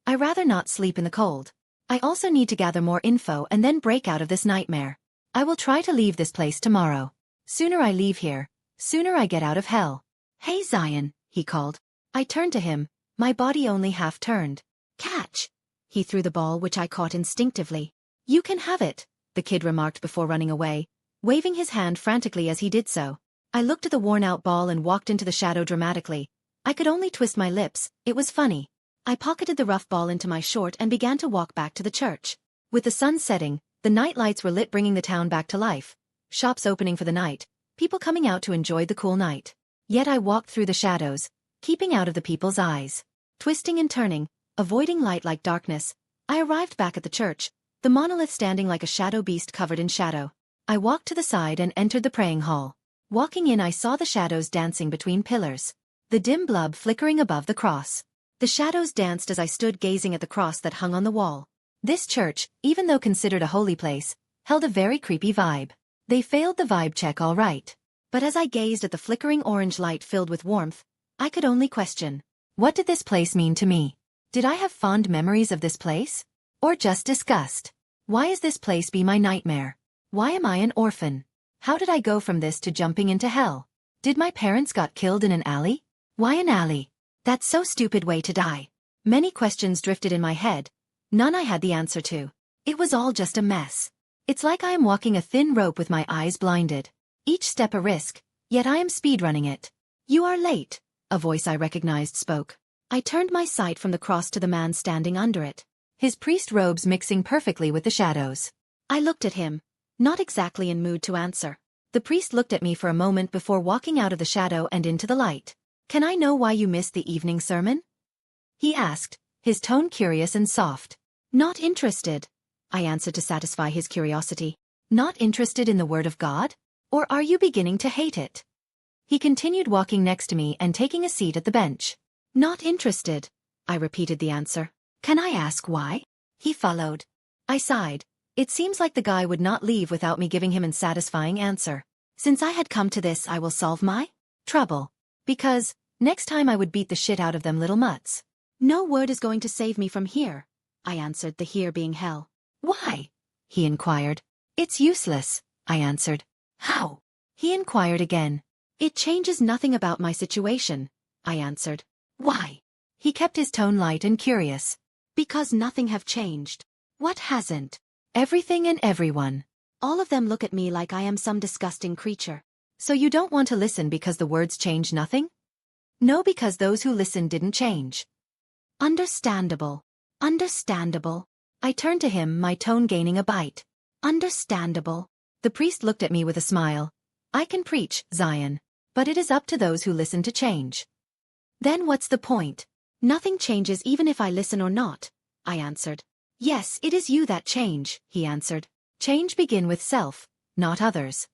I rather not sleep in the cold. I also need to gather more info and then break out of this nightmare. I will try to leave this place tomorrow. Sooner I leave here, sooner I get out of hell. "Hey Zion," he called. I turned to him, my body only half turned. "Catch." He threw the ball, which I caught instinctively. "You can have it," the kid remarked before running away, waving his hand frantically as he did so. I looked at the worn-out ball and walked into the shadow dramatically. I could only twist my lips, it was funny. I pocketed the rough ball into my short and began to walk back to the church. With the sun setting, the night lights were lit, bringing the town back to life. Shops opening for the night, people coming out to enjoy the cool night. Yet I walked through the shadows, keeping out of the people's eyes. Twisting and turning, avoiding light like darkness, I arrived back at the church, the monolith standing like a shadow beast covered in shadow. I walked to the side and entered the praying hall. Walking in, I saw the shadows dancing between pillars. The dim blob flickering above the cross. The shadows danced as I stood gazing at the cross that hung on the wall. This church, even though considered a holy place, held a very creepy vibe. They failed the vibe check all right. But as I gazed at the flickering orange light filled with warmth, I could only question. What did this place mean to me? Did I have fond memories of this place? Or just disgust? Why is this place be my nightmare? Why am I an orphan? How did I go from this to jumping into hell? Did my parents got killed in an alley? Why an alley? That's so stupid way to die. Many questions drifted in my head. None I had the answer to. It was all just a mess. It's like I am walking a thin rope with my eyes blinded. Each step a risk, yet I am speedrunning it. "You are late," a voice I recognized spoke. I turned my sight from the cross to the man standing under it, his priest robes mixing perfectly with the shadows. I looked at him, not exactly in mood to answer. The priest looked at me for a moment before walking out of the shadow and into the light. "Can I know why you missed the evening sermon?" he asked, his tone curious and soft. "Not interested," I answered to satisfy his curiosity. "Not interested in the word of God? Or are you beginning to hate it?" He continued walking next to me and taking a seat at the bench. "Not interested," I repeated the answer. "Can I ask why?" He followed. I sighed. It seems like the guy would not leave without me giving him a satisfying answer. Since I had come to this, I will solve my trouble. Because, next time I would beat the shit out of them little mutts. "No word is going to save me from here," I answered, the here being hell. "Why?" he inquired. "It's useless," I answered. "How?" he inquired again. "It changes nothing about my situation," I answered. "Why?" He kept his tone light and curious. "Because nothing have changed." "What hasn't?" "Everything and everyone. All of them look at me like I am some disgusting creature." "So you don't want to listen because the words change nothing?" "No, because those who listen didn't change." "Understandable. Understandable." I turned to him, my tone gaining a bite. "Understandable." The priest looked at me with a smile. "I can preach, Zion. But it is up to those who listen to change." "Then what's the point?" "Nothing changes even if I listen or not," I answered. "Yes, it is you that change," he answered. "Change begin with self, not others."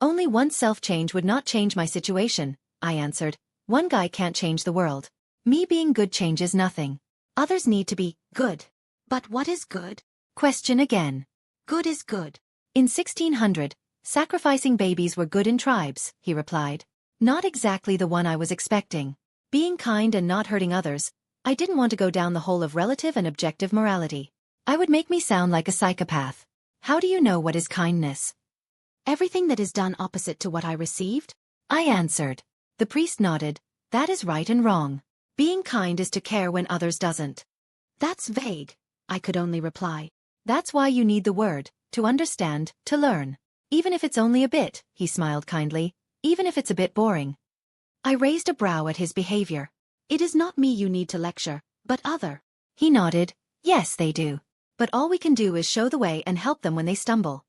"Only one self-change would not change my situation," I answered. "One guy can't change the world. Me being good changes nothing. Others need to be good." "But what is good?" "Question again." "Good is good." "In 1600, sacrificing babies were good in tribes," he replied. Not exactly the one I was expecting. Being kind and not hurting others, I didn't want to go down the hole of relative and objective morality. I would make me sound like a psychopath. How do you know what is kindness? "Everything that is done opposite to what I received," I answered. The priest nodded. "That is right and wrong. Being kind is to care when others doesn't. That's vague, I could only reply. That's why you need the word, to understand, to learn. Even if it's only a bit, he smiled kindly, even if it's a bit boring. I raised a brow at his behavior. It is not me you need to lecture, but other. He nodded. Yes, they do. But all we can do is show the way and help them when they stumble.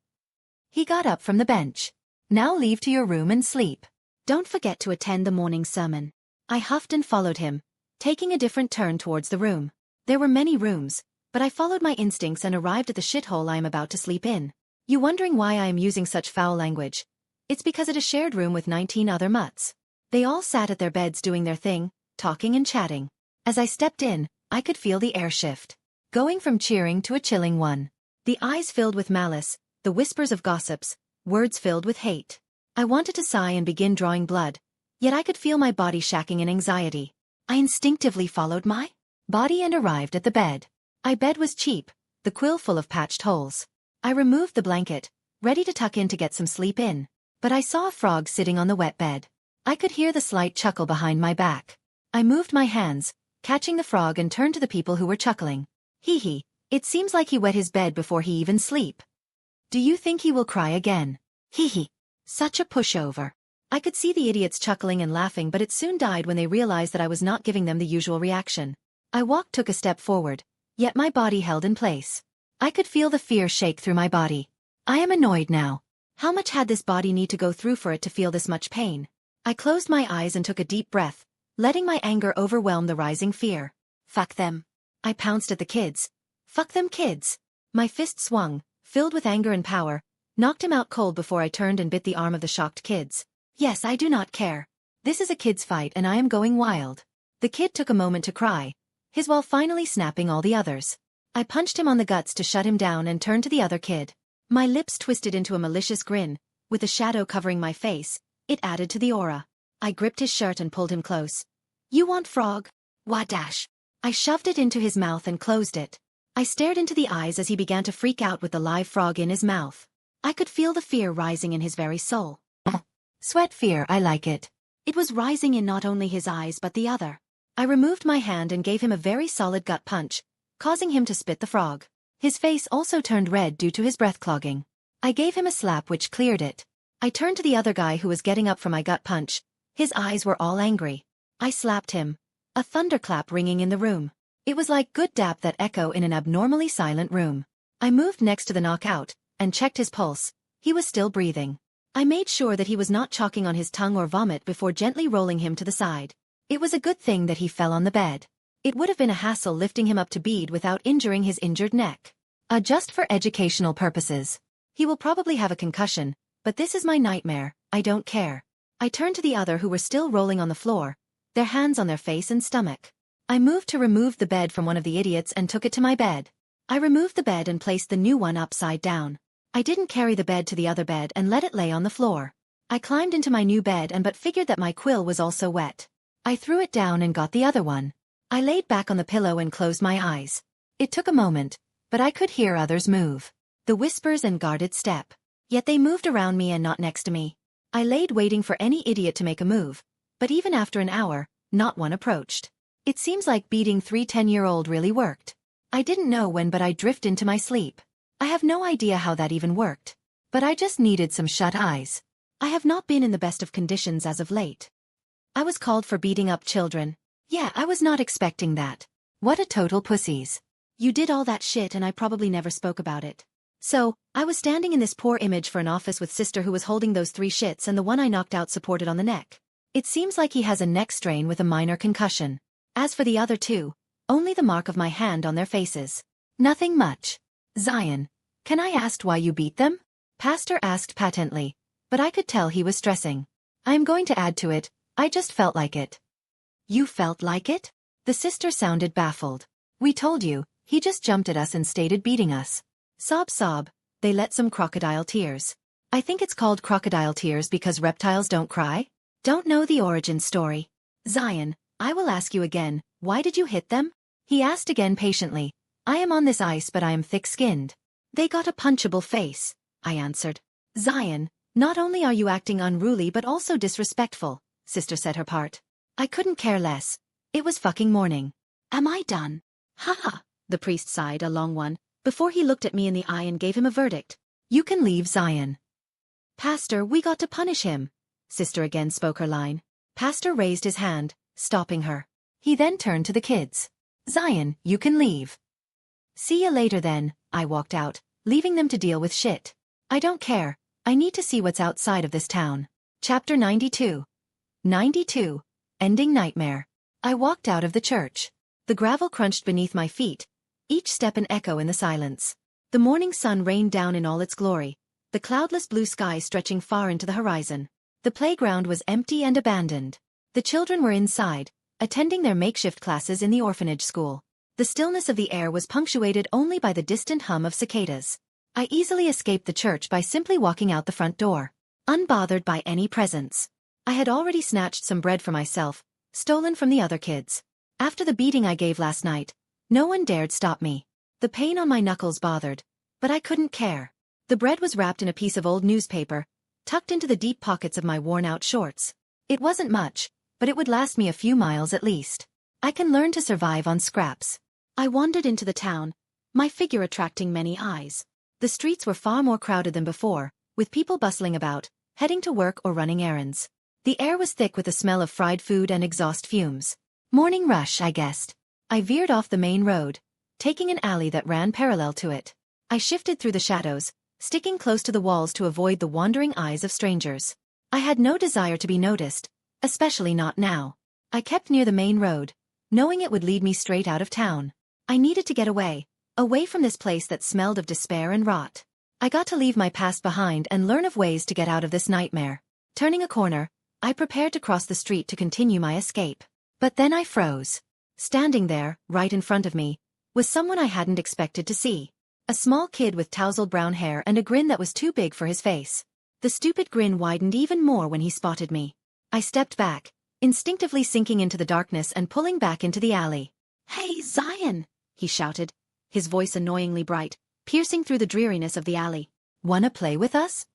He got up from the bench. Now leave to your room and sleep. Don't forget to attend the morning sermon. I huffed and followed him, taking a different turn towards the room. There were many rooms, but I followed my instincts and arrived at the shithole I am about to sleep in. You wondering why I am using such foul language? It's because it is a shared room with 19 other mutts. They all sat at their beds doing their thing, talking and chatting. As I stepped in, I could feel the air shift. Going from cheering to a chilling one. The eyes filled with malice, the whispers of gossips, words filled with hate. I wanted to sigh and begin drawing blood, yet I could feel my body shacking in anxiety. I instinctively followed my body and arrived at the bed. My bed was cheap, the quill full of patched holes. I removed the blanket, ready to tuck in to get some sleep in. But I saw a frog sitting on the wet bed. I could hear the slight chuckle behind my back. I moved my hands, catching the frog and turned to the people who were chuckling. Hee, it seems like he wet his bed before he even sleep. Do you think he will cry again? Hee, such a pushover. I could see the idiots chuckling and laughing, but it soon died when they realized that I was not giving them the usual reaction. I took a step forward, yet my body held in place. I could feel the fear shake through my body. I am annoyed now. How much had this body need to go through for it to feel this much pain? I closed my eyes and took a deep breath, letting my anger overwhelm the rising fear. Fuck them. I pounced at the kids. Fuck them kids. My fist swung, filled with anger and power, knocked him out cold before I turned and bit the arm of the shocked kids. Yes, I do not care. This is a kid's fight and I am going wild. The kid took a moment to cry, his while finally snapping all the others. I punched him on the guts to shut him down and turned to the other kid. My lips twisted into a malicious grin, with a shadow covering my face. It added to the aura. I gripped his shirt and pulled him close. You want frog? Wadash. I shoved it into his mouth and closed it. I stared into the eyes as he began to freak out with the live frog in his mouth. I could feel the fear rising in his very soul. Sweat fear, I like it. It was rising in not only his eyes but the other. I removed my hand and gave him a very solid gut punch, causing him to spit the frog. His face also turned red due to his breath clogging. I gave him a slap which cleared it. I turned to the other guy who was getting up from my gut punch. His eyes were all angry. I slapped him. A thunderclap ringing in the room. It was like good dap that echo in an abnormally silent room. I moved next to the knockout, and checked his pulse. He was still breathing. I made sure that he was not choking on his tongue or vomit before gently rolling him to the side. It was a good thing that he fell on the bed. It would have been a hassle lifting him up to bed without injuring his injured neck. Just for educational purposes. He will probably have a concussion, but this is my nightmare, I don't care. I turned to the other who were still rolling on the floor, their hands on their face and stomach. I moved to remove the bed from one of the idiots and took it to my bed. I removed the bed and placed the new one upside down. I didn't carry the bed to the other bed and let it lay on the floor. I climbed into my new bed but figured that my quill was also wet. I threw it down and got the other one. I laid back on the pillow and closed my eyes. It took a moment, but I could hear others move. The whispers and guarded step. Yet they moved around me and not next to me. I laid waiting for any idiot to make a move, but even after an hour, not one approached. It seems like beating 3 10-year-old really worked. I didn't know when but I drifted into my sleep. I have no idea how that even worked. But I just needed some shut eyes. I have not been in the best of conditions as of late. I was called for beating up children. Yeah, I was not expecting that. What a total pussies. You did all that shit and I probably never spoke about it. So, I was standing in this poor image for an office with sister who was holding those 3 shits and the one I knocked out supported on the neck. It seems like he has a neck strain with a minor concussion. As for the other 2, only the mark of my hand on their faces. Nothing much. Zion, can I ask why you beat them? Pastor asked patently, but I could tell he was stressing. I am going to add to it, I just felt like it. You felt like it? The sister sounded baffled. We told you, he just jumped at us and stated beating us. Sob, they let some crocodile tears. I think it's called crocodile tears because reptiles don't cry? Don't know the origin story. Zion, I will ask you again, why did you hit them? He asked again patiently. I am on this ice but I am thick-skinned. They got a punchable face, I answered. Zion, not only are you acting unruly but also disrespectful, sister said her part. I couldn't care less. It was fucking morning. Am I done? Ha ha, the priest sighed a long one, before he looked at me in the eye and gave him a verdict. You can leave, Zion. Pastor, we got to punish him. Sister again spoke her line. Pastor raised his hand, stopping her. He then turned to the kids. Zion, you can leave. See ya later then, I walked out, leaving them to deal with shit. I don't care, I need to see what's outside of this town. Chapter 92. 92. Ending Nightmare. I walked out of the church. The gravel crunched beneath my feet, each step an echo in the silence. The morning sun rained down in all its glory, the cloudless blue sky stretching far into the horizon. The playground was empty and abandoned. The children were inside, attending their makeshift classes in the orphanage school. The stillness of the air was punctuated only by the distant hum of cicadas. I easily escaped the church by simply walking out the front door, unbothered by any presence. I had already snatched some bread for myself, stolen from the other kids. After the beating I gave last night, no one dared stop me. The pain on my knuckles bothered, but I couldn't care. The bread was wrapped in a piece of old newspaper, tucked into the deep pockets of my worn-out shorts. It wasn't much, but it would last me a few miles at least. I can learn to survive on scraps. I wandered into the town, my figure attracting many eyes. The streets were far more crowded than before, with people bustling about, heading to work or running errands. The air was thick with the smell of fried food and exhaust fumes. Morning rush, I guessed. I veered off the main road, taking an alley that ran parallel to it. I shifted through the shadows, sticking close to the walls to avoid the wandering eyes of strangers. I had no desire to be noticed, especially not now. I kept near the main road, knowing it would lead me straight out of town. I needed to get away from this place that smelled of despair and rot. I got to leave my past behind and learn of ways to get out of this nightmare. Turning a corner, I prepared to cross the street to continue my escape. But then I froze. Standing there, right in front of me, was someone I hadn't expected to see. A small kid with tousled brown hair and a grin that was too big for his face. The stupid grin widened even more when he spotted me. I stepped back, instinctively sinking into the darkness and pulling back into the alley. "Hey, Zion!" he shouted, his voice annoyingly bright, piercing through the dreariness of the alley. "Wanna play with us?"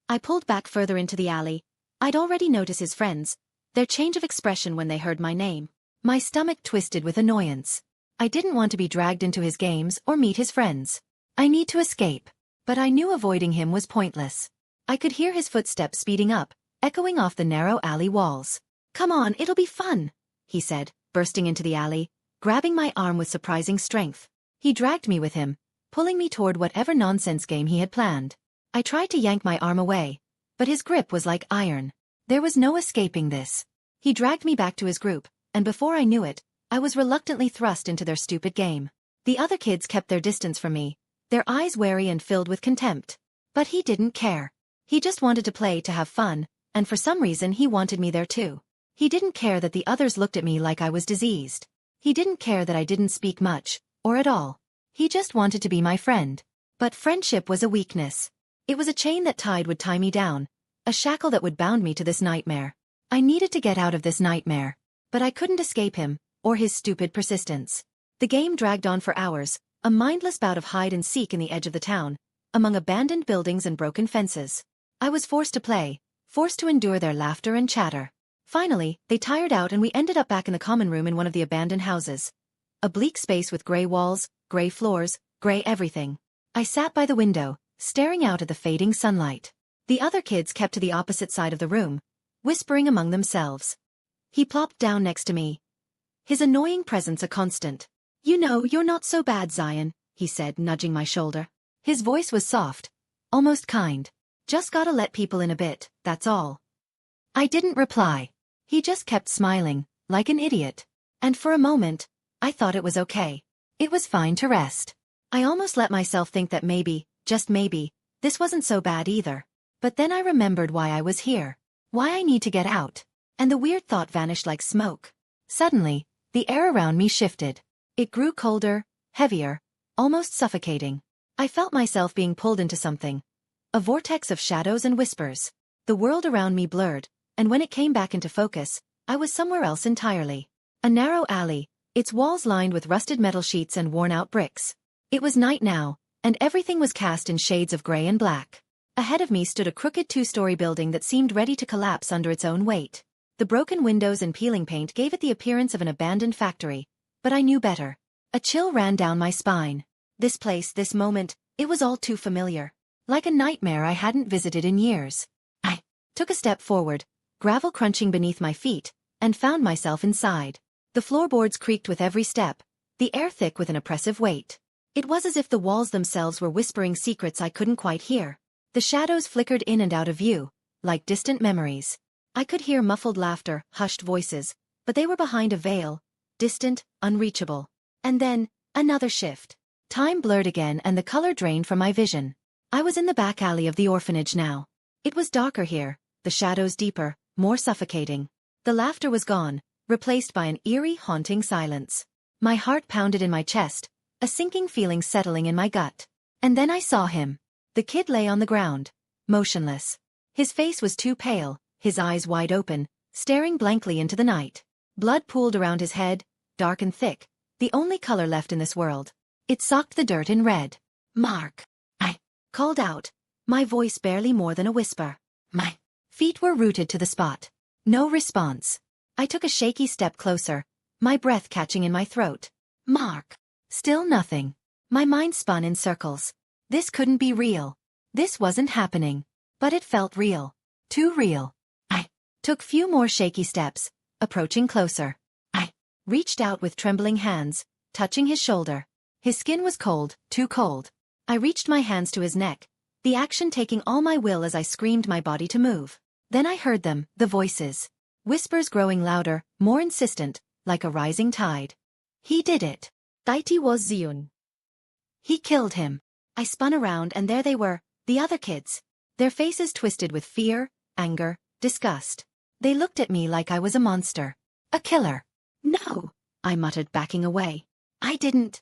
I pulled back further into the alley. I'd already noticed his friends, their change of expression when they heard my name. My stomach twisted with annoyance. I didn't want to be dragged into his games or meet his friends. I need to escape, but I knew avoiding him was pointless. I could hear his footsteps speeding up, echoing off the narrow alley walls. "Come on, it'll be fun," he said, bursting into the alley, grabbing my arm with surprising strength. He dragged me with him, pulling me toward whatever nonsense game he had planned. I tried to yank my arm away, but his grip was like iron. There was no escaping this. He dragged me back to his group, and before I knew it, I was reluctantly thrust into their stupid game. The other kids kept their distance from me, their eyes wary and filled with contempt. But he didn't care. He just wanted to play to have fun, and for some reason he wanted me there too. He didn't care that the others looked at me like I was diseased. He didn't care that I didn't speak much, or at all. He just wanted to be my friend. But friendship was a weakness. It was a chain that would tie me down, a shackle that would bound me to this nightmare. I needed to get out of this nightmare. But I couldn't escape him, or his stupid persistence. The game dragged on for hours, a mindless bout of hide-and-seek in the edge of the town, among abandoned buildings and broken fences. I was forced to play, forced to endure their laughter and chatter. Finally, they tired out and we ended up back in the common room in one of the abandoned houses. A bleak space with gray walls, gray floors, gray everything. I sat by the window, staring out at the fading sunlight. The other kids kept to the opposite side of the room, whispering among themselves. He plopped down next to me, his annoying presence a constant. "You know, you're not so bad, Zion," he said, nudging my shoulder. His voice was soft, almost kind. "Just gotta let people in a bit, that's all." I didn't reply. He just kept smiling, like an idiot. And for a moment, I thought it was okay. It was fine to rest. I almost let myself think that maybe, just maybe, this wasn't so bad either. But then I remembered why I was here. Why I need to get out. And the weird thought vanished like smoke. Suddenly, the air around me shifted. It grew colder, heavier, almost suffocating. I felt myself being pulled into something. A vortex of shadows and whispers. The world around me blurred, and when it came back into focus, I was somewhere else entirely. A narrow alley, its walls lined with rusted metal sheets and worn-out bricks. It was night now, and everything was cast in shades of gray and black. Ahead of me stood a crooked two-story building that seemed ready to collapse under its own weight. The broken windows and peeling paint gave it the appearance of an abandoned factory, but I knew better. A chill ran down my spine. This place, this moment, it was all too familiar. Like a nightmare I hadn't visited in years. I took a step forward, gravel crunching beneath my feet, and found myself inside. The floorboards creaked with every step, the air thick with an oppressive weight. It was as if the walls themselves were whispering secrets I couldn't quite hear. The shadows flickered in and out of view, like distant memories. I could hear muffled laughter, hushed voices, but they were behind a veil, distant, unreachable. And then, another shift. Time blurred again and the color drained from my vision. I was in the back alley of the orphanage now. It was darker here, the shadows deeper, more suffocating. The laughter was gone, replaced by an eerie, haunting silence. My heart pounded in my chest, a sinking feeling settling in my gut. And then I saw him. The kid lay on the ground, motionless. His face was too pale, his eyes wide open, staring blankly into the night. Blood pooled around his head, dark and thick, the only color left in this world. It socked the dirt in red. "Mark!" I called out, my voice barely more than a whisper. My feet were rooted to the spot. No response. I took a shaky step closer, my breath catching in my throat. "Mark!" Still nothing. My mind spun in circles. This couldn't be real. This wasn't happening. But it felt real. Too real. I took few more shaky steps, approaching closer. I reached out with trembling hands, touching his shoulder. His skin was cold, too cold. I reached my hands to his neck, the action taking all my will as I screamed my body to move. Then I heard them, the voices. Whispers growing louder, more insistent, like a rising tide. "He did it. Taiti was Zion. He killed him." I spun around and there they were, the other kids. Their faces twisted with fear, anger, disgust. They looked at me like I was a monster. A killer. "No," I muttered, backing away. I didn't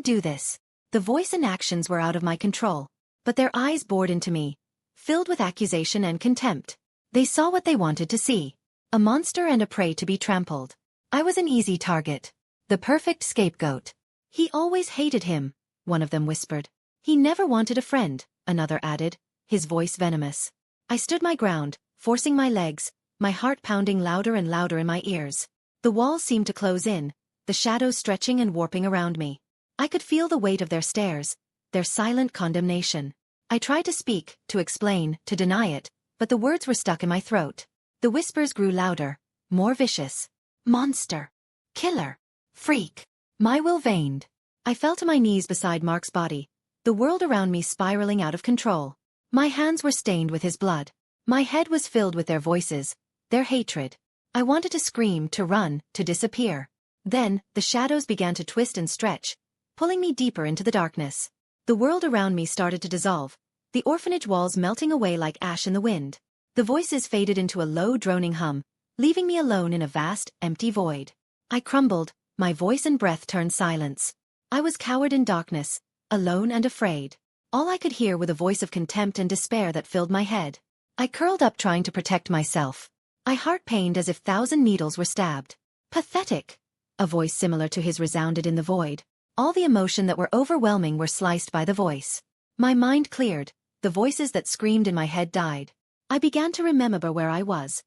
do this." The voice and actions were out of my control, but their eyes bored into me, filled with accusation and contempt. They saw what they wanted to see. A monster and a prey to be trampled. I was an easy target. The perfect scapegoat. "He always hated him," one of them whispered. "He never wanted a friend," another added, his voice venomous. I stood my ground, forcing my legs, my heart pounding louder and louder in my ears. The walls seemed to close in, the shadows stretching and warping around me. I could feel the weight of their stares, their silent condemnation. I tried to speak, to explain, to deny it, but the words were stuck in my throat. The whispers grew louder, more vicious. "Monster. Killer. Freak." My will waned. I fell to my knees beside Mark's body, the world around me spiraling out of control. My hands were stained with his blood. My head was filled with their voices, their hatred. I wanted to scream, to run, to disappear. Then, the shadows began to twist and stretch, pulling me deeper into the darkness. The world around me started to dissolve, the orphanage walls melting away like ash in the wind. The voices faded into a low droning hum, leaving me alone in a vast, empty void. I crumbled, my voice and breath turned silence. I was cowered in darkness, alone and afraid. All I could hear were the voice of contempt and despair that filled my head. I curled up trying to protect myself. My heart pained as if 1,000 needles were stabbed. "Pathetic." A voice similar to his resounded in the void. All the emotion that were overwhelming were sliced by the voice. My mind cleared, the voices that screamed in my head died. I began to remember where I was.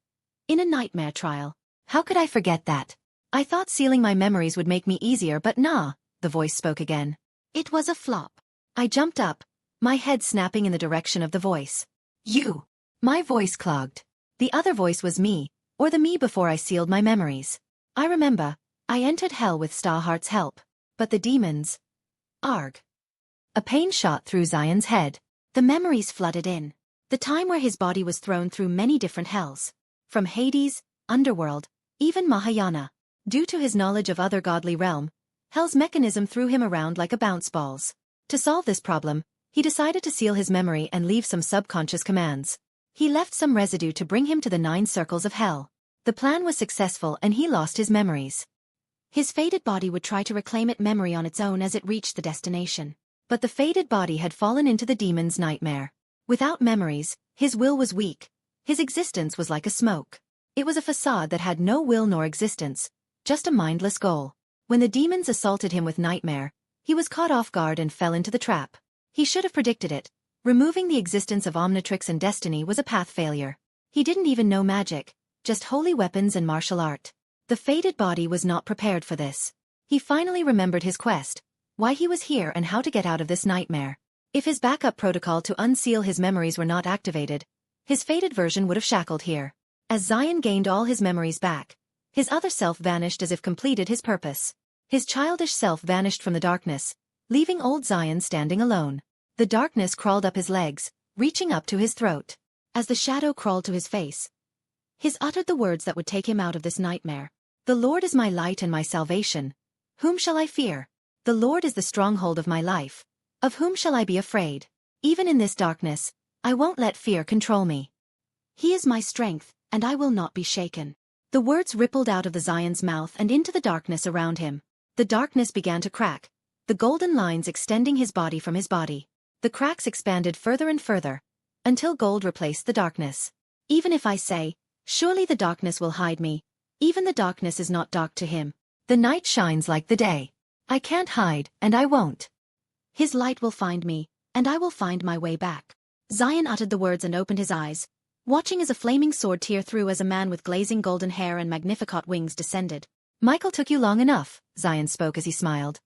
In a nightmare trial. How could I forget that? I thought sealing my memories would make me easier, but nah, the voice spoke again. It was a flop. I jumped up, my head snapping in the direction of the voice. "You." My voice clogged. The other voice was me, or the me before I sealed my memories. I remember, I entered hell with Starheart's help. But the demons... Arg. A pain shot through Zion's head. The memories flooded in. The time where his body was thrown through many different hells. From Hades, Underworld, even Mahayana. Due to his knowledge of other godly realm, hell's mechanism threw him around like a bounce balls. To solve this problem, he decided to seal his memory and leave some subconscious commands. He left some residue to bring him to the 9 circles of hell. The plan was successful and he lost his memories. His faded body would try to reclaim its memory on its own as it reached the destination. But the faded body had fallen into the demon's nightmare. Without memories, his will was weak. His existence was like a smoke. It was a facade that had no will nor existence, just a mindless goal. When the demons assaulted him with nightmare, he was caught off guard and fell into the trap. He should have predicted it. Removing the existence of Omnitrix and Destiny was a path failure. He didn't even know magic. just holy weapons and martial art. The fated body was not prepared for this. He finally remembered his quest, why he was here and how to get out of this nightmare. If his backup protocol to unseal his memories were not activated, his fated version would have shackled here. As Zion gained all his memories back, his other self vanished as if completed his purpose. His childish self vanished from the darkness, leaving old Zion standing alone. The darkness crawled up his legs, reaching up to his throat. As the shadow crawled to his face, his uttered the words that would take him out of this nightmare. The Lord is my light and my salvation. Whom shall I fear? The Lord is the stronghold of my life. Of whom shall I be afraid? Even in this darkness, I won't let fear control me. He is my strength, and I will not be shaken. The words rippled out of the Zion's mouth and into the darkness around him. The darkness began to crack, the golden lines extending his body from his body. The cracks expanded further and further, until gold replaced the darkness. Even if I say, surely the darkness will hide me, even the darkness is not dark to him. The night shines like the day. I can't hide, and I won't. His light will find me, and I will find my way back. Zion uttered the words and opened his eyes, watching as a flaming sword tear through as a man with glazing golden hair and magnificat wings descended. Michael took you long enough, Zion spoke as he smiled.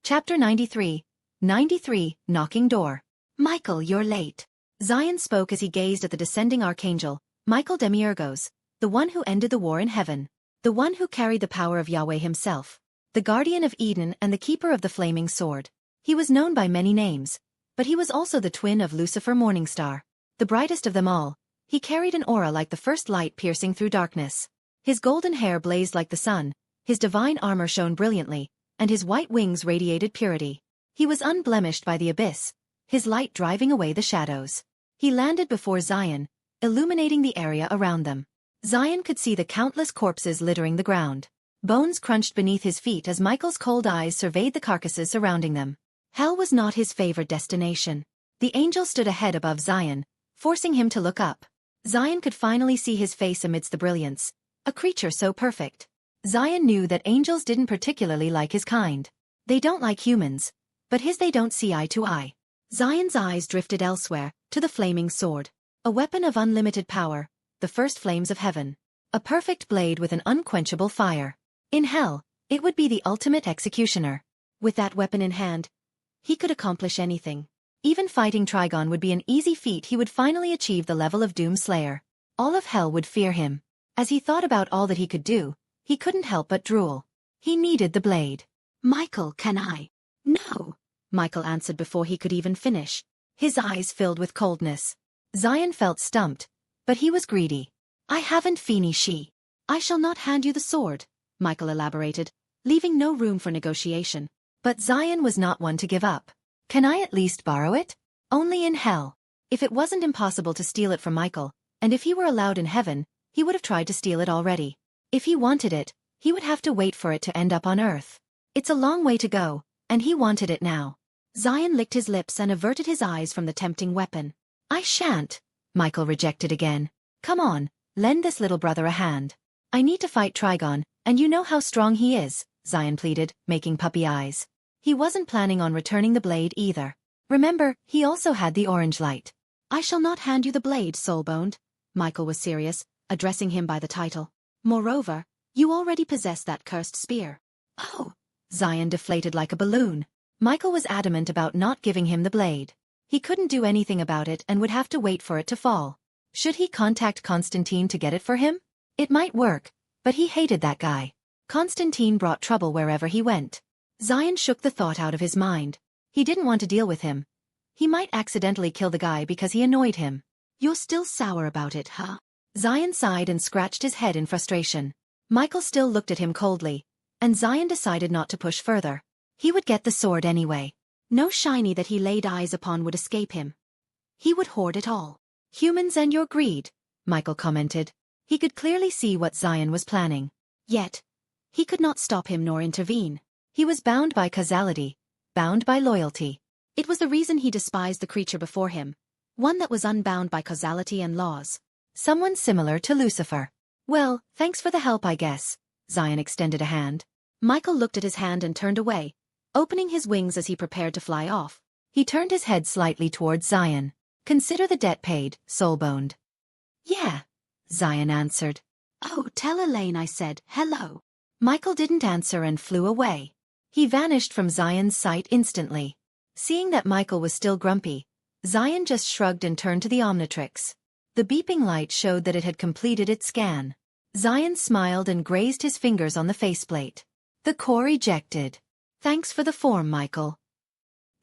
Chapter 93. 93, Knocking Door. Michael, you're late. Zion spoke as he gazed at the descending archangel, Michael Demiurgos, the one who ended the war in heaven, the one who carried the power of Yahweh himself, the guardian of Eden and the keeper of the flaming sword. He was known by many names, but he was also the twin of Lucifer Morningstar. The brightest of them all, he carried an aura like the first light piercing through darkness. His golden hair blazed like the sun, his divine armor shone brilliantly, and his white wings radiated purity. He was unblemished by the abyss, his light driving away the shadows. He landed before Zion, illuminating the area around them. Zion could see the countless corpses littering the ground. Bones crunched beneath his feet as Michael's cold eyes surveyed the carcasses surrounding them. Hell was not his favored destination. The angel stood ahead above Zion, forcing him to look up. Zion could finally see his face amidst the brilliance, a creature so perfect. Zion knew that angels didn't particularly like his kind. They don't like humans, but his they don't see eye to eye. Zion's eyes drifted elsewhere, to the flaming sword. A weapon of unlimited power, the first flames of heaven. A perfect blade with an unquenchable fire. In hell, it would be the ultimate executioner. With that weapon in hand, he could accomplish anything. Even fighting Trigon would be an easy feat. He would finally achieve the level of Doom Slayer. All of hell would fear him. As he thought about all that he could do, he couldn't help but drool. He needed the blade. Michael, can I? No, Michael answered before he could even finish. His eyes filled with coldness. Zion felt stumped, but he was greedy. I haven't she. I shall not hand you the sword, Michael elaborated, leaving no room for negotiation. But Zion was not one to give up. Can I at least borrow it? Only in hell. If it wasn't impossible to steal it from Michael, and if he were allowed in heaven, he would have tried to steal it already. If he wanted it, he would have to wait for it to end up on Earth. It's a long way to go, and he wanted it now. Zion licked his lips and averted his eyes from the tempting weapon. I shan't, Michael rejected again. Come on, lend this little brother a hand. I need to fight Trigon, and you know how strong he is, Zion pleaded, making puppy eyes. He wasn't planning on returning the blade either. Remember, he also had the orange light. I shall not hand you the blade, soul-boned. Michael was serious, addressing him by the title. Moreover, you already possess that cursed spear. Oh! Zion deflated like a balloon. Michael was adamant about not giving him the blade. He couldn't do anything about it and would have to wait for it to fall. Should he contact Constantine to get it for him? It might work, but he hated that guy. Constantine brought trouble wherever he went. Zion shook the thought out of his mind. He didn't want to deal with him. He might accidentally kill the guy because he annoyed him. You're still sour about it, huh? Zion sighed and scratched his head in frustration. Michael still looked at him coldly, and Zion decided not to push further. He would get the sword anyway. No shiny that he laid eyes upon would escape him. He would hoard it all. Humans and your greed, Michael commented. He could clearly see what Zion was planning. Yet, he could not stop him nor intervene. He was bound by causality, bound by loyalty. It was the reason he despised the creature before him, one that was unbound by causality and laws. Someone similar to Lucifer. Well, thanks for the help, I guess. Zion extended a hand. Michael looked at his hand and turned away, opening his wings as he prepared to fly off. He turned his head slightly towards Zion. Consider the debt paid, soul-boned. Yeah, Zion answered. "Oh, tell Elaine I said hello." Michael didn't answer and flew away. He vanished from Zion's sight instantly. Seeing that Michael was still grumpy, Zion just shrugged and turned to the Omnitrix. The beeping light showed that it had completed its scan. Zion smiled and grazed his fingers on the faceplate. The core ejected. "Thanks for the form, Michael."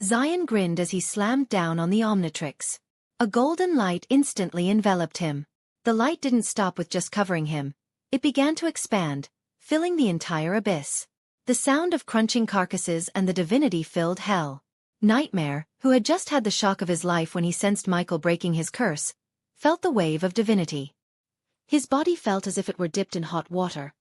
Zion grinned as he slammed down on the Omnitrix. A golden light instantly enveloped him. The light didn't stop with just covering him. It began to expand, filling the entire abyss. The sound of crunching carcasses and the divinity filled hell. Nightmare, who had just had the shock of his life when he sensed Michael breaking his curse, felt the wave of divinity. His body felt as if it were dipped in hot water.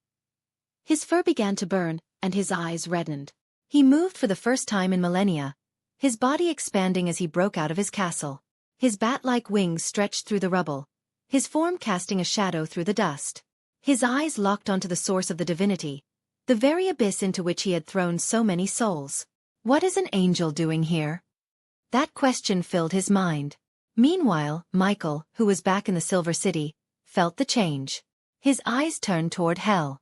His fur began to burn, and his eyes reddened. He moved for the first time in millennia, his body expanding as he broke out of his castle. His bat-like wings stretched through the rubble, his form casting a shadow through the dust. His eyes locked onto the source of the divinity, the very abyss into which he had thrown so many souls. What is an angel doing here? That question filled his mind. Meanwhile, Michael, who was back in the Silver City, felt the change. His eyes turned toward hell.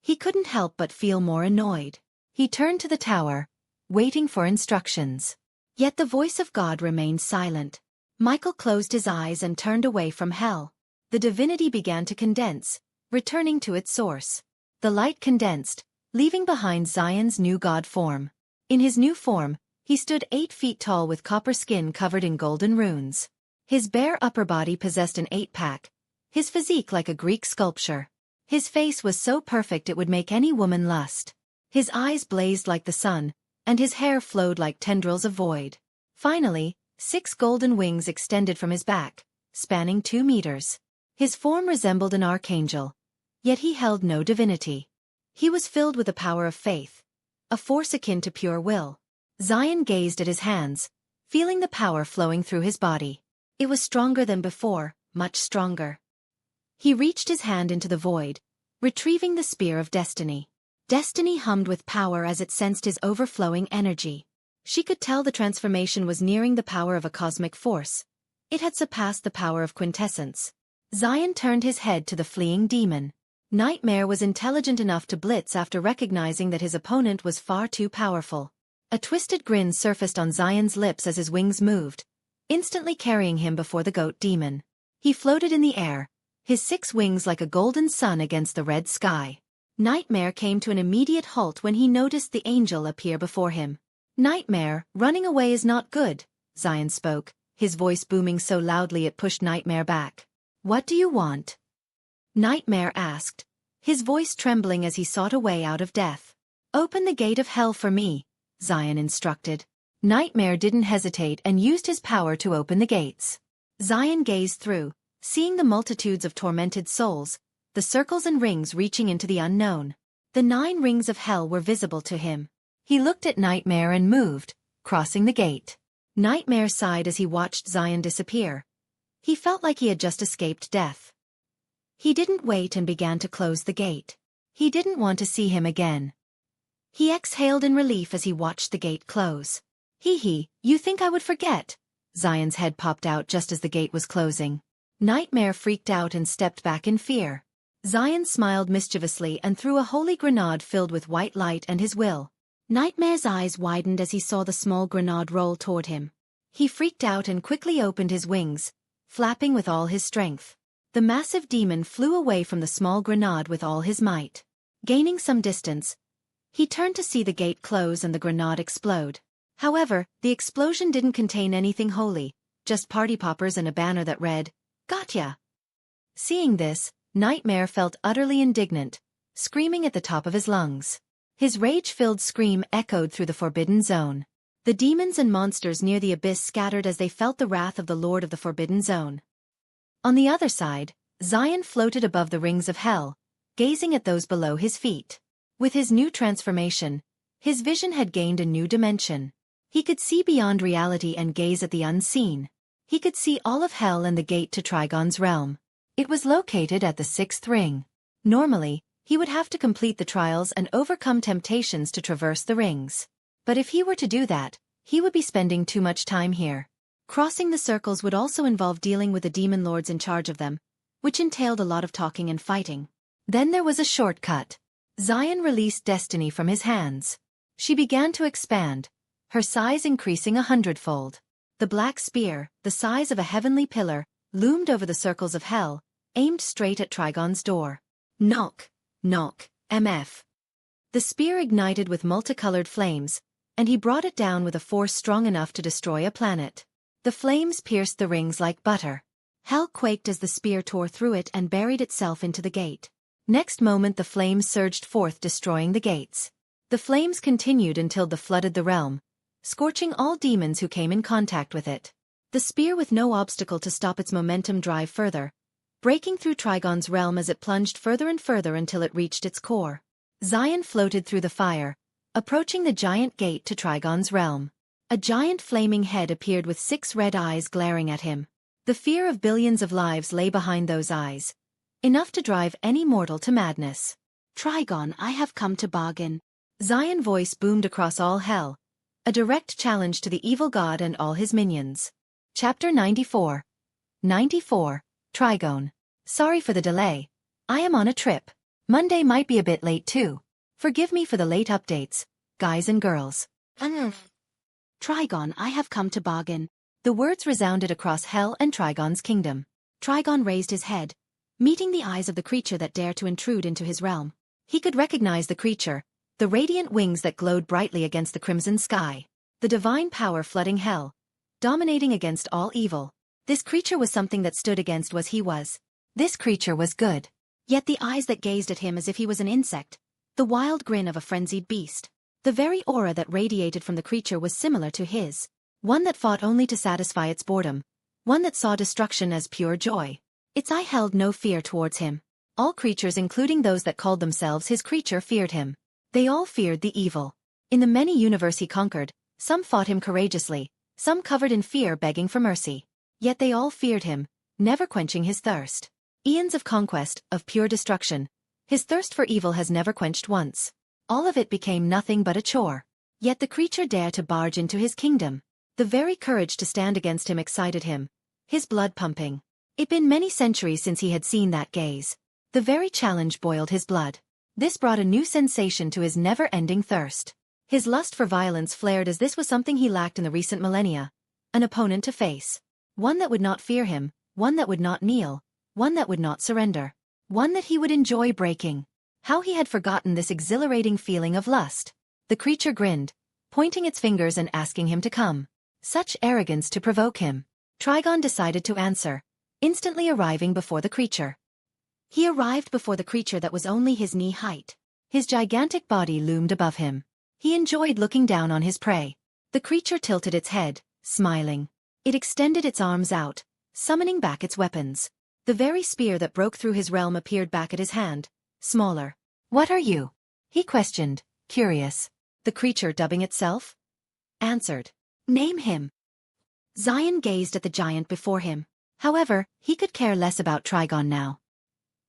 He couldn't help but feel more annoyed. He turned to the tower, waiting for instructions. Yet the voice of God remained silent. Michael closed his eyes and turned away from hell. The divinity began to condense, returning to its source. The light condensed, leaving behind Zion's new god form. In his new form, he stood 8 feet tall with copper skin covered in golden runes. His bare upper body possessed an 8-pack, his physique like a Greek sculpture. His face was so perfect it would make any woman lust. His eyes blazed like the sun, and his hair flowed like tendrils of void. Finally, 6 golden wings extended from his back, spanning 2 meters. His form resembled an archangel, yet he held no divinity. He was filled with the power of faith, a force akin to pure will. Zion gazed at his hands, feeling the power flowing through his body. It was stronger than before, much stronger. He reached his hand into the void, retrieving the spear of destiny. Destiny hummed with power as it sensed his overflowing energy. She could tell the transformation was nearing the power of a cosmic force. It had surpassed the power of quintessence. Zion turned his head to the fleeing demon. Nightmare was intelligent enough to blitz after recognizing that his opponent was far too powerful. A twisted grin surfaced on Zion's lips as his wings moved, instantly carrying him before the goat demon. He floated in the air, his 6 wings like a golden sun against the red sky. Nightmare came to an immediate halt when he noticed the angel appear before him. "Nightmare, running away is not good," Zion spoke, his voice booming so loudly it pushed Nightmare back. "What do you want?" Nightmare asked, his voice trembling as he sought a way out of death. "Open the gate of hell for me," Zion instructed. Nightmare didn't hesitate and used his power to open the gates. Zion gazed through, seeing the multitudes of tormented souls, the circles and rings reaching into the unknown. The 9 rings of hell were visible to him. He looked at Nightmare and moved, crossing the gate. Nightmare sighed as he watched Zion disappear. He felt like he had just escaped death. He didn't wait and began to close the gate. He didn't want to see him again. He exhaled in relief as he watched the gate close. "Hee, you think I would forget?" Zion's head popped out just as the gate was closing. Nightmare freaked out and stepped back in fear. Zion smiled mischievously and threw a holy grenade filled with white light and his will. Nightmare's eyes widened as he saw the small grenade roll toward him. He freaked out and quickly opened his wings, flapping with all his strength. The massive demon flew away from the small grenade with all his might. Gaining some distance, he turned to see the gate close and the grenade explode. However, the explosion didn't contain anything holy, just party poppers and a banner that read, "Gotcha." Seeing this, Nightmare felt utterly indignant, screaming at the top of his lungs. His rage-filled scream echoed through the Forbidden Zone. The demons and monsters near the abyss scattered as they felt the wrath of the Lord of the Forbidden Zone. On the other side, Zion floated above the rings of hell, gazing at those below his feet. With his new transformation, his vision had gained a new dimension. He could see beyond reality and gaze at the unseen. He could see all of hell and the gate to Trigon's realm. It was located at the 6th ring. Normally, he would have to complete the trials and overcome temptations to traverse the rings. But if he were to do that, he would be spending too much time here. Crossing the circles would also involve dealing with the demon lords in charge of them, which entailed a lot of talking and fighting. Then there was a shortcut. Zion released destiny from his hands. She began to expand, her size increasing 100-fold. The black spear, the size of a heavenly pillar, loomed over the circles of hell, aimed straight at Trigon's door. Knock, knock, MF. The spear ignited with multicolored flames, and he brought it down with a force strong enough to destroy a planet. The flames pierced the rings like butter. Hell quaked as the spear tore through it and buried itself into the gate. Next moment the flames surged forth, destroying the gates. The flames continued until they flooded the realm, scorching all demons who came in contact with it. The spear with no obstacle to stop its momentum drive further, breaking through Trigon's realm as it plunged further and further until it reached its core. Zion floated through the fire, approaching the giant gate to Trigon's realm. A giant flaming head appeared with 6 red eyes glaring at him. The fear of billions of lives lay behind those eyes, enough to drive any mortal to madness. Trigon, I have come to bargain. Zion's voice boomed across all hell, a direct challenge to the evil god and all his minions. Chapter 94. 94. Trigon. Sorry for the delay. I am on a trip. Monday might be a bit late too. Forgive me for the late updates, guys and girls. Trigon, I have come to bargain. The words resounded across hell and Trigon's kingdom. Trigon raised his head, meeting the eyes of the creature that dared to intrude into his realm. He could recognize the creature, the radiant wings that glowed brightly against the crimson sky, the divine power flooding hell, dominating against all evil. This creature was something that stood against what he was. This creature was good. Yet the eyes that gazed at him as if he was an insect, the wild grin of a frenzied beast. The very aura that radiated from the creature was similar to his. One that fought only to satisfy its boredom. One that saw destruction as pure joy. Its eye held no fear towards him. All creatures, including those that called themselves his creature, feared him. They all feared the evil. In the many universe he conquered, some fought him courageously, some covered in fear begging for mercy. Yet they all feared him, never quenching his thirst. Eons of conquest, of pure destruction. His thirst for evil has never quenched once. All of it became nothing but a chore. Yet the creature dared to barge into his kingdom. The very courage to stand against him excited him, his blood pumping. It'd been many centuries since he had seen that gaze. The very challenge boiled his blood. This brought a new sensation to his never-ending thirst. His lust for violence flared as this was something he lacked in the recent millennia. An opponent to face. One that would not fear him, one that would not kneel, one that would not surrender. One that he would enjoy breaking. How he had forgotten this exhilarating feeling of lust. The creature grinned, pointing its fingers and asking him to come. Such arrogance to provoke him. Trigon decided to answer, instantly arriving before the creature. He arrived before the creature that was only his knee height. His gigantic body loomed above him. He enjoyed looking down on his prey. The creature tilted its head, smiling. It extended its arms out, summoning back its weapons. The very spear that broke through his realm appeared back at his hand, smaller. What are you? He questioned, curious. The creature dubbing itself? Answered. Name him. Zion gazed at the giant before him. However, he could care less about Trigon now.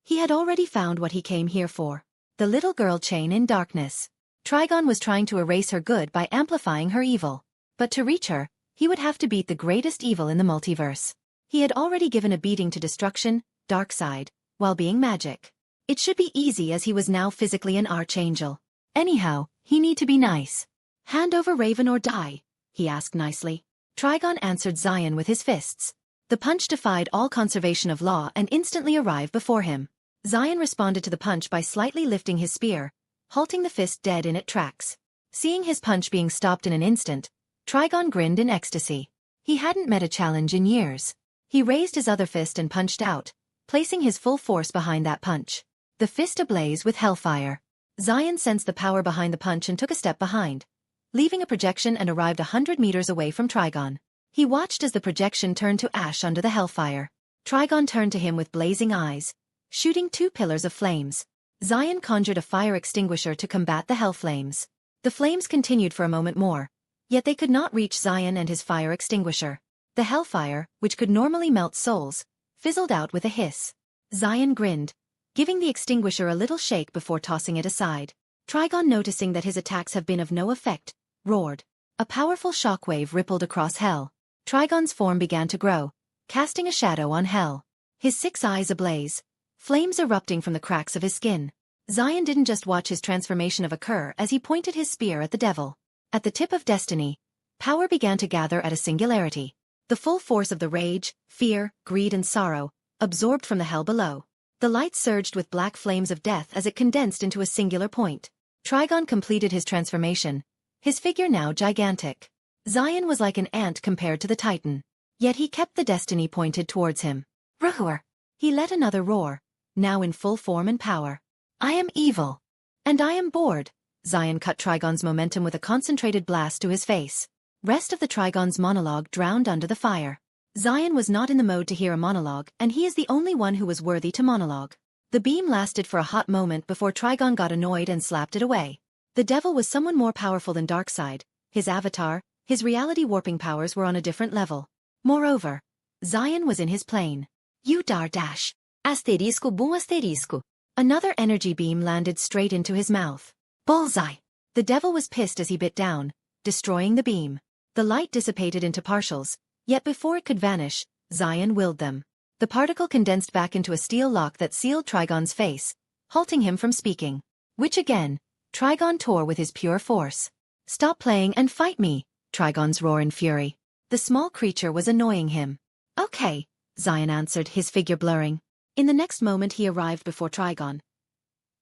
He had already found what he came here for. The little girl chained in darkness. Trigon was trying to erase her good by amplifying her evil. But to reach her, he would have to beat the greatest evil in the multiverse. He had already given a beating to destruction, Darkseid, while being magic. It should be easy as he was now physically an archangel. Anyhow, he need to be nice. Hand over Raven or die, he asked nicely. Trigon answered Zion with his fists. The punch defied all conservation of law and instantly arrived before him. Zion responded to the punch by slightly lifting his spear, halting the fist dead in its tracks. Seeing his punch being stopped in an instant, Trigon grinned in ecstasy. He hadn't met a challenge in years. He raised his other fist and punched out, placing his full force behind that punch. The fist ablaze with hellfire. Zion sensed the power behind the punch and took a step behind, leaving a projection and arrived 100 meters away from Trigon. He watched as the projection turned to ash under the hellfire. Trigon turned to him with blazing eyes, shooting 2 pillars of flames. Zion conjured a fire extinguisher to combat the hell flames. The flames continued for a moment more, yet they could not reach Zion and his fire extinguisher. The hellfire, which could normally melt souls, fizzled out with a hiss. Zion grinned, giving the extinguisher a little shake before tossing it aside. Trigon, noticing that his attacks have been of no effect, roared. A powerful shockwave rippled across hell. Trigon's form began to grow, casting a shadow on hell. his 6 eyes ablaze, flames erupting from the cracks of his skin. Zion didn't just watch his transformation occur as he pointed his spear at the devil. At the tip of destiny, power began to gather at a singularity. The full force of the rage, fear, greed and sorrow, absorbed from the hell below. The light surged with black flames of death as it condensed into a singular point. Trigon completed his transformation, his figure now gigantic. Zion was like an ant compared to the Titan. Yet he kept the destiny pointed towards him. Roar! He let another roar, now in full form and power. I am evil. And I am bored. Zion cut Trigon's momentum with a concentrated blast to his face. Rest of the Trigon's monologue drowned under the fire. Zion was not in the mode to hear a monologue, and he is the only one who was worthy to monologue. The beam lasted for a hot moment before Trigon got annoyed and slapped it away. The devil was someone more powerful than Darkseid. His avatar, his reality warping powers were on a different level. Moreover, Zion was in his plane. Udar dash. Asterisco boom asterisco. Another energy beam landed straight into his mouth. Bullseye. The devil was pissed as he bit down, destroying the beam. The light dissipated into partials, yet before it could vanish, Zion willed them. The particle condensed back into a steel lock that sealed Trigon's face, halting him from speaking. Which again, Trigon tore with his pure force. Stop playing and fight me, Trigon's roar in fury. The small creature was annoying him. Okay, Zion answered, his figure blurring. In the next moment he arrived before Trigon,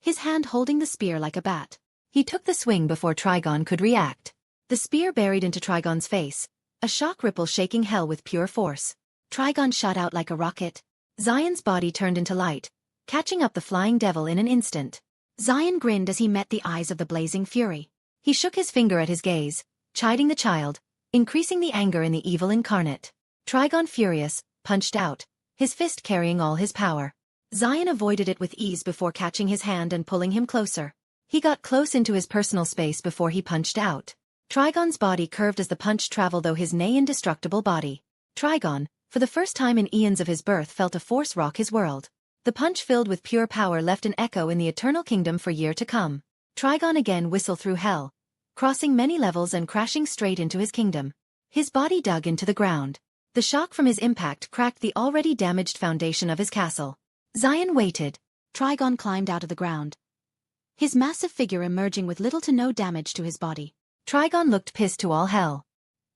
his hand holding the spear like a bat. He took the swing before Trigon could react. The spear buried into Trigon's face, a shock ripple shaking hell with pure force. Trigon shot out like a rocket. Zion's body turned into light, catching up the flying devil in an instant. Zion grinned as he met the eyes of the blazing fury. He shook his finger at his gaze, chiding the child, increasing the anger in the evil incarnate. Trigon, furious, punched out, his fist carrying all his power. Zion avoided it with ease before catching his hand and pulling him closer. He got close into his personal space before he punched out. Trigon's body curved as the punch traveled through his nigh-indestructible body. Trigon, for the first time in eons of his birth, felt a force rock his world. The punch filled with pure power left an echo in the eternal kingdom for years to come. Trigon again whistled through hell, crossing many levels and crashing straight into his kingdom. His body dug into the ground. The shock from his impact cracked the already damaged foundation of his castle. Zion waited. Trigon climbed out of the ground, his massive figure emerging with little to no damage to his body. Trigon looked pissed to all hell.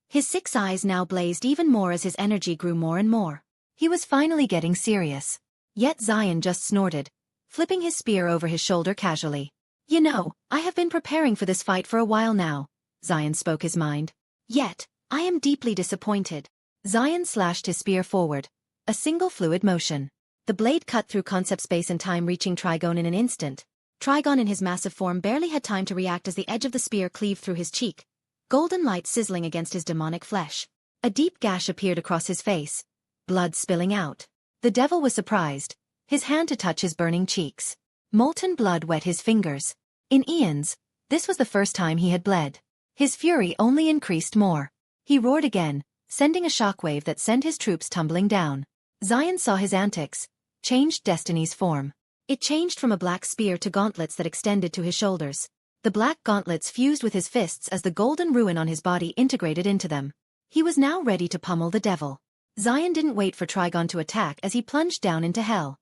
His 6 eyes now blazed even more as his energy grew more and more. He was finally getting serious. Yet Zion just snorted, flipping his spear over his shoulder casually. You know, I have been preparing for this fight for a while now. Zion spoke his mind. Yet, I am deeply disappointed. Zion slashed his spear forward, a single fluid motion. The blade cut through concept space and time, reaching Trigon in an instant. Trigon in his massive form barely had time to react as the edge of the spear cleaved through his cheek, golden light sizzling against his demonic flesh. A deep gash appeared across his face, blood spilling out. The devil was surprised, his hand to touch his burning cheeks. Molten blood wet his fingers. In eons, this was the first time he had bled. His fury only increased more. He roared again, sending a shockwave that sent his troops tumbling down. Zion saw his antics, changed Destiny's form. It changed from a black spear to gauntlets that extended to his shoulders. The black gauntlets fused with his fists as the golden ruin on his body integrated into them. He was now ready to pummel the devil. Zion didn't wait for Trigon to attack as he plunged down into hell.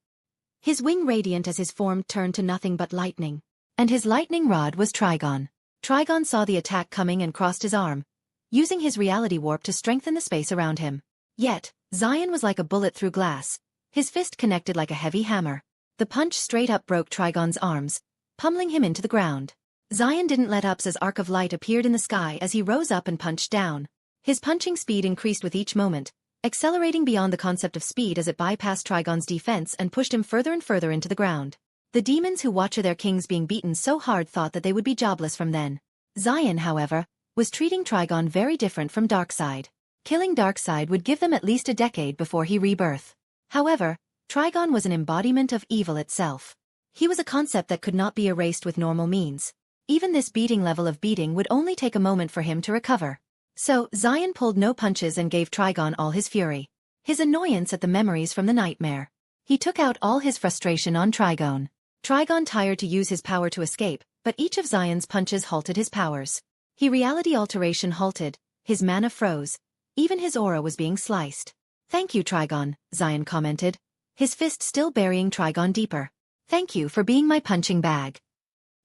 His wing radiant as his form turned to nothing but lightning. And his lightning rod was Trigon. Trigon saw the attack coming and crossed his arm, using his reality warp to strengthen the space around him. Yet, Zion was like a bullet through glass, his fist connected like a heavy hammer. The punch straight up broke Trigon's arms, pummeling him into the ground. Zion didn't let up as arc of light appeared in the sky as he rose up and punched down. His punching speed increased with each moment, accelerating beyond the concept of speed as it bypassed Trigon's defense and pushed him further and further into the ground. The demons who watch their kings being beaten so hard thought that they would be jobless from then. Zion, however, was treating Trigon very different from Darkseid. Killing Darkseid would give them at least a decade before he rebirth. However, Trigon was an embodiment of evil itself. He was a concept that could not be erased with normal means. Even this beating level of beating would only take a moment for him to recover. So, Zion pulled no punches and gave Trigon all his fury. His annoyance at the memories from the nightmare. He took out all his frustration on Trigon. Trigon tired to use his power to escape, but each of Zion's punches halted his powers. His reality alteration halted, his mana froze, even his aura was being sliced. Thank you, Trigon, Zion commented, his fist still burying Trigon deeper. "Thank you for being my punching bag."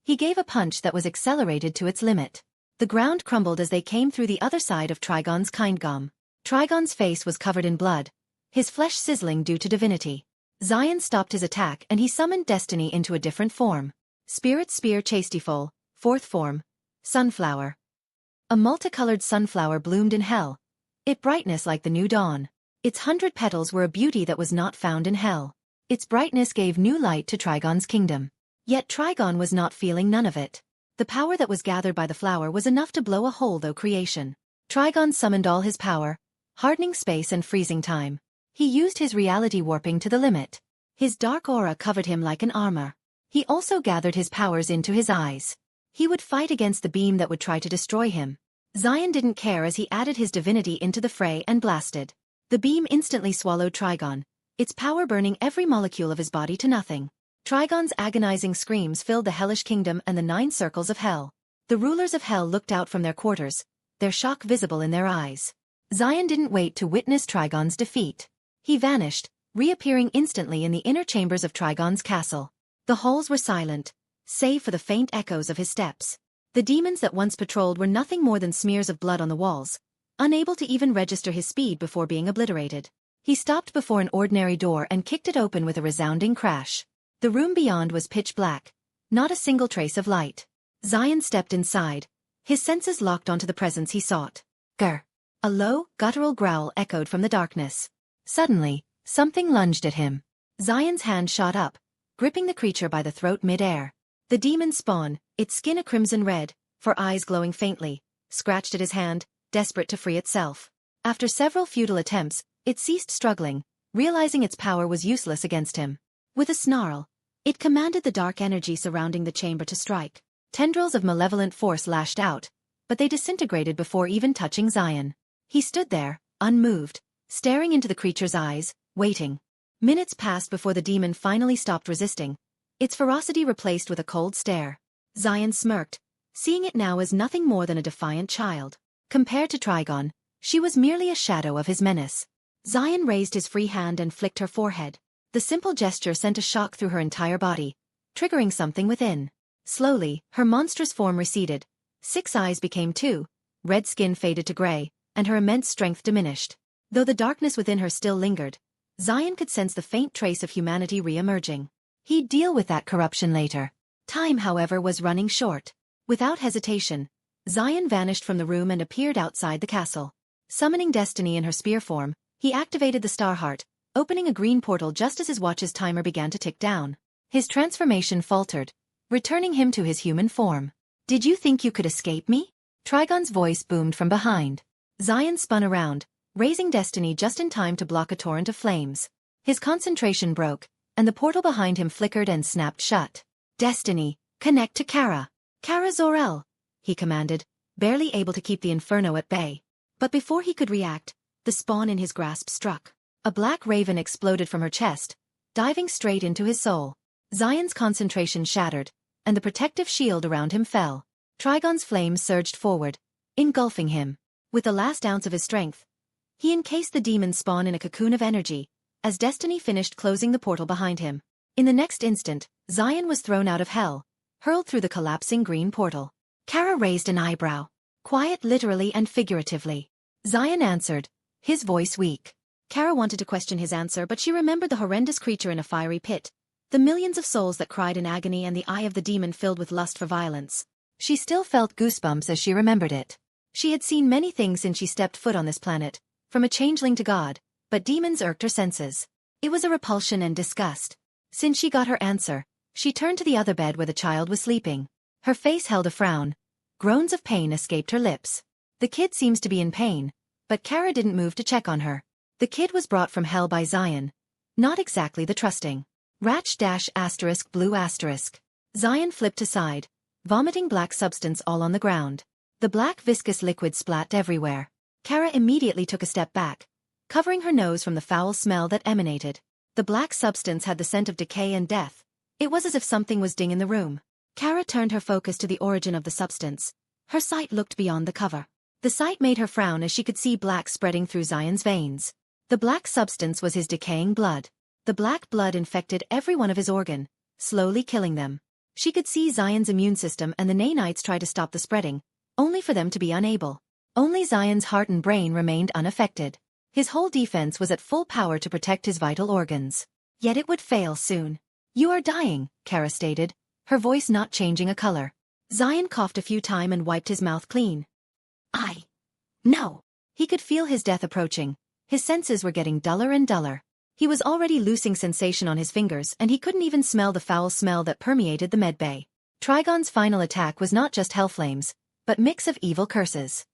He gave a punch that was accelerated to its limit. The ground crumbled as they came through the other side of Trigon's kindgum. Trigon's face was covered in blood, his flesh sizzling due to divinity. Zion stopped his attack and he summoned Destiny into a different form. Spirit Spear Chastiful, 4th form. Sunflower. A multicolored sunflower bloomed in hell. Its brightness like the new dawn. Its 100 petals were a beauty that was not found in hell. Its brightness gave new light to Trigon's kingdom. Yet Trigon was not feeling none of it. The power that was gathered by the flower was enough to blow a hole through creation. Trigon summoned all his power, hardening space and freezing time. He used his reality warping to the limit. His dark aura covered him like an armor. He also gathered his powers into his eyes. He would fight against the beam that would try to destroy him. Zion didn't care as he added his divinity into the fray and blasted. The beam instantly swallowed Trigon, its power burning every molecule of his body to nothing. Trigon's agonizing screams filled the hellish kingdom and the 9 circles of hell. The rulers of hell looked out from their quarters, their shock visible in their eyes. Zion didn't wait to witness Trigon's defeat. He vanished, reappearing instantly in the inner chambers of Trigon's castle. The halls were silent, save for the faint echoes of his steps. The demons that once patrolled were nothing more than smears of blood on the walls, unable to even register his speed before being obliterated. He stopped before an ordinary door and kicked it open with a resounding crash. The room beyond was pitch black, not a single trace of light. Zion stepped inside, his senses locked onto the presence he sought. Grr! A low, guttural growl echoed from the darkness. Suddenly, something lunged at him. Zion's hand shot up, gripping the creature by the throat mid-air. The demon spawn, its skin a crimson red, for eyes glowing faintly, scratched at his hand, desperate to free itself. After several futile attempts, it ceased struggling, realizing its power was useless against him. With a snarl, it commanded the dark energy surrounding the chamber to strike. Tendrils of malevolent force lashed out, but they disintegrated before even touching Zion. He stood there, unmoved, staring into the creature's eyes, waiting. Minutes passed before the demon finally stopped resisting, its ferocity replaced with a cold stare. Zion smirked, seeing it now as nothing more than a defiant child. Compared to Trigon, she was merely a shadow of his menace. Zion raised his free hand and flicked her forehead. The simple gesture sent a shock through her entire body, triggering something within. Slowly, her monstrous form receded. 6 eyes became 2, red skin faded to gray, and her immense strength diminished. Though the darkness within her still lingered, Zion could sense the faint trace of humanity re-emerging. He'd deal with that corruption later. Time, however, was running short. Without hesitation, Zion vanished from the room and appeared outside the castle. Summoning Destiny in her spear form, he activated the Star Heart, opening a green portal just as his watch's timer began to tick down. His transformation faltered, returning him to his human form. "Did you think you could escape me?" Trigon's voice boomed from behind. Zion spun around, raising Destiny just in time to block a torrent of flames. His concentration broke, and the portal behind him flickered and snapped shut. "Destiny, connect to Kara." "Kara Zor-El," he commanded, barely able to keep the inferno at bay. But before he could react, the spawn in his grasp struck. A black raven exploded from her chest, diving straight into his soul. Zion's concentration shattered, and the protective shield around him fell. Trigon's flames surged forward, engulfing him. With the last ounce of his strength, he encased the demon spawn in a cocoon of energy, as Destiny finished closing the portal behind him. In the next instant, Zion was thrown out of hell, hurled through the collapsing green portal. Kara raised an eyebrow. "Quiet literally and figuratively." Zion answered, his voice weak. Kara wanted to question his answer, but she remembered the horrendous creature in a fiery pit, the millions of souls that cried in agony, and the eye of the demon filled with lust for violence. She still felt goosebumps as she remembered it. She had seen many things since she stepped foot on this planet, from a changeling to God, but demons irked her senses. It was a repulsion and disgust. Since she got her answer, she turned to the other bed where the child was sleeping. Her face held a frown. Groans of pain escaped her lips. "The kid seems to be in pain," but Kara didn't move to check on her. The kid was brought from hell by Zion. Not exactly the trusting. ****. Zion flipped aside, vomiting black substance all on the ground. The black viscous liquid splat everywhere. Kara immediately took a step back, covering her nose from the foul smell that emanated. The black substance had the scent of decay and death. It was as if something was ding in the room. Kara turned her focus to the origin of the substance. Her sight looked beyond the cover. The sight made her frown as she could see black spreading through Zion's veins. The black substance was his decaying blood. The black blood infected every one of his organ, slowly killing them. She could see Zion's immune system and the nanites try to stop the spreading, only for them to be unable. Only Zion's heart and brain remained unaffected. His whole defense was at full power to protect his vital organs. Yet it would fail soon. "You are dying," Kara stated, her voice not changing a color. Zion coughed a few times and wiped his mouth clean. No. He could feel his death approaching. His senses were getting duller and duller. He was already losing sensation on his fingers and he couldn't even smell the foul smell that permeated the medbay. Trigon's final attack was not just hellflames, but mix of evil curses.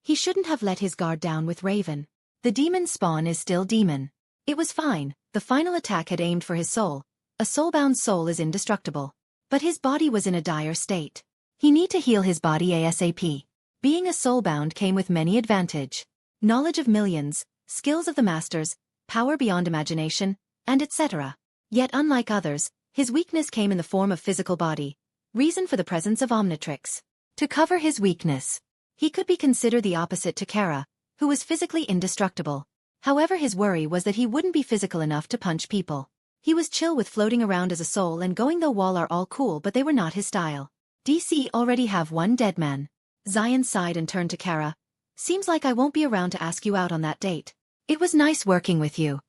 He shouldn't have let his guard down with Raven. The demon spawn is still demon. It was fine, the final attack had aimed for his soul. A soulbound soul is indestructible. But his body was in a dire state. He need to heal his body ASAP. Being a soulbound came with many advantage. Knowledge of millions, skills of the masters, power beyond imagination, and etc. Yet unlike others, his weakness came in the form of physical body. Reason for the presence of Omnitrix. To cover his weakness. He could be considered the opposite to Kara, who was physically indestructible. However, his worry was that he wouldn't be physical enough to punch people. He was chill with floating around as a soul and going the wall are all cool, but they were not his style. DC already have one dead man. Zion sighed and turned to Kara. "Seems like I won't be around to ask you out on that date. It was nice working with you.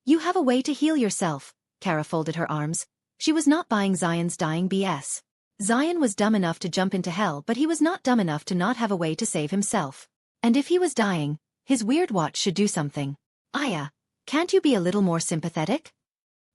You have a way to heal yourself." Kara folded her arms. She was not buying Zion's dying BS. Zion was dumb enough to jump into hell, but he was not dumb enough to not have a way to save himself. And if he was dying, his weird watch should do something. "Aya, can't you be a little more sympathetic?"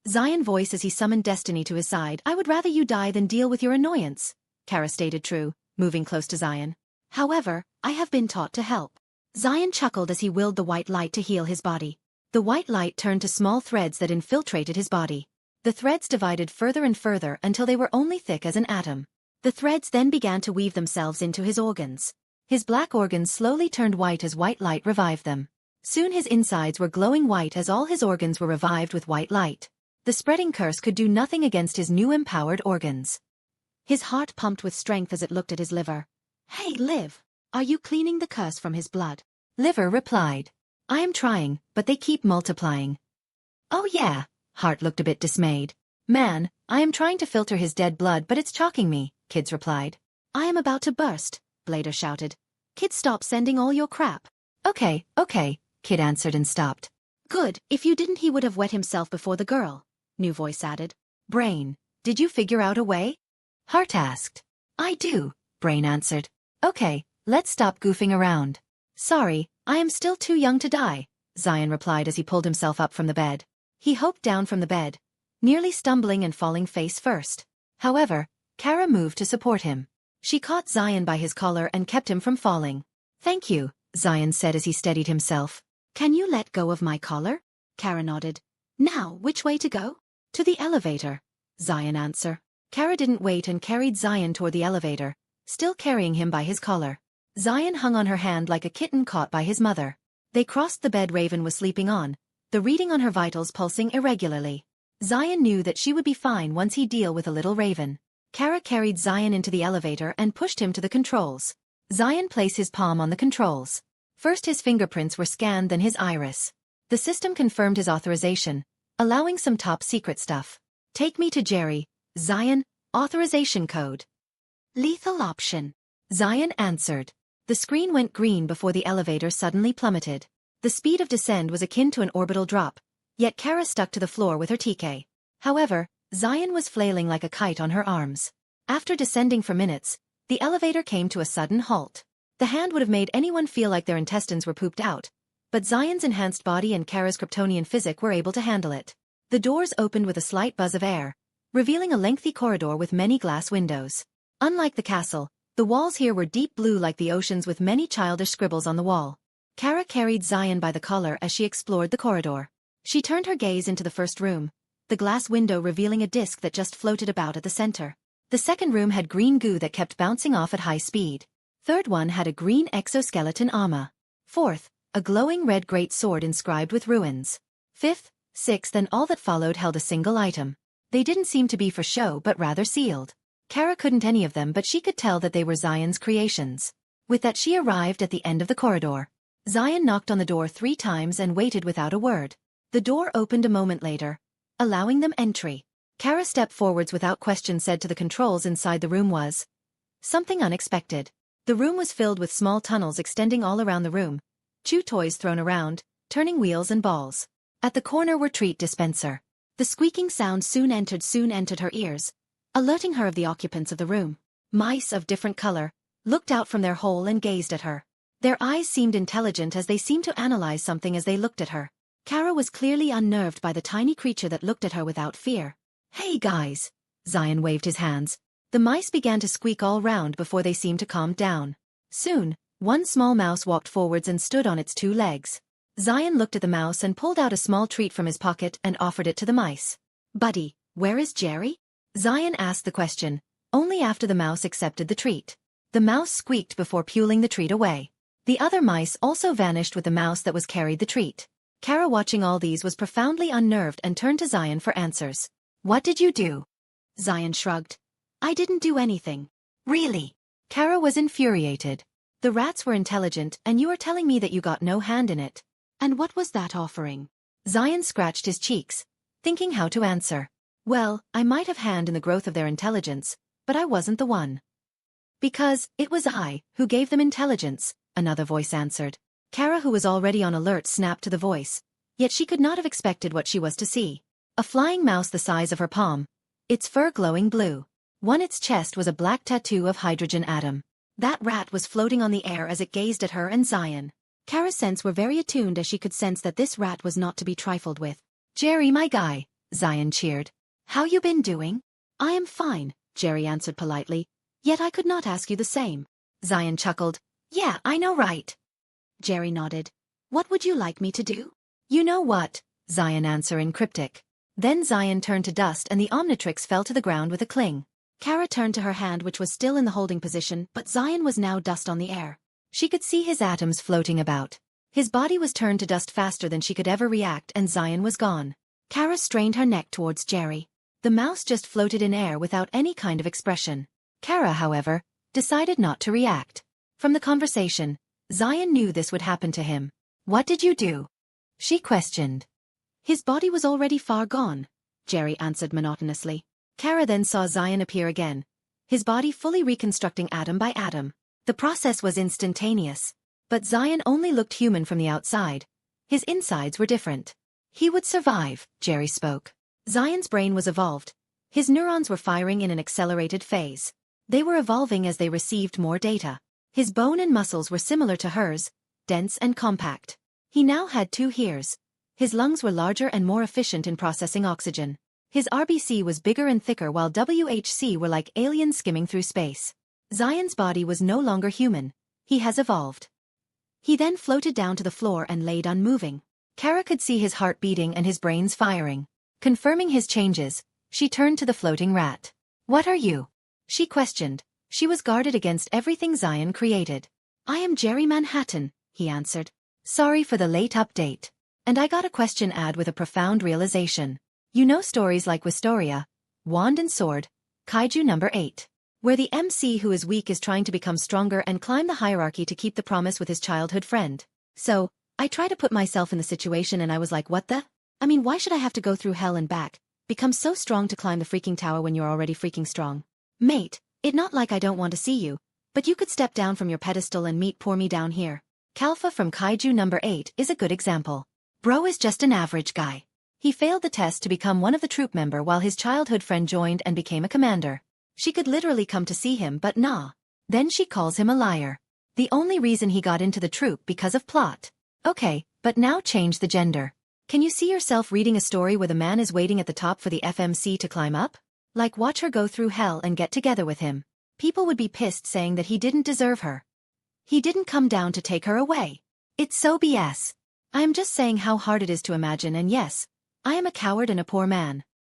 Zion voiced as he summoned destiny to his side. "I would rather you die than deal with your annoyance," Kara stated true, moving close to Zion. "However, I have been taught to help." Zion chuckled as he willed the white light to heal his body. The white light turned to small threads that infiltrated his body. The threads divided further and further until they were only thick as an atom. The threads then began to weave themselves into his organs. His black organs slowly turned white as white light revived them. Soon his insides were glowing white as all his organs were revived with white light. The spreading curse could do nothing against his new empowered organs. His heart pumped with strength as it looked at his liver. "Hey, Liv, are you cleaning the curse from his blood?" Liver replied. "I am trying, but they keep multiplying." "Oh yeah." Heart looked a bit dismayed. "Man, I am trying to filter his dead blood but it's choking me," Kids replied. "I am about to burst," Blader shouted. "Kid, stop sending all your crap." Okay, Kid answered and stopped. "Good, if you didn't he would have wet himself before the girl," New Voice added. "Brain, did you figure out a way?" Heart asked. "I do," Brain answered. "Okay, let's stop goofing around." "Sorry, I am still too young to die," Zion replied as he pulled himself up from the bed. He hoped down from the bed, nearly stumbling and falling face first. However, Kara moved to support him. She caught Zion by his collar and kept him from falling. "Thank you," Zion said as he steadied himself. "Can you let go of my collar?" Kara nodded. "Now, which way to go?" "To the elevator," Zion answered. Kara didn't wait and carried Zion toward the elevator, still carrying him by his collar. Zion hung on her hand like a kitten caught by his mother. They crossed the bed Raven was sleeping on, the reading on her vitals pulsing irregularly. Zion knew that she would be fine once he deal with a little Raven. Kara carried Zion into the elevator and pushed him to the controls. Zion placed his palm on the controls. First his fingerprints were scanned, then his iris. The system confirmed his authorization, allowing some top-secret stuff. "Take me to Jerry, Zion, authorization code." "Lethal option," Zion answered. The screen went green before the elevator suddenly plummeted. The speed of descent was akin to an orbital drop, yet Kara stuck to the floor with her TK. However, Zion was flailing like a kite on her arms. After descending for minutes, the elevator came to a sudden halt. The hand would have made anyone feel like their intestines were pooped out, but Zion's enhanced body and Kara's Kryptonian physic were able to handle it. The doors opened with a slight buzz of air, revealing a lengthy corridor with many glass windows. Unlike the castle, the walls here were deep blue like the oceans with many childish scribbles on the wall. Kara carried Zion by the collar as she explored the corridor. She turned her gaze into the first room, the glass window revealing a disc that just floated about at the center. The second room had green goo that kept bouncing off at high speed. Third one had a green exoskeleton armor. Fourth, a glowing red great sword inscribed with ruins. Fifth, sixth and all that followed held a single item. They didn't seem to be for show but rather sealed. Kara couldn't any of them but she could tell that they were Zion's creations. With that she arrived at the end of the corridor. Zion knocked on the door 3 times and waited without a word. The door opened a moment later, allowing them entry. Kara stepped forwards without question, said to the controls inside the room was something unexpected. The room was filled with small tunnels extending all around the room, chew toys thrown around, turning wheels and balls. At the corner were treat dispenser. The squeaking sound soon entered her ears, alerting her of the occupants of the room. Mice of different color looked out from their hole and gazed at her. Their eyes seemed intelligent as they seemed to analyze something as they looked at her. Kara was clearly unnerved by the tiny creature that looked at her without fear. "Hey guys!" Zion waved his hands. The mice began to squeak all round before they seemed to calm down. Soon, one small mouse walked forwards and stood on its 2 legs. Zion looked at the mouse and pulled out a small treat from his pocket and offered it to the mice. "Buddy, where is Jerry?" Zion asked the question, only after the mouse accepted the treat. The mouse squeaked before pulling the treat away. The other mice also vanished with the mouse that was carried the treat. Kara, watching all these, was profoundly unnerved and turned to Zion for answers. "What did you do?" Zion shrugged. "I didn't do anything." "Really?" Kara was infuriated. "The rats were intelligent and you are telling me that you got no hand in it. And what was that offering?" Zion scratched his cheeks, thinking how to answer. "Well, I might have hand in the growth of their intelligence, but I wasn't the one." "Because it was I who gave them intelligence," another voice answered. Kara, who was already on alert, snapped to the voice, yet she could not have expected what she was to see. A flying mouse the size of her palm, its fur glowing blue. On its chest was a black tattoo of hydrogen atom. That rat was floating on the air as it gazed at her and Zion. Kara's senses were very attuned as she could sense that this rat was not to be trifled with. "Jerry, my guy," Zion cheered. "How you been doing?" "I am fine," Jerry answered politely, "yet I could not ask you the same." Zion chuckled. "Yeah, I know, right?" Jerry nodded. "What would you like me to do?" "You know what," Zion answered in cryptic. Then Zion turned to dust and the Omnitrix fell to the ground with a cling. Kara turned to her hand, which was still in the holding position, but Zion was now dust on the air. She could see his atoms floating about. His body was turned to dust faster than she could ever react, and Zion was gone. Kara strained her neck towards Jerry. The mouse just floated in air without any kind of expression. Kara, however, decided not to react. From the conversation, Zion knew this would happen to him. "What did you do?" she questioned. "His body was already far gone," Jerry answered monotonously. Kara then saw Zion appear again, his body fully reconstructing atom by atom. The process was instantaneous. But Zion only looked human from the outside. His insides were different. "He would survive," Jerry spoke. Zion's brain was evolved. His neurons were firing in an accelerated phase. They were evolving as they received more data. His bone and muscles were similar to hers, dense and compact. He now had 2 ears. His lungs were larger and more efficient in processing oxygen. His RBC was bigger and thicker, while WHC were like aliens skimming through space. Zion's body was no longer human. He has evolved. He then floated down to the floor and laid unmoving. Kara could see his heart beating and his brains firing. Confirming his changes, she turned to the floating rat. "What are you?" she questioned. She was guarded against everything Zion created. "I am Jerry Manhattan," he answered. "Sorry for the late update. And I got a question ad with a profound realization. You know stories like Wistoria, Wand and Sword, Kaiju number 8, where the MC who is weak is trying to become stronger and climb the hierarchy to keep the promise with his childhood friend. So, I try to put myself in the situation and I was like, what the? I mean, why should I have to go through hell and back, become so strong to climb the freaking tower when you're already freaking strong? Mate, it not like I don't want to see you, but you could step down from your pedestal and meet poor me down here. Kalfa from Kaiju number 8 is a good example. Bro is just an average guy. He failed the test to become one of the troop member while his childhood friend joined and became a commander. She could literally come to see him, but nah. Then she calls him a liar. The only reason he got into the troop because of plot. Okay, but now change the gender. Can you see yourself reading a story where the man is waiting at the top for the FMC to climb up? Like watch her go through hell and get together with him. People would be pissed saying that he didn't deserve her. He didn't come down to take her away. It's so BS. I am just saying how hard it is to imagine, and yes, I am a coward and a poor man.